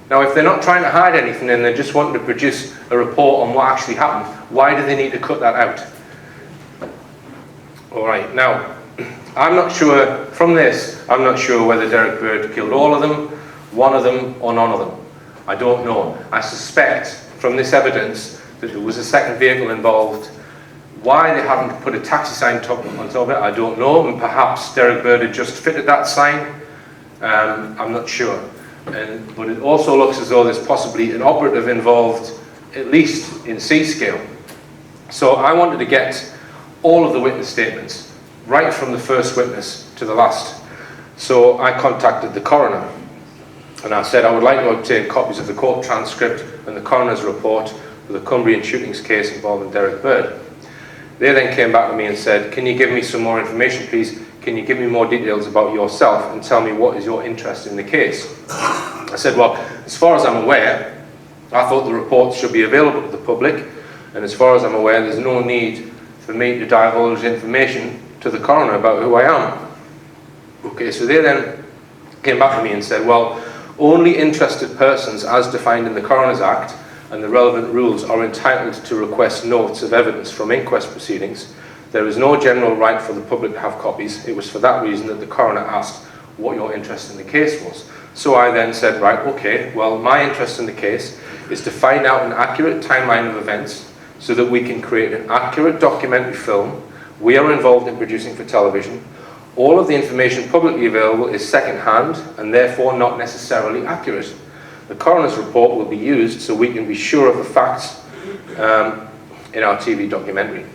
Now if they're not trying to hide anything and they're just wanting to produce a report on what actually happened, why do they need to cut that out? Alright, now I'm not sure, from this, I'm not sure whether Derek Bird killed all of them, one of them, or none of them. I don't know. I suspect from this evidence that there was a second vehicle involved. Why they haven't put a taxi sign on top of it, I don't know, and perhaps Derek Bird had just fitted that sign. I'm not sure. But it also looks as though there's possibly an operative involved, at least in C-scale. So I wanted to get all of the witness statements, right from the first witness to the last. So I contacted the coroner, and I said I would like to obtain copies of the court transcript and the coroner's report for the Cumbrian shootings case involving Derek Bird. They then came back to me and said, can you give me some more information, please? Can you give me more details about yourself and tell me what is your interest in the case? I said, well, as far as I'm aware, I thought the reports should be available to the public, and as far as I'm aware, there's no need for me to divulge information to the coroner about who I am. Okay, so they then came back to me and said, well, only interested persons as defined in the Coroner's Act and the relevant rules are entitled to request notes of evidence from inquest proceedings. There is no general right for the public to have copies. It was for that reason that the coroner asked what your interest in the case was. So I then said, right, okay, well, my interest in the case is to find out an accurate timeline of events so that we can create an accurate documentary film we are involved in producing for television. All of the information publicly available is second-hand and therefore not necessarily accurate. The coroner's report will be used so we can be sure of the facts in our TV documentary.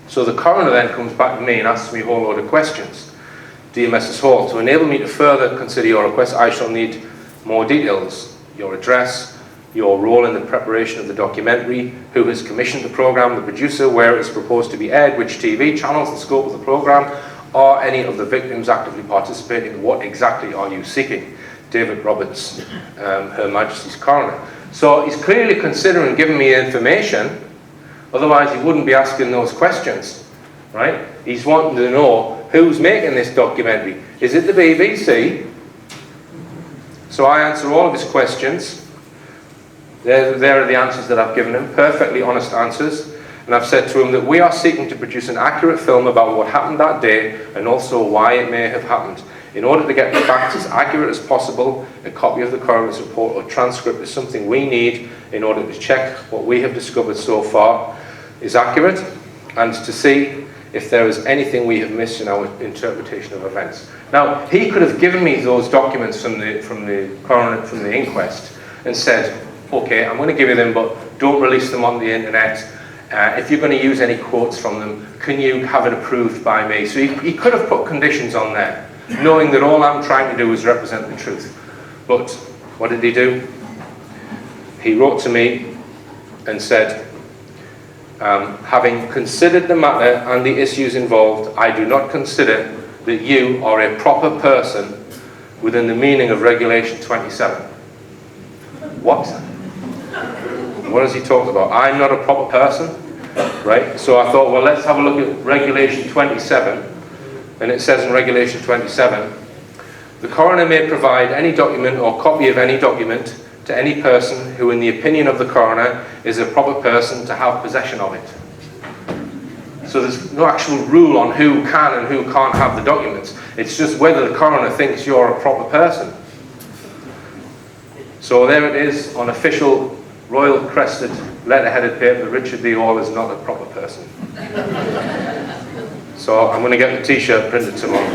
So the coroner then comes back to me and asks me a whole load of questions. Dear Mrs. Hall, to enable me to further consider your request, I shall need more details. Your address, your role in the preparation of the documentary, who has commissioned the programme, the producer, where it is proposed to be aired, which TV channels, the scope of the programme, are any of the victims actively participating, what exactly are you seeking? David Roberts, Her Majesty's Coroner. So he's clearly considering giving me information, otherwise he wouldn't be asking those questions, right? He's wanting to know who's making this documentary. Is it the BBC? So I answer all of his questions. There are the answers that I've given him, perfectly honest answers. And I've said to him that we are seeking to produce an accurate film about what happened that day and also why it may have happened. In order to get the facts as accurate as possible, a copy of the coroner's report or transcript is something we need in order to check what we have discovered so far is accurate and to see if there is anything we have missed in our interpretation of events. Now, he could have given me those documents from the coroner, from the inquest, and said, okay, I'm going to give you them, but don't release them on the internet. If you're going to use any quotes from them, can you have it approved by me? So he could have put conditions on there, knowing that all I'm trying to do is represent the truth. But what did he do? He wrote to me and said, having considered the matter and the issues involved, I do not consider that you are a proper person within the meaning of Regulation 27. What? What has he talked about? I'm not a proper person, right? So I thought, well, let's have a look at Regulation 27. And it says in Regulation 27, the coroner may provide any document or copy of any document to any person who, in the opinion of the coroner, is a proper person to have possession of it. So there's no actual rule on who can and who can't have the documents. It's just whether the coroner thinks you're a proper person. So there it is on official royal crested letter-headed paper, Richard D. Hall is not a proper person. So I'm going to get the t-shirt printed tomorrow.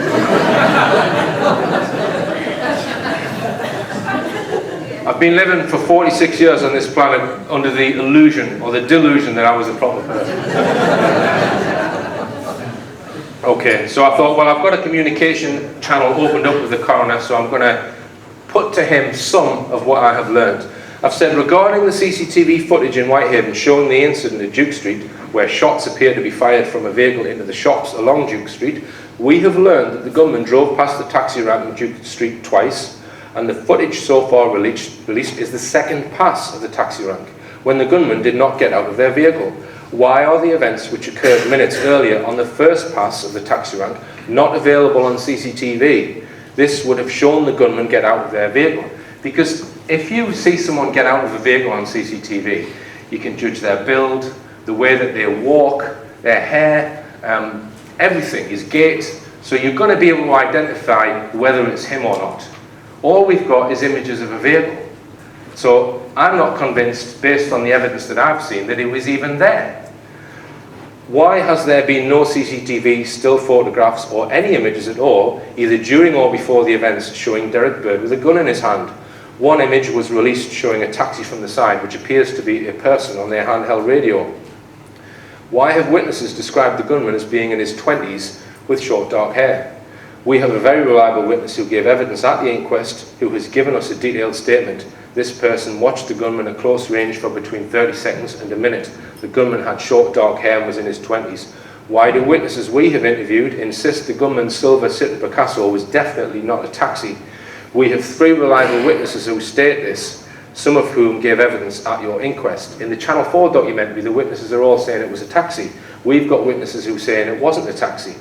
I've been living for 46 years on this planet under the illusion or the delusion that I was a proper person. Okay, so I thought, well, I've got a communication channel opened up with the coroner, so I'm going to put to him some of what I have learned. I've said regarding the CCTV footage in Whitehaven showing the incident at Duke Street, where shots appear to be fired from a vehicle into the shops along Duke Street, we have learned that the gunman drove past the taxi rank on Duke Street twice, and the footage so far released is the second pass of the taxi rank, when the gunman did not get out of their vehicle. Why are the events which occurred minutes earlier on the first pass of the taxi rank not available on CCTV? This would have shown the gunman get out of their vehicle. Because if you see someone get out of a vehicle on CCTV, you can judge their build, the way that they walk, their hair, everything, his gait. So you're going to be able to identify whether it's him or not. All we've got is images of a vehicle. So I'm not convinced, based on the evidence that I've seen, that it was even there. Why has there been no CCTV, still photographs, or any images at all, either during or before the events, showing Derek Bird with a gun in his hand? One image was released showing a taxi from the side, which appears to be a person on their handheld radio. Why have witnesses described the gunman as being in his 20s with short dark hair? We have a very reliable witness who gave evidence at the inquest, who has given us a detailed statement. This person watched the gunman at close range for between 30 seconds and a minute. The gunman had short dark hair and was in his 20s. Why do witnesses we have interviewed insist the gunman's silver Citroen Picasso was definitely not a taxi? We have 3 reliable witnesses who state this, some of whom gave evidence at your inquest. In the Channel 4 documentary, the witnesses are all saying it was a taxi. We've got witnesses who are saying it wasn't a taxi.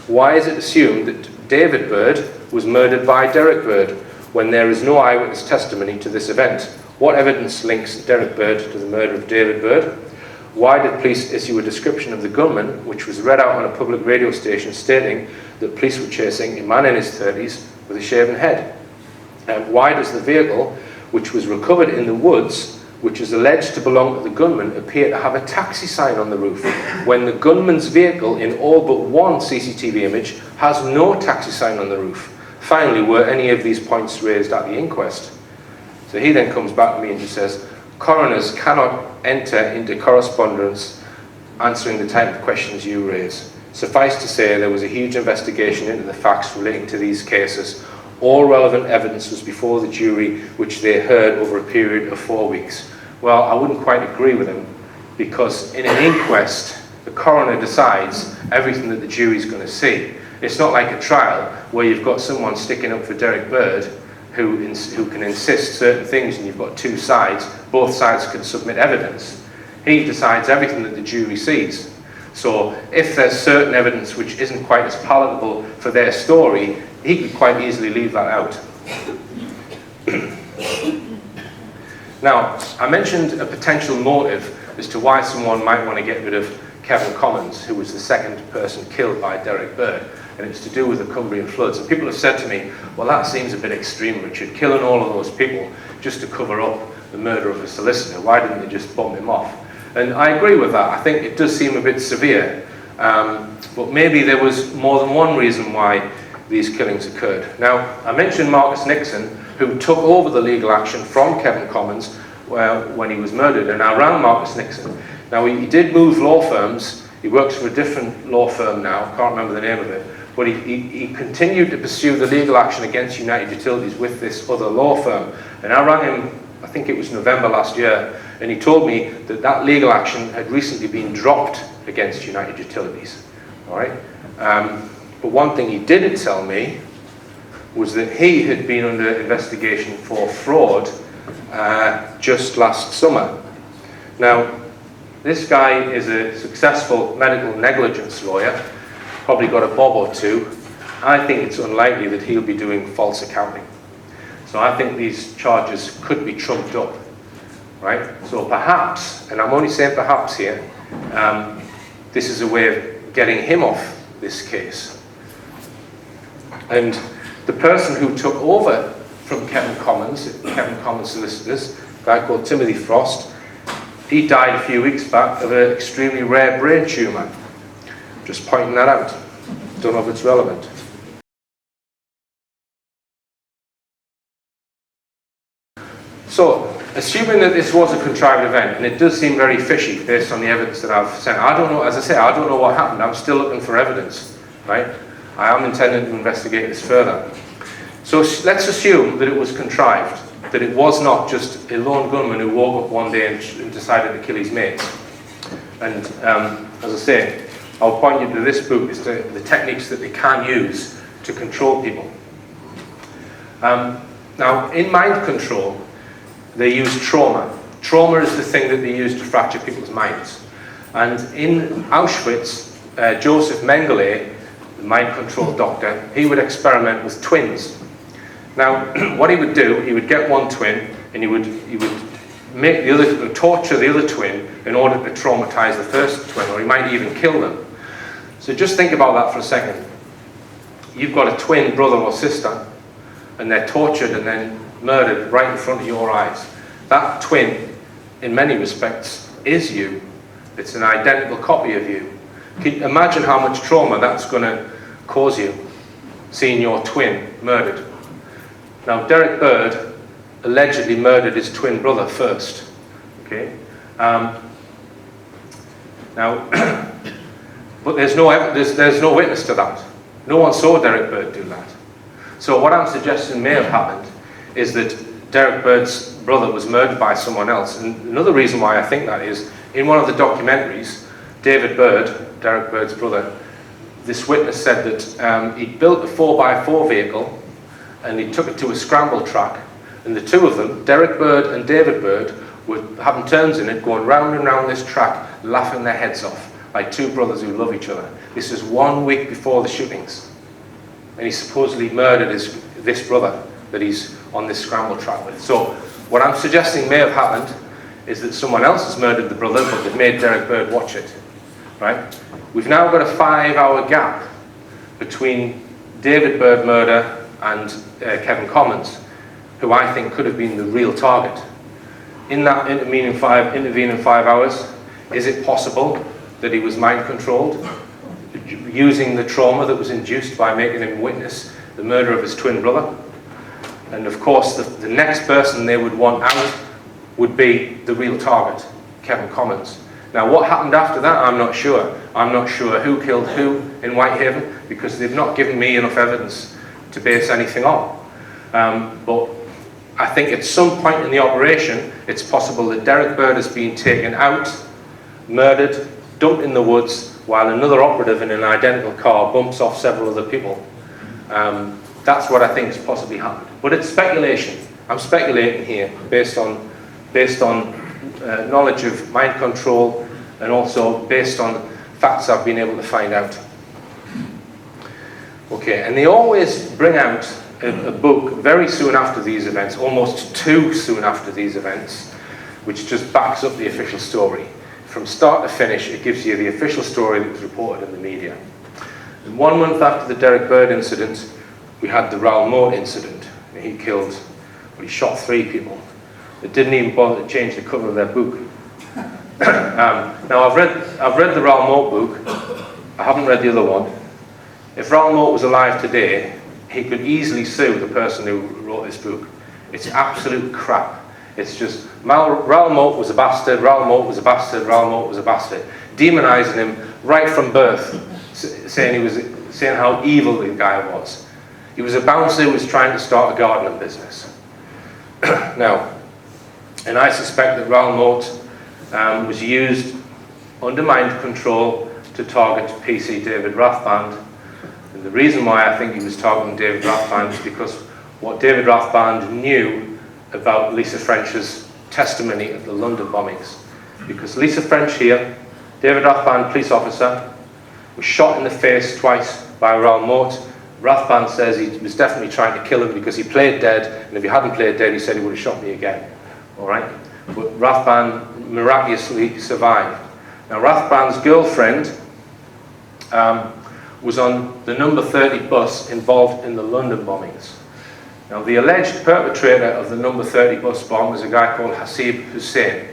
Why is it assumed that David Bird was murdered by Derek Bird when there is no eyewitness testimony to this event? What evidence links Derek Bird to the murder of David Bird? Why did police issue a description of the gunman, which was read out on a public radio station, stating that police were chasing a man in his 30s with a shaven head? And why does the vehicle, which was recovered in the woods, which is alleged to belong to the gunman, appear to have a taxi sign on the roof, when the gunman's vehicle, in all but one CCTV image, has no taxi sign on the roof? Finally, were any of these points raised at the inquest? So he then comes back to me and just says, coroners cannot enter into correspondence answering the type of questions you raise. Suffice to say, there was a huge investigation into the facts relating to these cases. All relevant evidence was before the jury, which they heard over a period of 4 weeks. Well, I wouldn't quite agree with him, because in an inquest, the coroner decides everything that the jury's going to see. It's not like a trial where you've got someone sticking up for Derek Bird who can insist certain things, and you've got 2 sides. Both sides can submit evidence. He decides everything that the jury sees. So if there's certain evidence which isn't quite as palatable for their story, he could quite easily leave that out. Now, I mentioned a potential motive as to why someone might want to get rid of Kevin Commons, who was the second person killed by Derek Bird, and it's to do with the Cumbrian floods. And people have said to me, well, that seems a bit extreme, Richard, killing all of those people just to cover up the murder of a solicitor. Why didn't they just bomb him off? And I agree with that. I think it does seem a bit severe, but maybe there was more than one reason why these killings occurred. Now, I mentioned Marcus Nixon, who took over the legal action from Kevin Commons when he was murdered, and I ran Marcus Nixon. Now, he did move law firms. He works for a different law firm now, can't remember the name of it, but he continued to pursue the legal action against United Utilities with this other law firm. And I rang him, I think it was November last year, and he told me that that legal action had recently been dropped against United Utilities. All right? But one thing he didn't tell me was that he had been under investigation for fraud just last summer. Now, this guy is a successful medical negligence lawyer, probably got a bob or 2. I think it's unlikely that he'll be doing false accounting. So I think these charges could be trumped up, right? So perhaps, and I'm only saying perhaps here, this is a way of getting him off this case. And the person who took over from Kevin Commons solicitors, a guy called Timothy Frost, he died a few weeks back of an extremely rare brain tumour. Just pointing that out. Don't know if it's relevant. So, assuming that this was a contrived event, and it does seem very fishy based on the evidence that I've sent, I don't know, as I say, I don't know what happened. I'm still looking for evidence, right? I am intending to investigate this further. So let's assume that it was contrived, that it was not just a lone gunman who woke up one day and decided to kill his mates. And as I say, I'll point you to this book as to the techniques that they can use to control people. Now, in mind control, they use trauma. Trauma is the thing that they use to fracture people's minds. And in Auschwitz, Joseph Mengele, the mind control doctor, he would experiment with twins. Now, what he would do, he would get one twin and he would make the other, torture the other twin in order to traumatize the first twin, or he might even kill them. So just think about that for a second. You've got a twin brother or sister, and they're tortured and then murdered right in front of your eyes. That twin, in many respects, is you. It's an identical copy of you. Can you imagine how much trauma that's going to cause you, seeing your twin murdered? Now, Derek Bird allegedly murdered his twin brother first. Okay. Now, but there's no witness to that. No one saw Derek Bird do that. So what I'm suggesting may have happened is that Derek Bird's brother was murdered by someone else. And another reason why I think that is, in one of the documentaries, David Bird, Derek Bird's brother, this witness said that he built a 4x4 vehicle and he took it to a scramble track, and the two of them, Derek Bird and David Bird, were having turns in it, going round and round this track, laughing their heads off, like two brothers who love each other. This is 1 week before the shootings. And he supposedly murdered this brother that he's on this scramble track with. So what I'm suggesting may have happened is that someone else has murdered the brother, but they've made Derek Bird watch it, right? We've now got a 5-hour gap between David Bird murder and Kevin Commons, who I think could have been the real target. In that intervening 5 hours, is it possible that he was mind controlled, using the trauma that was induced by making him witness the murder of his twin brother? And of course, the next person they would want out would be the real target, Kevin Commons. Now, what happened after that, I'm not sure. I'm not sure who killed who in Whitehaven, because they've not given me enough evidence to base anything on. But I think at some point in the operation, it's possible that Derek Bird has been taken out, murdered, dumped in the woods, while another operative in an identical car bumps off several other people. That's what I think has possibly happened. But it's speculation. I'm speculating here based on knowledge of mind control, and also based on facts I've been able to find out. Okay, and they always bring out a book very soon after these events, almost too soon after these events, which just backs up the official story. From start to finish, it gives you the official story that was reported in the media. And 1 month after the Derek Bird incident, we had the Raoul Moat incident. He shot 3 people. They didn't even bother to change the cover of their book. Now, I've read the Raoul Moat book. I haven't read the other one. If Raoul Moat was alive today, he could easily sue the person who wrote this book. It's absolute crap. It's just, Raoul Moat was a bastard, Raoul Moat was a bastard, Raoul Moat was a bastard. Demonising him right from birth, saying how evil the guy was. He was a bouncer who was trying to start a gardening business. Now, and I suspect that Raoul Moat was used under mind control to target PC David Rathband. And the reason why I think he was targeting David Rathband is because what David Rathband knew about Lisa French's testimony at the London bombings. Because Lisa French here, David Rathband, police officer, was shot in the face twice by Raoul Moat. Rathband says he was definitely trying to kill him because he played dead, and if he hadn't played dead, he said he would have shot me again. All right? But Rathband miraculously survived. Now, Rathband's girlfriend was on the number 30 bus involved in the London bombings. Now, the alleged perpetrator of the number 30 bus bomb was a guy called Hasib Hussain.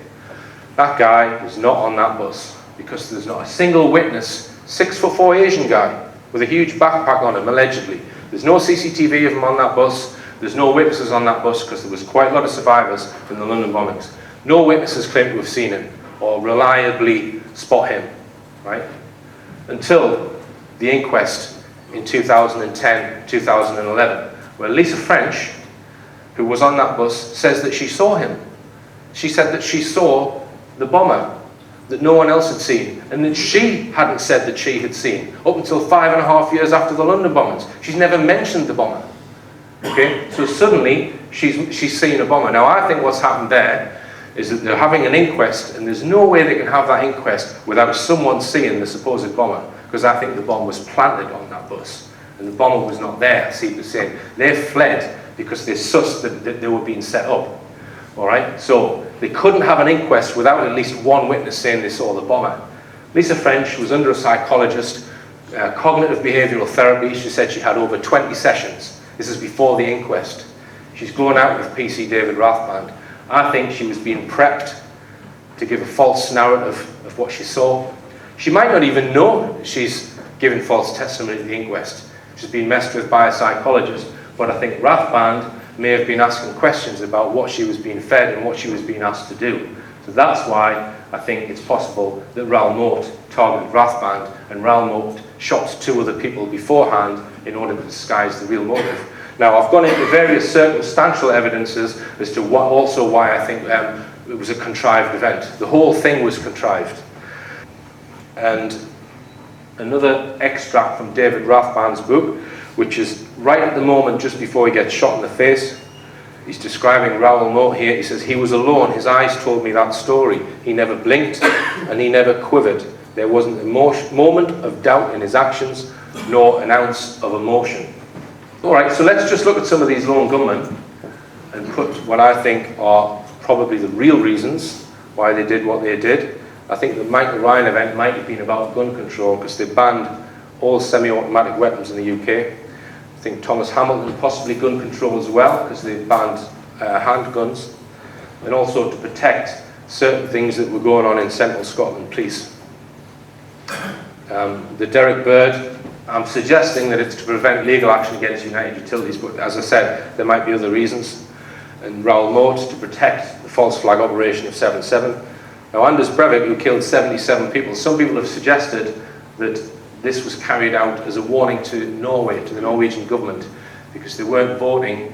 That guy was not on that bus because there's not a single witness, 6'4" Asian guy with a huge backpack on him, allegedly. There's no CCTV of him on that bus. There's no witnesses on that bus because there was quite a lot of survivors from the London bombings. No witnesses claim to have seen him or reliably spot him, right? Until the inquest in 2010, 2011, where Lisa French, who was on that bus, says that she saw him. She said that she saw the bomber that no one else had seen, and that she hadn't said that she had seen, up until 5.5 years after the London bombings. She's never mentioned the bomber. Okay, so suddenly she's seen a bomber. Now, I think what's happened there is that they're having an inquest, and there's no way they can have that inquest without someone seeing the supposed bomber, because I think the bomb was planted on that bus, and the bomber was not there. See, they're saying they fled because they sussed that they were being set up. All right, so they couldn't have an inquest without at least one witness saying they saw the bomber. Lisa French was under a psychologist, cognitive behavioural therapy. She said she had over 20 sessions. This is before the inquest. She's going out with PC David Rathband. I think she was being prepped to give a false narrative of what she saw. She might not even know she's giving false testimony at the inquest. She's been messed with by a psychologist. But I think Rathband may have been asking questions about what she was being fed and what she was being asked to do. So that's why I think it's possible that Raoul Moat targeted Rathband, and Raoul Moat shot 2 other people beforehand in order to disguise the real motive. Now, I've gone into various circumstantial evidences as to why I think it was a contrived event. The whole thing was contrived. And another extract from David Rathband's book, which is right at the moment just before he gets shot in the face. He's describing Raoul Moat here. He says, "He was alone. His eyes told me that story. He never blinked and he never quivered. There wasn't a moment of doubt in his actions, nor an ounce of emotion." All right, so let's just look at some of these lone gunmen and put what I think are probably the real reasons why they did what they did. I think the Michael Ryan event might have been about gun control because they banned all semi-automatic weapons in the UK. I think Thomas Hamilton possibly gun control as well because they banned handguns, and also to protect certain things that were going on in Central Scotland Police. The Derek Bird, I'm suggesting that it's to prevent legal action against United Utilities, but as I said, there might be other reasons. And Raoul Moat to protect the false flag operation of 7/7. Now, Anders Breivik, who killed 77 people, some people have suggested that this was carried out as a warning to Norway, to the Norwegian government, because they weren't voting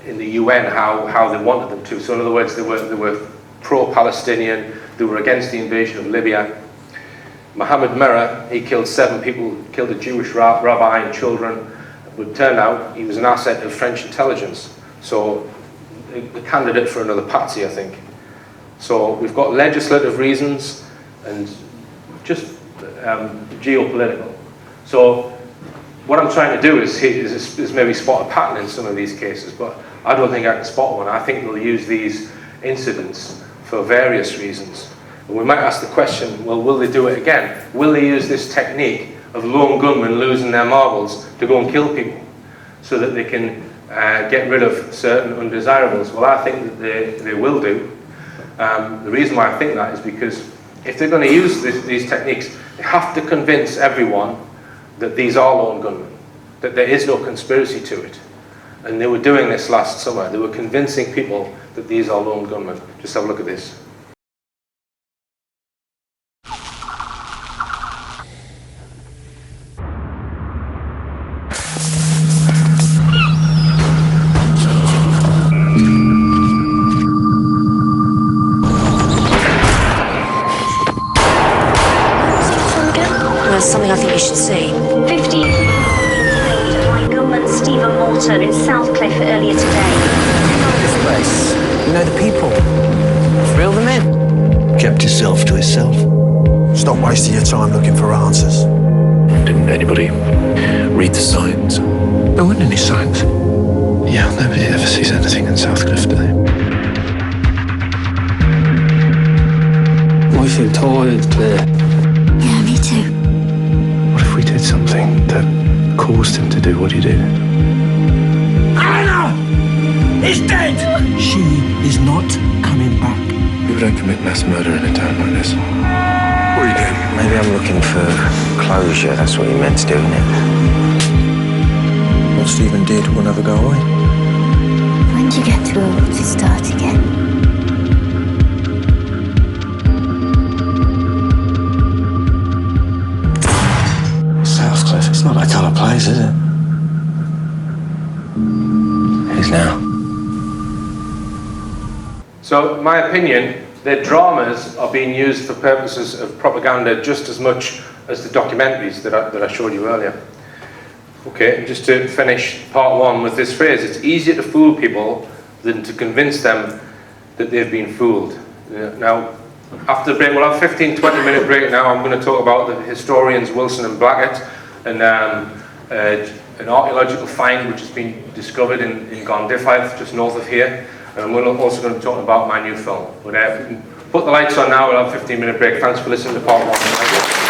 in the UN how they wanted them to. So in other words, they were pro-Palestinian, they were against the invasion of Libya. Mohammed Merah, he killed 7 people, killed a Jewish rabbi and children, but it turned out he was an asset of French intelligence. So a candidate for another patsy, I think. So we've got legislative reasons and just geopolitical. So what I'm trying to do is maybe spot a pattern in some of these cases, but I don't think I can spot one. I think they'll use these incidents for various reasons. And we might ask the question, well, will they do it again? Will they use this technique of lone gunmen losing their marbles to go and kill people so that they can get rid of certain undesirables? Well, I think that they will do. The reason why I think that is because if they're going to use these techniques, they have to convince everyone that these are lone gunmen, that there is no conspiracy to it. And they were doing this last summer. They were convincing people that these are lone gunmen. Just have a look at this. Something I think you should see. 15 made by gunman Stephen Morton in Southcliffe earlier today. You know this place. You know the people. Reel them in. Kept himself to himself. Stop wasting your time looking for answers. Didn't anybody read the signs? There weren't any signs. Yeah, nobody ever sees anything in Southcliffe, do they? I feel tired, Claire. Yeah, me too. did something that caused him to do what he did. Anna! He's dead! She is not coming back. People don't commit mass murder in a town like this. What are you doing? Maybe I'm looking for closure. That's what you meant to do, isn't it? What Stephen did will never go away. When do you get to start again? Southcliffe, it's not that kind of place, is it? It is now. So, in my opinion, the dramas are being used for purposes of propaganda just as much as the documentaries that I showed you earlier. Okay, and just to finish part one with this phrase, it's easier to fool people than to convince them that they've been fooled. Now, after the break, we'll have a 15-20 minute break now. I'm going to talk about the historians Wilson and Blackett and an archaeological find which has been discovered in Gondifiath, just north of here. And I'm also going to talk about my new film. But if we can put the lights on now, we'll have a 15-minute break. Thanks for listening to part one.